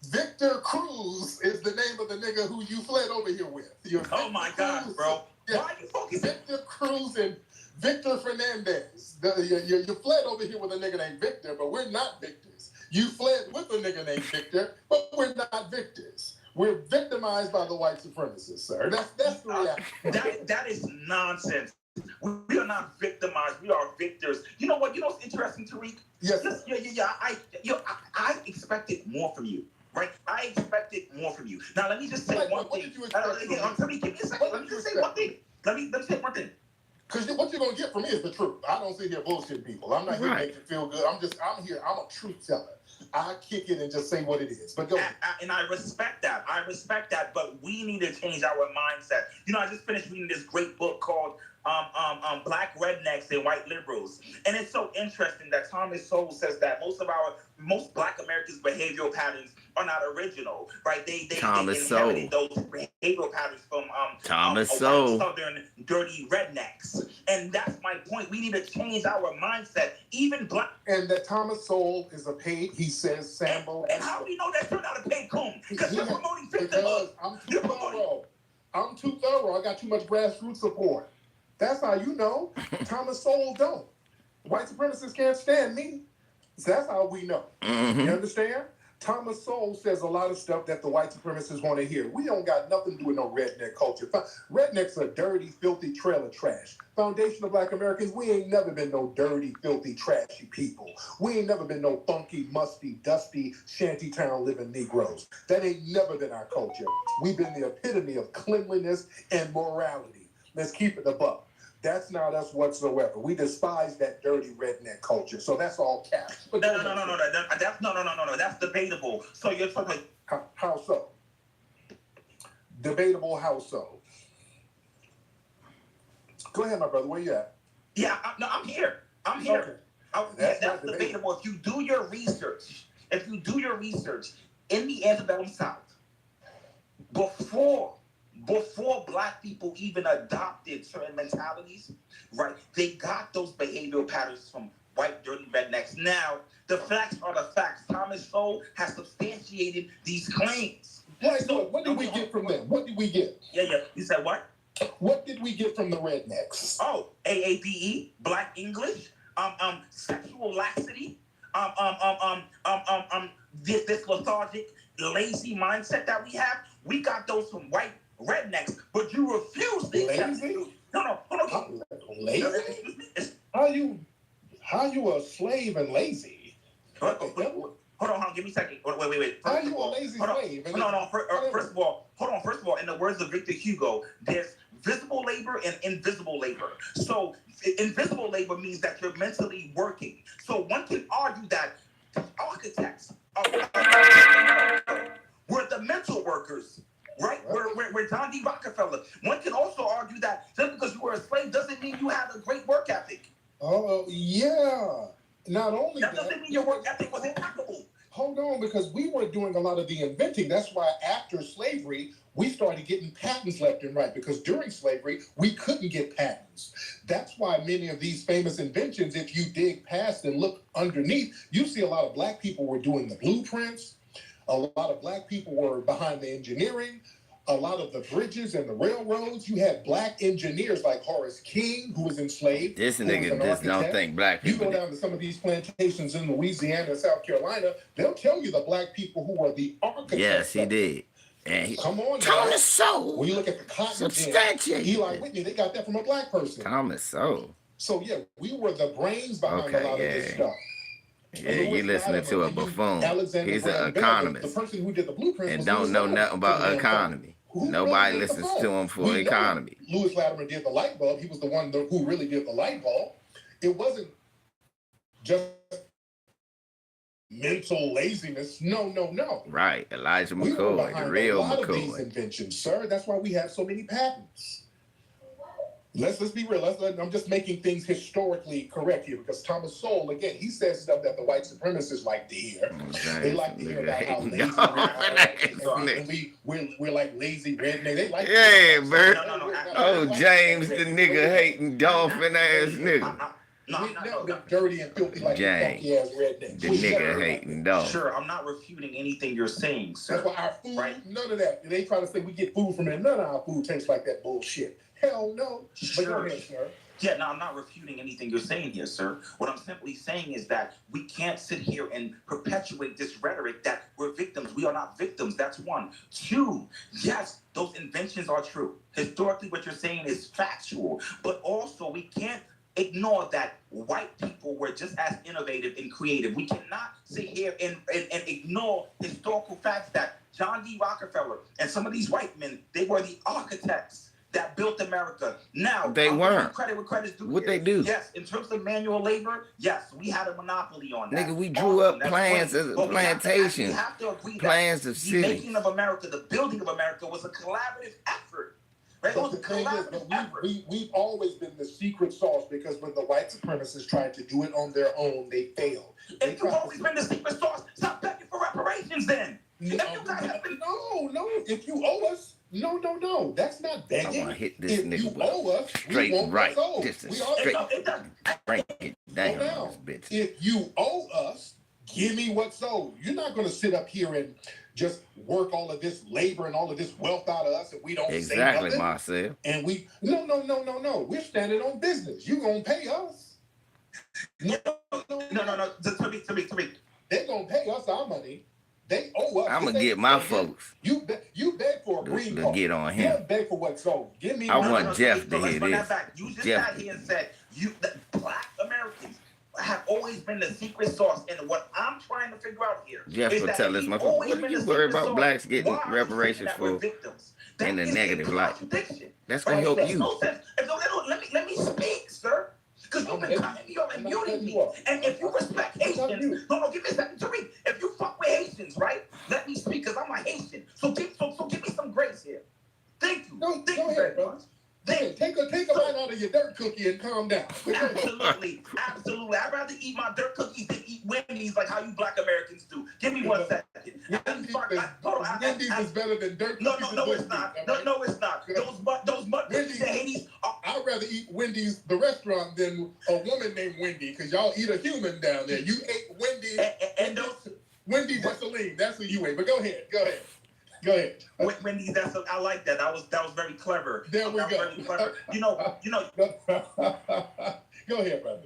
Victor Cruz is the name of the nigga who you fled over here with. Oh my God, bro. Yeah. Why are you focusing? Victor Cruz and Victor Fernandez. You fled over here with a nigga named Victor, but we're not victors. You fled with a nigga named Victor, but we're not victors. We're victimized by the white supremacists, sir. That's the reaction. That is nonsense. We are not victimized. We are victors. You know what? You know what's interesting, Tariq? Yes. I expected more from you. right? I expected more from you. Now, let me just say one thing. Give me a second. Let me just say one thing. Let me say one thing. Because what you're going to get from me is the truth. I don't sit here bullshitting people. I'm not here to make you feel good. I'm a truth teller. I kick it and just say what it is. But go ahead. And I respect that. But we need to change our mindset. You know, I just finished reading this great book called Black Rednecks and White Liberals. And it's so interesting that Thomas Sowell says that most Black Americans' behavioral patterns are not original, right? They inherited those behavioral patterns from white Southern dirty rednecks. And that's my point. We need to change our mindset. Even Black. And that Thomas Sowell is a paid, he says, Sambo. And how do we know that you're not a paid coon? Because you're promoting victimhood. I'm too thorough. I got too much grassroots support. That's how you know. Thomas Sowell don't. White supremacists can't stand me. So that's how we know. You understand? Thomas Sowell says a lot of stuff that the white supremacists want to hear. We don't got nothing to do with no redneck culture. Rednecks are dirty, filthy trail of trash. Foundation of Black Americans, we ain't never been no dirty, filthy, trashy people. We ain't never been no funky, musty, dusty, shantytown living Negroes. That ain't never been our culture. We've been the epitome of cleanliness and morality. Let's keep it a buck. That's not us whatsoever. We despise that dirty redneck culture. So that's all cap. But No. That's debatable. So you're talking how so? Debatable how so? Go ahead, my brother. Where you at? Yeah, I'm here. Okay. That's debatable. If you do your research in the antebellum South, before Black people even adopted certain mentalities, right? They got those behavioral patterns from white dirty rednecks. Now, the facts are the facts. Thomas Sowell has substantiated these claims. Right, so what did we get from them? What did we get? Yeah. You said what? What did we get from the rednecks? Oh, AAPE, Black English, sexual laxity, this lethargic, lazy mindset that we have. We got those from white rednecks, but you refuse to accept it. No. Lazy? How you a slave and lazy? Hold on, give me a second. Wait. How you a lazy slave? First of all, in the words of Victor Hugo, there's visible labor and invisible labor. So invisible labor means that you're mentally working. So one can argue that architects were the mental workers. Right? We're John D. Rockefeller. One can also argue that just because you were a slave doesn't mean you have a great work ethic. Oh, yeah. Not only that doesn't mean your work ethic was impeccable. Hold on, because we were doing a lot of the inventing. That's why after slavery, we started getting patents left and right, because during slavery, we couldn't get patents. That's why many of these famous inventions, if you dig past and look underneath, you see a lot of Black people were doing the blueprints. A lot of Black people were behind the engineering. A lot of the bridges and the railroads, you had Black engineers like Horace King, who was enslaved. This nigga just don't think Black people. You go down to some of these plantations in Louisiana and South Carolina, they'll tell you the Black people who were the architects. Yes, he did. And come on, Thomas Sowell. When you look at the cotton gin, Eli Whitney, they got that from a Black person. Thomas Sowell. So yeah, we were the brains behind a lot of this stuff. Yeah, you listening to a buffoon. He's an economist. The person who did the blueprint and don't know nothing about economy. Nobody listens to him for economy. Louis Latimer did the light bulb. He was the one who really did the light bulb. It wasn't just mental laziness. No. Right. Elijah McCoy, the real McCoy. Of these McCoy. inventions, sir. That's why we have so many patents. Let's be real. I'm just making things historically correct here, because Thomas Sowell, again, he says stuff that the white supremacists like to hear. They like to hear about how lazy we're like lazy redneck. They like Bert. Oh, James, the nigga hating dolphin ass nigga. We've never been dirty and filthy like James, funky ass rednecks. the nigga hating dolphin. Sure, I'm not refuting anything you're saying, sir. That's why our food, none of that. They try to say we get food from it. None of our food tastes like that bullshit. Hell no. Sure. But go ahead, sir. Yeah, no, I'm not refuting anything you're saying here, sir. What I'm simply saying is that we can't sit here and perpetuate this rhetoric that we're victims. We are not victims. That's one. Two, yes, those inventions are true. Historically, what you're saying is factual. But also, we can't ignore that white people were just as innovative and creative. We cannot sit here and ignore historical facts that John D. Rockefeller and some of these white men, they were the architects that built America. Now, They weren't. Credit where credit's due. What they do? Yes, in terms of manual labor, yes, we had a monopoly on that. Nigga, we drew up That's plans great. of But plantations, we have to agree plans that of the cities. making of America, the building of America was a collaborative effort. Right? It But was a the thing is, collaborative effort. we've always been the secret sauce because when the white supremacists tried to do it on their own, they failed. If you've always been the secret sauce, stop begging for reparations then. If you guys have been... No, if you owe us, no, that's not begging. I want to hit this If nigga you with owe us, straight we want right. what's owed. Just a We are- straight It doesn't... break it down Now, on this bitch. if you owe us, give me what's owed. You're not going to sit up here and just work all of this labor and all of this wealth out of us and we don't say Exactly, nothing. Marcel. And we, no. We're standing on business. You going to pay us. No. Tariq. They're going to pay us our money. They owe us. I'm This gonna ain't get my begging. folks You beg for a green to card. get on You him. don't beg for what's owed. Give me I my want money. Jeff to Let's hear run that this. back. You just Jeff. sat here and said that black Americans have always been the secret sauce. And what I'm trying to figure out here Jeff is will that tell if us, we've motherfucker, always what are been you the worried secret about sauce, blacks getting why are we saying reparations that we're for victims? in That a is negative light? contradiction. That's gonna help Makes you. no sense. Let me speak, sir. Because you've been cutting me off and muting me. And if you respect Haitians, no, give me a second, Tariq. If you fuck with Haitians, right? Let me speak because I'm a Haitian. So give me some grace here. Thank you. Thank you very much. Take a bite out of your dirt cookie and calm down. Absolutely. I'd rather eat my dirt cookies than eat Wendy's like how you black Americans do. Give me 1 second. Wendy's is better than dirt No, cookies. no, it's not. No, it's not. Those mud cookies in Haiti are... I'd rather eat Wendy's, the restaurant, than a woman named Wendy, because y'all eat a human down there. You ate Wendy and those... Wendy Dessalines. That's who you ate. But go ahead. Wendy's, I like that. That was very clever. There we go. Very clever. You know. Go ahead, brother.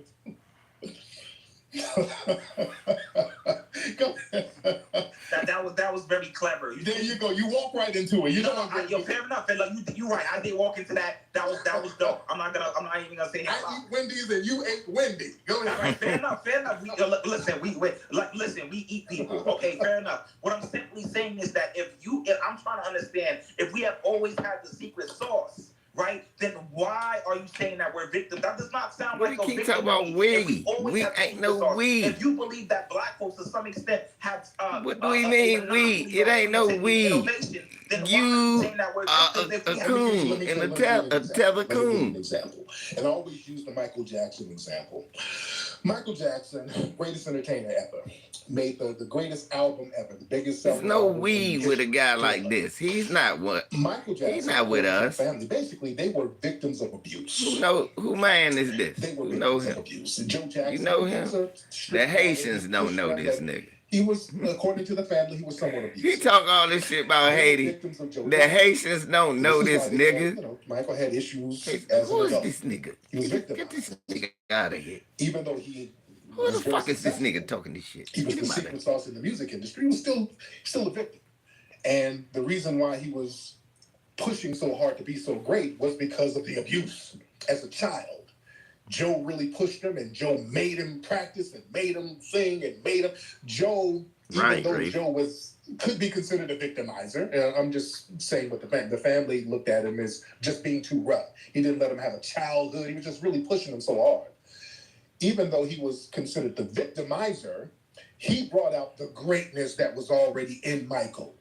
Go ahead. That was very clever. There you go. You walk right into it. Fair enough. Like, you're right. I did walk into that. That was dope. I'm not even gonna say that. I eat Wendy's and you ate Wendy. Go ahead. All right, fair enough. Listen, we eat people. Okay, fair enough. What I'm simply saying is that if I'm trying to understand, if we have always had the secret sauce, right? Then why are you saying that we're victims? That does not sound like a victim. Keep talking about we. We ain't no we. If you believe that black folks to some extent have what do we mean we? It ain't no we. You are a coon and a tether coon. Example, and I always use the Michael Jackson example. Michael Jackson, greatest entertainer ever, made the greatest album ever, the biggest selling. There's no we with a guy like this. He's not what. Michael Jackson. He's not with us. Family. Basically, they were victims of abuse. Who man is this? They were Who know victims him? of abuse. Joe Jackson. You know him? The Haitians don't know this nigga. He was, according to the family, he was somewhat abusive. He talk all this shit about Haiti. The Haitians don't know this nigga. Michael had issues Hey, as who an is adult. this nigga? He was victimized. Get this nigga out of here. Even though he Who the fuck is this nigga talking this shit? He was the secret sauce in the music industry. He was still a victim. And the reason why he was pushing so hard to be so great was because of the abuse as a child. Joe really pushed him, and Joe made him practice and made him sing and made him. Joe, even though Joe could be considered a victimizer, and I'm just saying what the family looked at him as just being too rough. He didn't let him have a childhood. He was just really pushing him so hard. Even though he was considered the victimizer, he brought out the greatness that was already in Michael.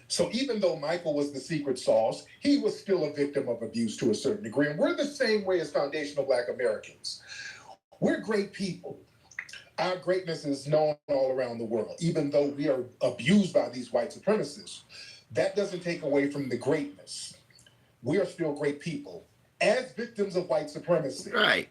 So even though Michael was the secret sauce, he was still a victim of abuse to a certain degree. And we're the same way as foundational Black Americans. We're great people. Our greatness is known all around the world, even though we are abused by these white supremacists. That doesn't take away from the greatness. We are still great people as victims of white supremacy. Right.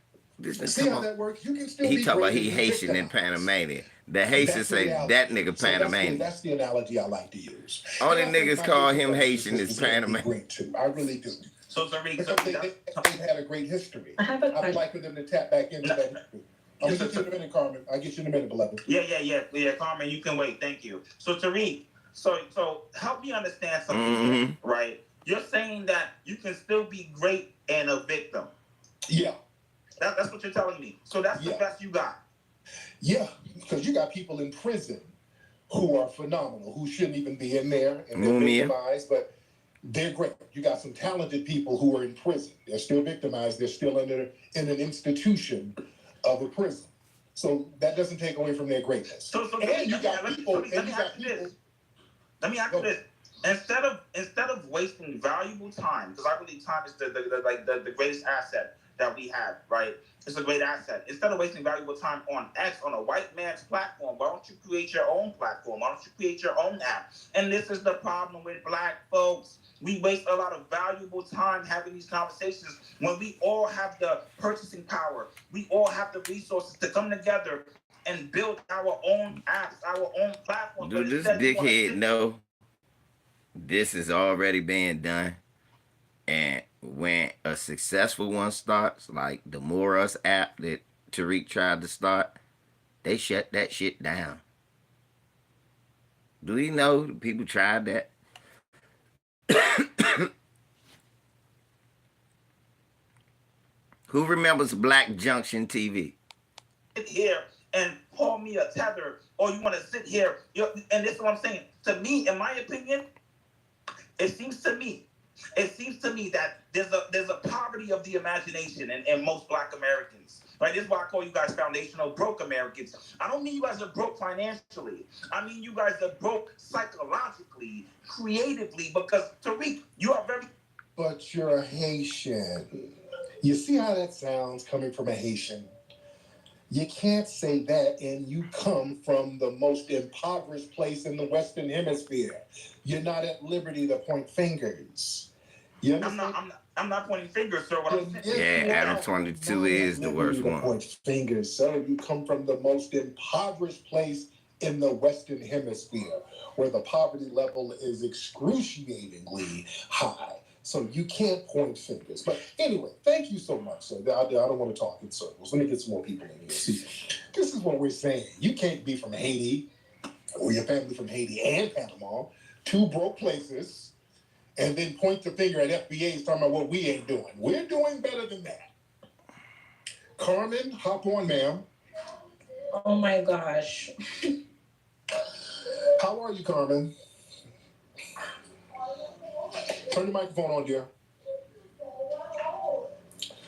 See how that works? You can still he be talk about great he and Haitian and Panamanian. The Haitians say that nigga Panamanian. That's the analogy I like to use. Only niggas call him Haitian is Panamanian. I really do. So Tariq, they've had a great history. I'd like for them to tap back into that history. I'll get you in a minute, Carmen. I'll get you in a minute, beloved. Yeah, Carmen, you can wait. Thank you. So Tariq, so help me understand something, right? You're saying that you can still be great and a victim. Yeah. That's what you're telling me. So that's the best you got. Yeah, because you got people in prison who are phenomenal, who shouldn't even be in there, and they're victimized, but they're great. You got some talented people who are in prison. They're still victimized. They're still in an institution of a prison. So that doesn't take away from their greatness. Let me ask you this. Instead of wasting valuable time, because I believe time is the greatest asset that we have, right? It's a great asset. Instead of wasting valuable time on X, on a white man's platform, why don't you create your own platform? Why don't you create your own app? And this is the problem with black folks. We waste a lot of valuable time having these conversations when we all have the purchasing power. We all have the resources to come together and build our own apps, our own platforms. Do this dickhead know this is already being done? And when a successful one starts, like the Moron app that Tariq tried to start, they shut that shit down. Do you know people tried that? Who remembers Black Junction TV? Sit here and call me a tether, or you want to sit here, and this is what I'm saying. To me, in my opinion, it seems to me that there's a poverty of the imagination in most Black Americans. Right? This is why I call you guys foundational broke Americans. I don't mean you guys are broke financially. I mean you guys are broke psychologically, creatively, because Tariq, you are very... But you're a Haitian. You see how that sounds coming from a Haitian? You can't say that, and you come from the most impoverished place in the Western Hemisphere. You're not at liberty to point fingers. You understand? I'm not pointing fingers, sir. What I'm saying. Yeah, Adam 22 is the worst one. Point fingers, sir. You come from the most impoverished place in the Western Hemisphere, where the poverty level is excruciatingly high. So you can't point fingers. But anyway, thank you so much, sir. I don't want to talk in circles. Let me get some more people in here. See, this is what we're saying. You can't be from Haiti, or your family from Haiti and Panama, two broke places, and then point the finger at FBAs talking about what we ain't doing. We're doing better than that. Carmen, hop on, ma'am. Oh my gosh. How are you, Carmen? Turn the microphone on, dear.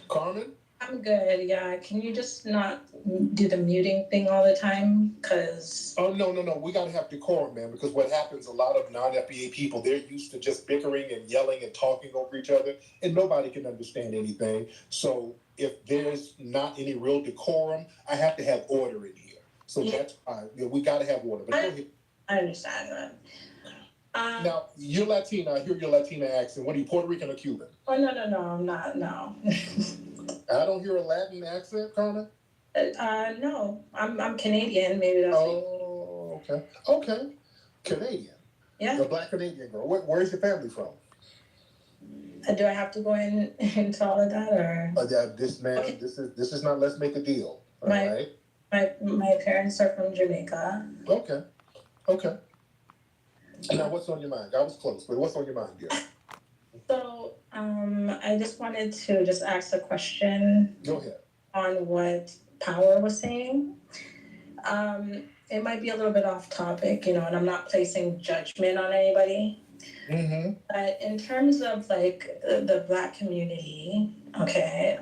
Carmen? I'm good, yeah. Can you just not do the muting thing all the time? Because... Oh, no. We got to have decorum, man, because what happens, a lot of non-FBA people, they're used to just bickering and yelling and talking over each other, and nobody can understand anything. So if there's not any real decorum, I have to have order in here. So that's fine. Yeah, we got to have order. But go ahead. I understand that. Now, you're Latina. I hear your Latina accent. What are you, Puerto Rican or Cuban? Oh, no, I'm not, no. I don't hear a Latin accent, Carmen? No, I'm Canadian. Maybe that's... Oh, okay. Canadian. Yeah. The Black Canadian girl. Where's your family from? Do I have to go into all of that, or? This is not let's make a deal. All right? My parents are from Jamaica. Okay. Now, what's on your mind? I was close, but what's on your mind, dear? So, I just wanted to just ask a question. Go ahead. On what Power was saying. It might be a little bit off topic, and I'm not placing judgment on anybody. Mm-hmm. But in terms of like the Black community, okay,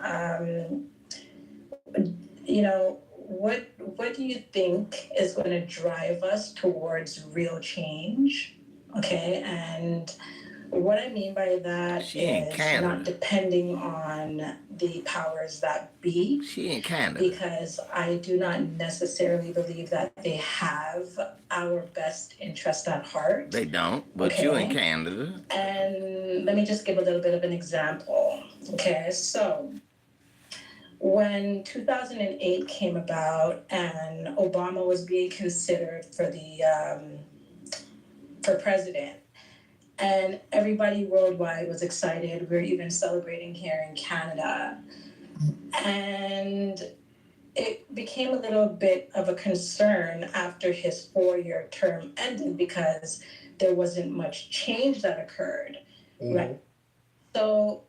what do you think is going to drive us towards real change? Okay, and what I mean by that is not depending on the powers that be. She in Canada. Because I do not necessarily believe that they have our best interest at heart. They don't, but you in Canada. And let me just give a little bit of an example. Okay, so when 2008 came about and Obama was being considered for president, and everybody worldwide was excited. We were even celebrating here in Canada. And it became a little bit of a concern after his 4-year term ended because there wasn't much change that occurred. Right? So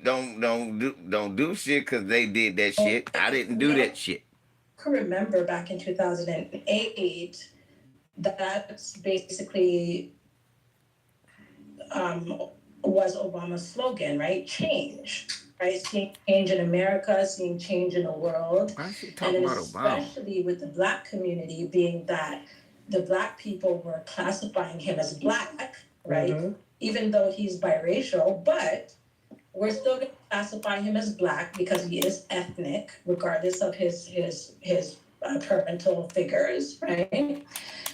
don't do shit because they did that shit. I didn't do that shit. I can remember back in 2008, that's basically was Obama's slogan, right? Change, right? Seeing change in America, seeing change in the world. Why is she And talking then about Obama? especially with the Black community being that the Black people were classifying him as Black, right? Even though he's biracial, but we're still going to classify him as Black because he is ethnic, regardless of his parental figures, right?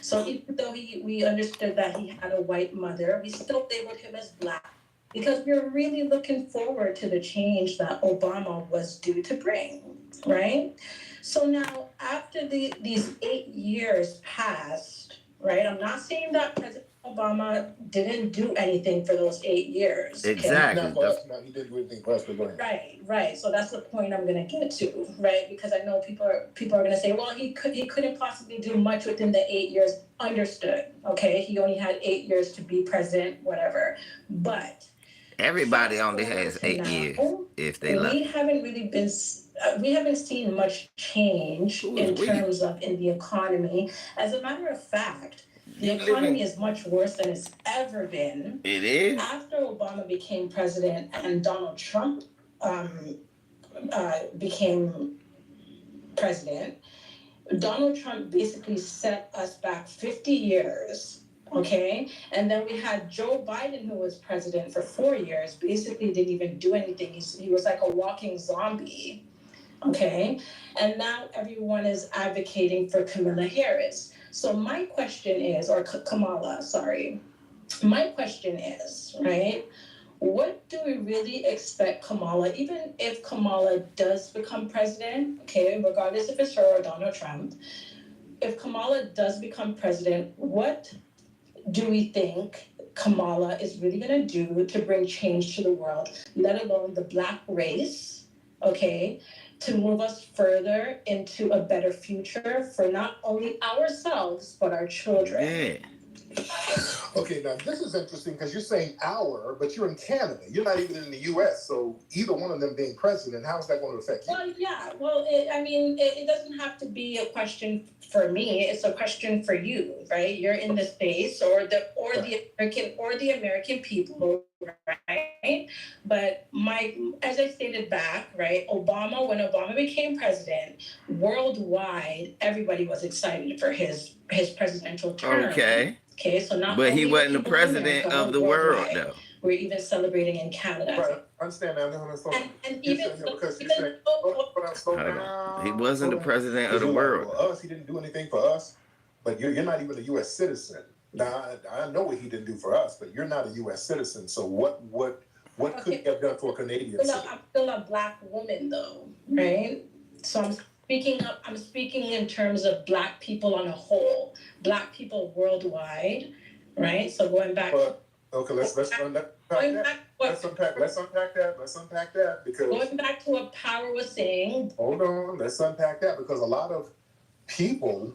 So even though we understood that he had a white mother, we still labeled him as Black because we're really looking forward to the change that Obama was due to bring, right? So now, after these 8 years passed, right? I'm not saying that President Obama didn't do anything for those 8 years. okay? Exactly. Not for us. No, he didn't do anything for us. But go ahead. Right. So that's the point I'm gonna get to, right? Because I know people are gonna say, well, he couldn't possibly do much within the 8 years. Understood. Okay, he only had 8 years to be president, whatever. But everybody only has 8 years if they love. We haven't really been. We haven't seen much change in terms of in the economy. As a matter of fact, the economy is much worse than it's ever been. It is. After Obama became president and Donald Trump became president, Donald Trump basically set us back 50 years, okay? And then we had Joe Biden, who was president for 4 years, basically didn't even do anything. He was like a walking zombie, okay? And now everyone is advocating for Kamala Harris. So my question is, or Kamala, sorry. My question is, right? What do we really expect Kamala, even if Kamala does become president, okay, regardless if it's her or Donald Trump, if Kamala does become president, what do we think Kamala is really going to do to bring change to the world, let alone the Black race, okay, to move us further into a better future for not only ourselves, but our children? Yeah. Okay, now this is interesting because you're saying our, but you're in Canada. You're not even in the U.S. So either one of them being president, how is that going to affect you? Well, yeah. Well, it doesn't have to be a question for me. It's a question for you, right? You're in the space, or the American people, right? But as I stated back, right? When Obama became president, worldwide, everybody was excited for his presidential term. Okay, so not. But he only wasn't the people in president America, of the world, worldwide. though. We're even celebrating in Canada. Right. I understand now. And even because you're saying, slow down. He wasn't the president of the world. Well, he didn't do anything for us, but you're not even a U.S. citizen. Now, I know what he didn't do for us, but you're not a U.S. citizen. So what could he have done for a Canadian citizen? I'm still a Black woman, though, right? So I'm speaking in terms of Black people on a whole, Black people worldwide, right? So going back. Okay, let's unpack that. Let's unpack that because going back to what Power was saying. Hold on, let's unpack that because a lot of people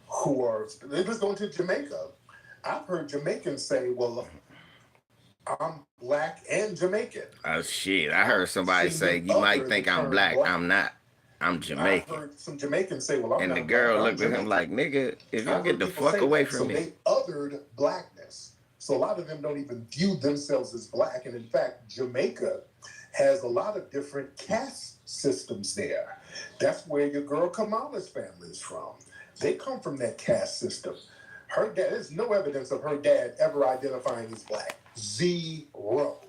who are let's go into Jamaica. I've heard Jamaicans say, "Well, I'm Black and Jamaican." Oh shit! I heard somebody say, "You might think I'm Black. I'm not. I'm Jamaican." I heard some Jamaicans say, "Well, I'm and not the girl Black, looked at him like, "Nigga, if you get the people fuck say away that. from So me." they othered Blackness. So a lot of them don't even view themselves as Black. And in fact, Jamaica has a lot of different caste systems there. That's where your girl Kamala's family is from. They come from that caste system. Her dad, there's no evidence of her dad ever identifying as Black. Zero.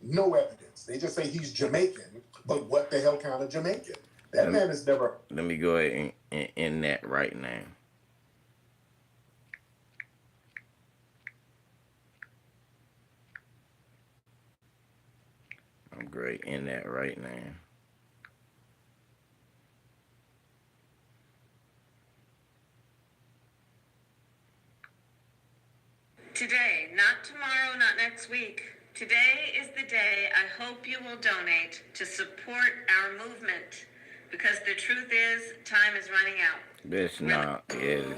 No evidence. They just say he's Jamaican, but what the hell kind of Jamaican? That man is never. Let me go ahead and end that right now. I'm great in that right now. Today, not tomorrow, not next week. Today is the day I hope you will donate to support our movement. Because the truth is, time is running out. Bitch, nah. Yeah, the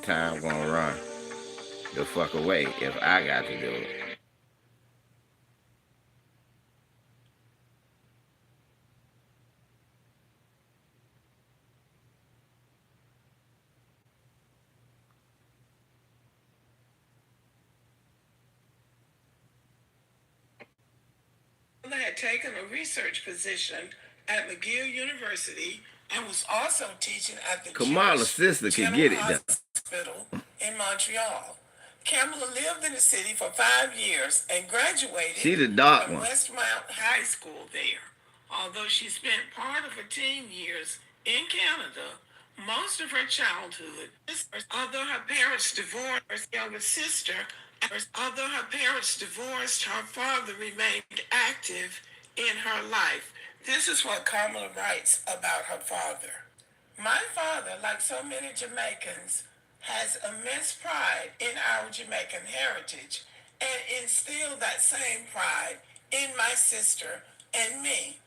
time gonna run the fuck away if I got to do it. had taken a research position at McGill University and was also teaching at the Kamala's sister could get it though. Hospital in Montreal. Kamala lived in the city for 5 years and graduated She the dark from one. Westmount High School there. Although she spent part of her teen years in Canada, most of her childhood, although her parents divorced, her younger sister, her father remained active in her life. This is what Kamala writes about her father. My father, like so many Jamaicans, has immense pride in our Jamaican heritage and instilled that same pride in my sister and me.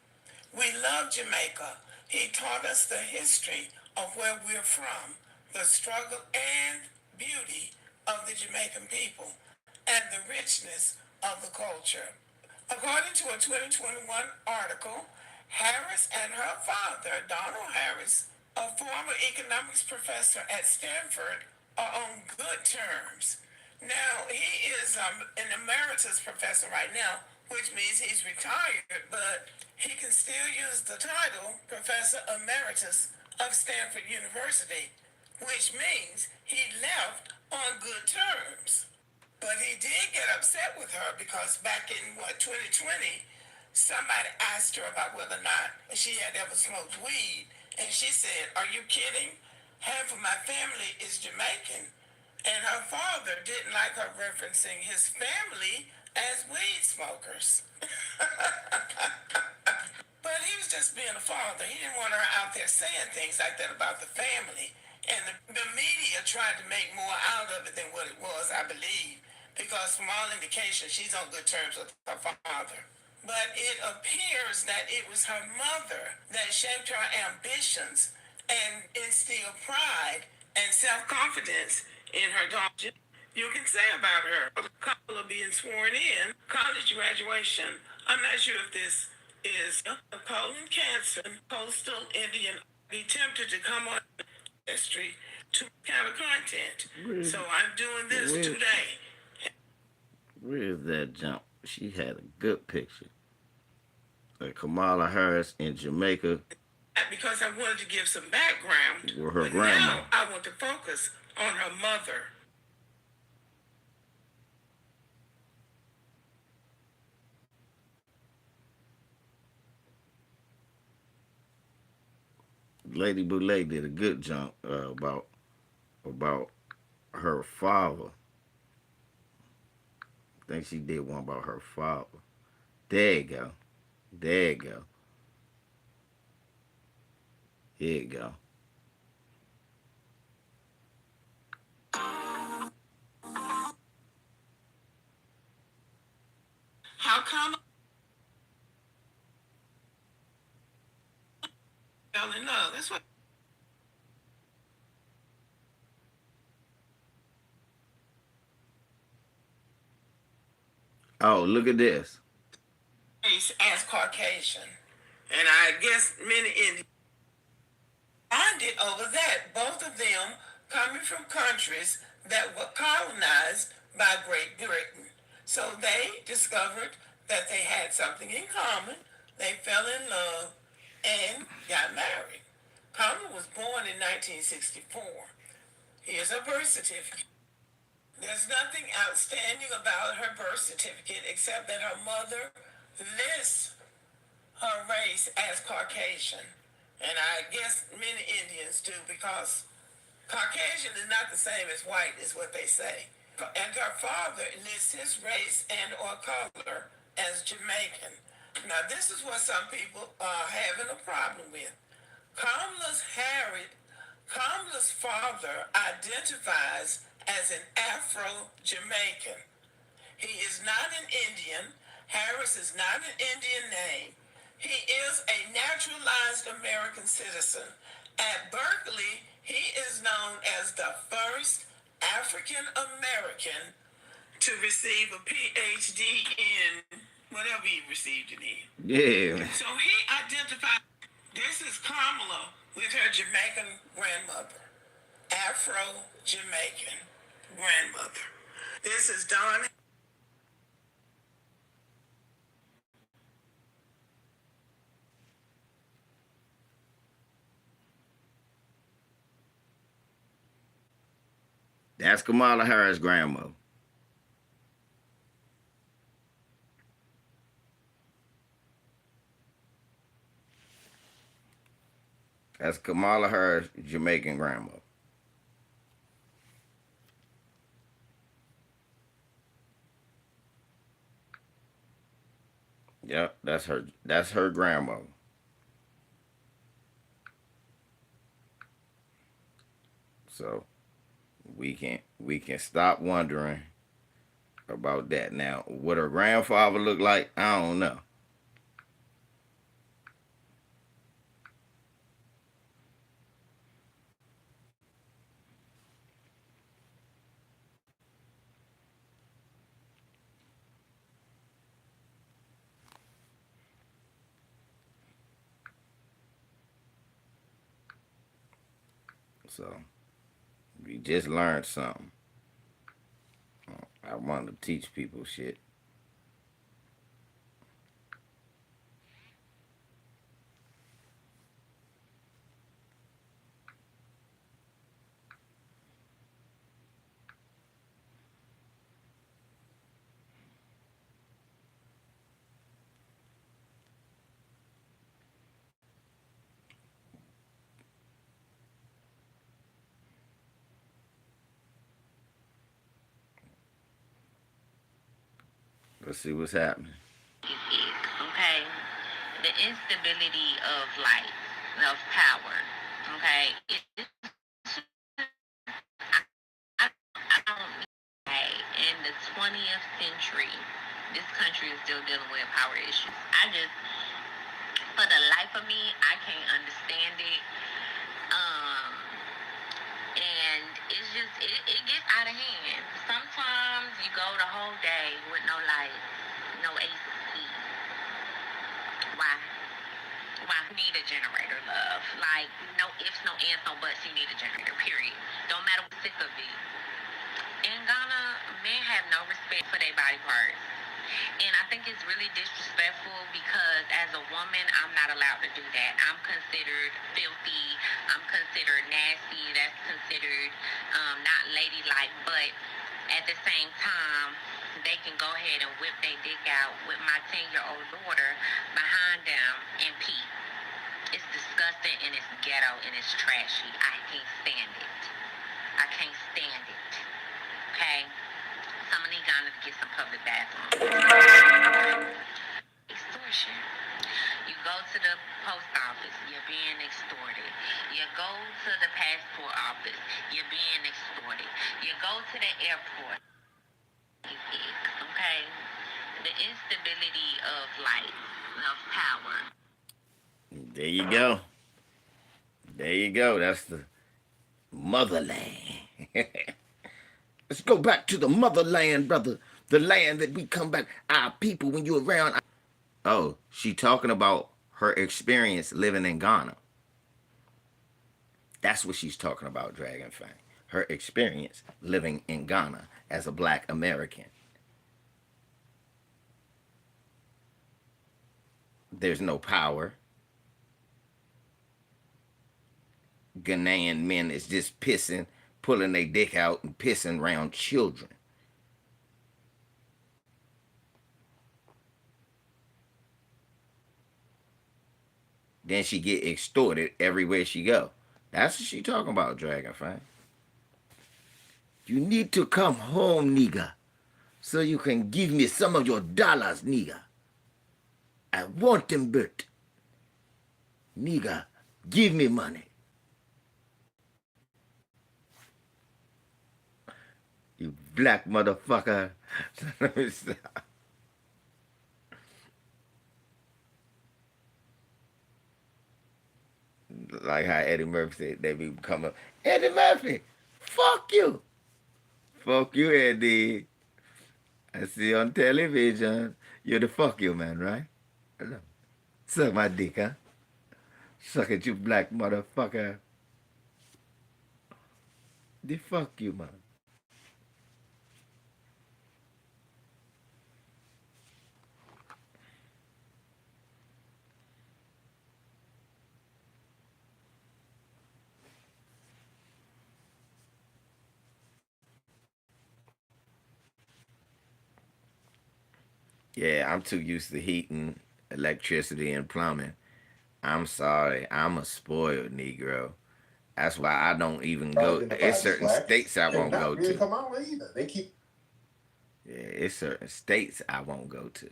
We love Jamaica. He taught us the history of where we're from, the struggle and beauty of the Jamaican people, and the richness of the culture. According to a 2021 article, Harris and her father, Donald Harris, a former economics professor at Stanford, are on good terms. Now, he is an emeritus professor right now, which means he's retired, but he can still use the title Professor Emeritus of Stanford University, which means he left on good terms. But he did get upset with her because back in, 2020, somebody asked her about whether or not she had ever smoked weed. And she said, "Are you kidding? Half of my family is Jamaican." And her father didn't like her referencing his family as weed smokers. But he was just being a father. He didn't want her out there saying things like that about the family. And the media tried to make more out of it than what it was, I believe. Because from all indications, she's on good terms with her father. But it appears that it was her mother that shaped her ambitions and instilled pride and self-confidence in her daughter. You can say about her, a couple of being sworn in, college graduation. I'm not sure if this is a colon cancer, coastal Indian, be tempted to come on history to kind of content. So I'm doing this today. Where is that jump? She had a good picture. Like Kamala Harris in Jamaica. Because I wanted to give some background. With her but grandma. Now I want to focus on her mother. Lady Boulay did a good jump about her father. I think she did one about her father. There you go. There you go. Here you go. How come? No, that's what. Oh, look at this. As Caucasian, and I guess many Indians bonded over that. Both of them coming from countries that were colonized by Great Britain. So they discovered that they had something in common. They fell in love and got married. Kamala was born in 1964. Here's her birth certificate. There's nothing outstanding about her birth certificate except that her mother lists her race as Caucasian. And I guess many Indians do because Caucasian is not the same as white, is what they say. And her father lists his race and or color as Jamaican. Now this is what some people are having a problem with. Kamala's father identifies as an Afro-Jamaican. He is not an Indian. Harris is not an Indian name. He is a naturalized American citizen. At Berkeley, he is known as the first African American to receive a PhD in whatever he received it in. Yeah. So he identified, this is Kamala with her Jamaican grandmother. Afro-Jamaican grandmother. This is Don. That's Kamala Harris' grandmother. That's Kamala Harris' Jamaican grandmother. Yep, that's her. That's her grandmother. So we can stop wondering about that. Now, what her grandfather looked like, I don't know. So we just learned something. I want to teach people shit. Let's see what's happening. Okay? The instability of life, of power. Okay? I don't in the 20th century, this country is still dealing with power issues. For the life of me, I can't understand it. And it's just, it gets out of hand. Sometimes you go the whole day with no light, no AC. Why? Why? You need a generator, love. Like, no ifs, no ands, no buts. You need a generator, period. Don't matter what's sick of it. In Ghana, men have no respect for their body parts. And I think it's really disrespectful because as a woman, I'm not allowed to do that. I'm considered filthy. I'm considered nasty. That's considered not ladylike. But at the same time, they can go ahead and whip their dick out with my 10-year-old daughter behind them and pee. It's disgusting and it's ghetto and it's trashy. I can't stand it. I can't stand it. Okay? Some of these Ghana to get some public bathrooms. Extortion. You go to the post office, you're being extorted. You go to the passport office, you're being extorted. You go to the airport. Okay? The instability of life, of power. There you go. There you go. That's the motherland. Let's go back to the motherland, brother. The land that we come back. Our people, when you're around. Oh, she talking about her experience living in Ghana. That's what she's talking about, Dragonfang. Her experience living in Ghana as a black American. There's no power. Ghanaian men is just pissing, pulling their dick out and pissing around children. Then she get extorted everywhere she go. That's what she talking about, Dragonfly. You need to come home, nigga, so you can give me some of your dollars, nigga. I want them, but nigga, give me money. You black motherfucker. Let me stop. Like how Eddie Murphy said, they be coming. Eddie Murphy, fuck you. Fuck you, Eddie. I see you on television. You're the fuck you man, right? Suck my dick, huh? Suck it, you black motherfucker. The fuck you, man. Yeah, I'm too used to heating, electricity, and plumbing. I'm sorry, I'm a spoiled Negro. That's why I don't even go. Identify It's as certain black states I and won't not go being to. Kamala either. They keep Yeah, it's certain states I won't go to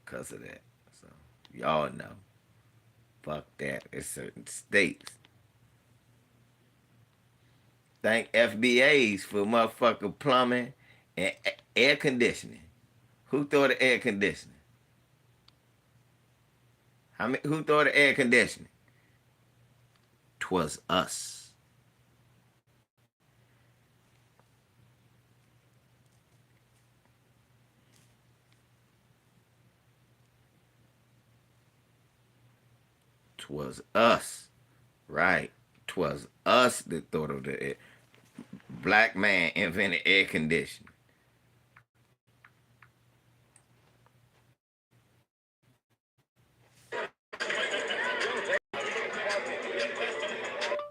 because of that. So y'all know. Fuck that. It's certain states. Thank FBAs for motherfucking plumbing and air conditioning. Who thought of air conditioning? Who thought of air conditioning? 'Twas us. 'Twas us. Right. 'Twas us that thought of the air. Black man invented air conditioning.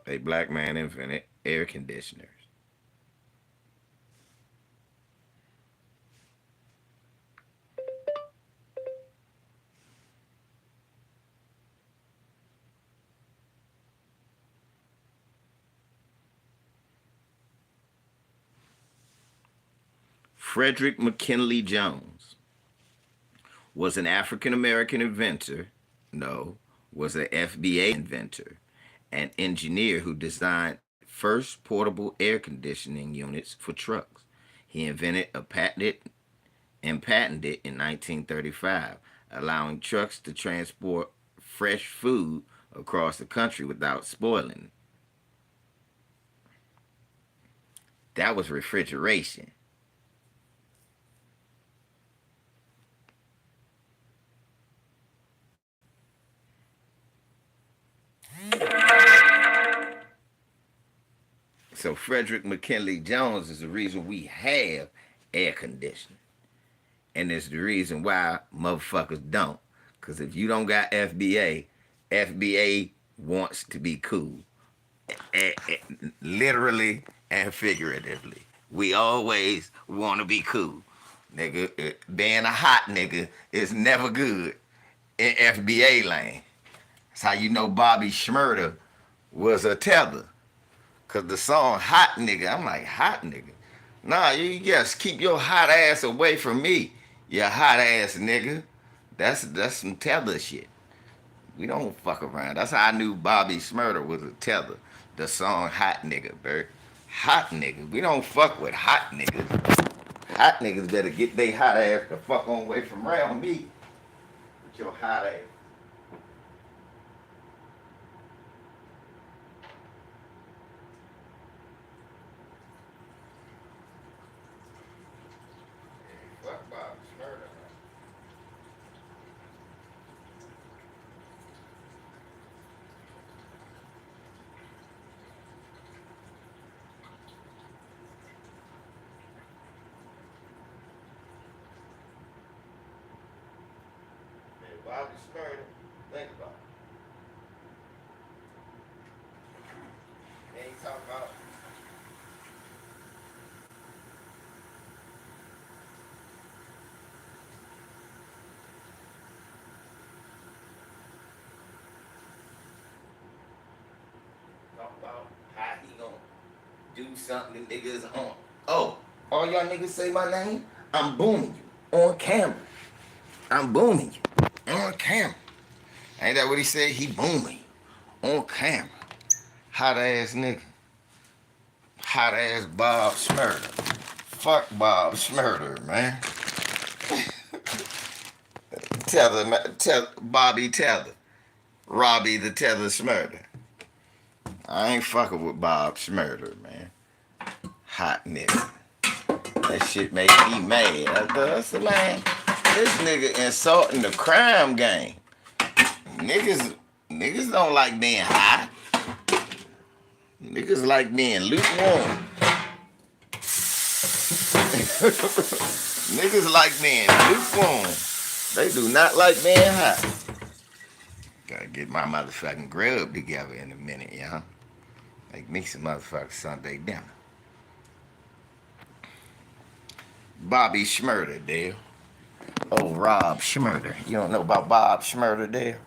A black man invented air conditioners. Frederick McKinley Jones was an African American inventor. No, was an FBA inventor, an engineer who designed first portable air conditioning units for trucks. He invented a patented in 1935, allowing trucks to transport fresh food across the country without spoiling. That was refrigeration. So Frederick McKinley Jones is the reason we have air conditioning. And it's the reason why motherfuckers don't. Because if you don't got FBA wants to be cool. Literally and figuratively. We always want to be cool. Nigga, being a hot nigga is never good in FBA lane. That's how you know Bobby Shmurda was a tether. Cause the song Hot Nigga, I'm like, hot nigga? Nah, you just keep your hot ass away from me, you hot ass nigga. That's some tether shit. We don't fuck around. That's how I knew Bobby Shmurda was a tether. The song Hot Nigga, Bert. Hot nigga. We don't fuck with hot niggas. Hot niggas better get they hot ass the fuck on away from around me with your hot ass. Fuck Bobby Shmurda. Bobby Shmurda, think about it. They ain't talking about how he gonna do something that niggas on. Oh, all y'all niggas say my name? I'm booming you on camera. I'm booming you on camera. Ain't that what he said? He booming you on camera. Hot ass nigga. Hot ass Bob Shmurda. Fuck Bob Shmurda, man. Tether, Bobby Tether. Robbie the Tether Shmurda. I ain't fucking with Bob Shmurda, man. Hot nigga. That shit make me mad. That's the man. This nigga insulting the crime game. Niggas don't like being hot. Niggas like being lukewarm. Niggas like being lukewarm. They do not like being hot. Gotta get my motherfucking grub together in a minute, y'all. Make me some motherfucking Sunday dinner. Bobby Shmurda, Dale. Oh, Rob Schmurder. You don't know about Bob Schmurder there?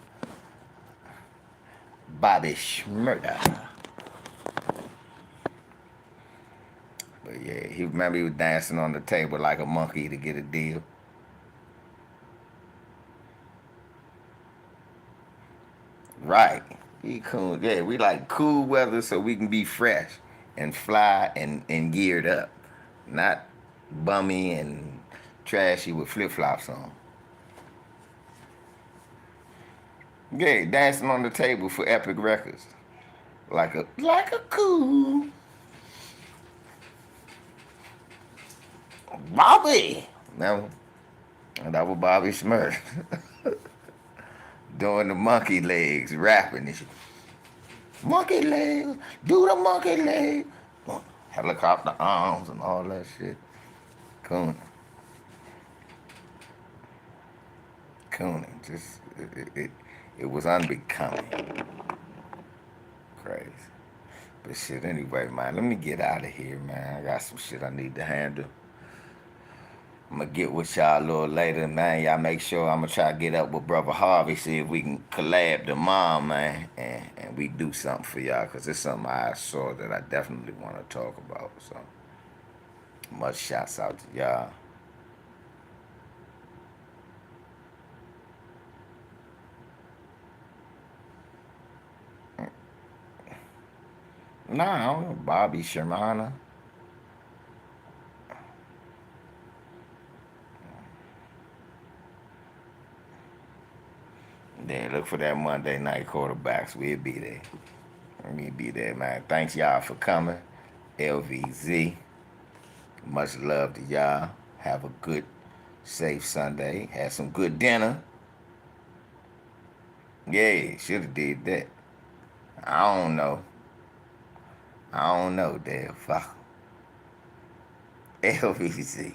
Bobby Schmurder. But yeah, he was dancing on the table like a monkey to get a deal. Right. He cool. Yeah, we like cool weather so we can be fresh and fly and geared up. Not bummy and trashy with flip-flops on. Yeah, dancing on the table for Epic Records. Like a cool Bobby. Remember? That was Bobby Smurf. Doing the monkey legs, rapping and shit. Monkey legs, do the monkey leg. Helicopter arms and all that shit. Cooning. Just, it was unbecoming. Crazy. But shit, anyway, man, let me get out of here, man. I got some shit I need to handle. I'm gonna get with y'all a little later, man. Y'all make sure I'm gonna try to get up with Brother Harvey, see if we can collab the mom, man, and we do something for y'all, because it's something I saw that I definitely want to talk about. So, much shouts out to y'all. Nah, I don't know. Bobby Shermana. Then look for that Monday night quarterbacks. We'll be there. We'll be there, man. Thanks y'all for coming. LVZ. Much love to y'all. Have a good, safe Sunday. Have some good dinner. Yeah, should have did that. I don't know. Damn. Fuck. LVZ.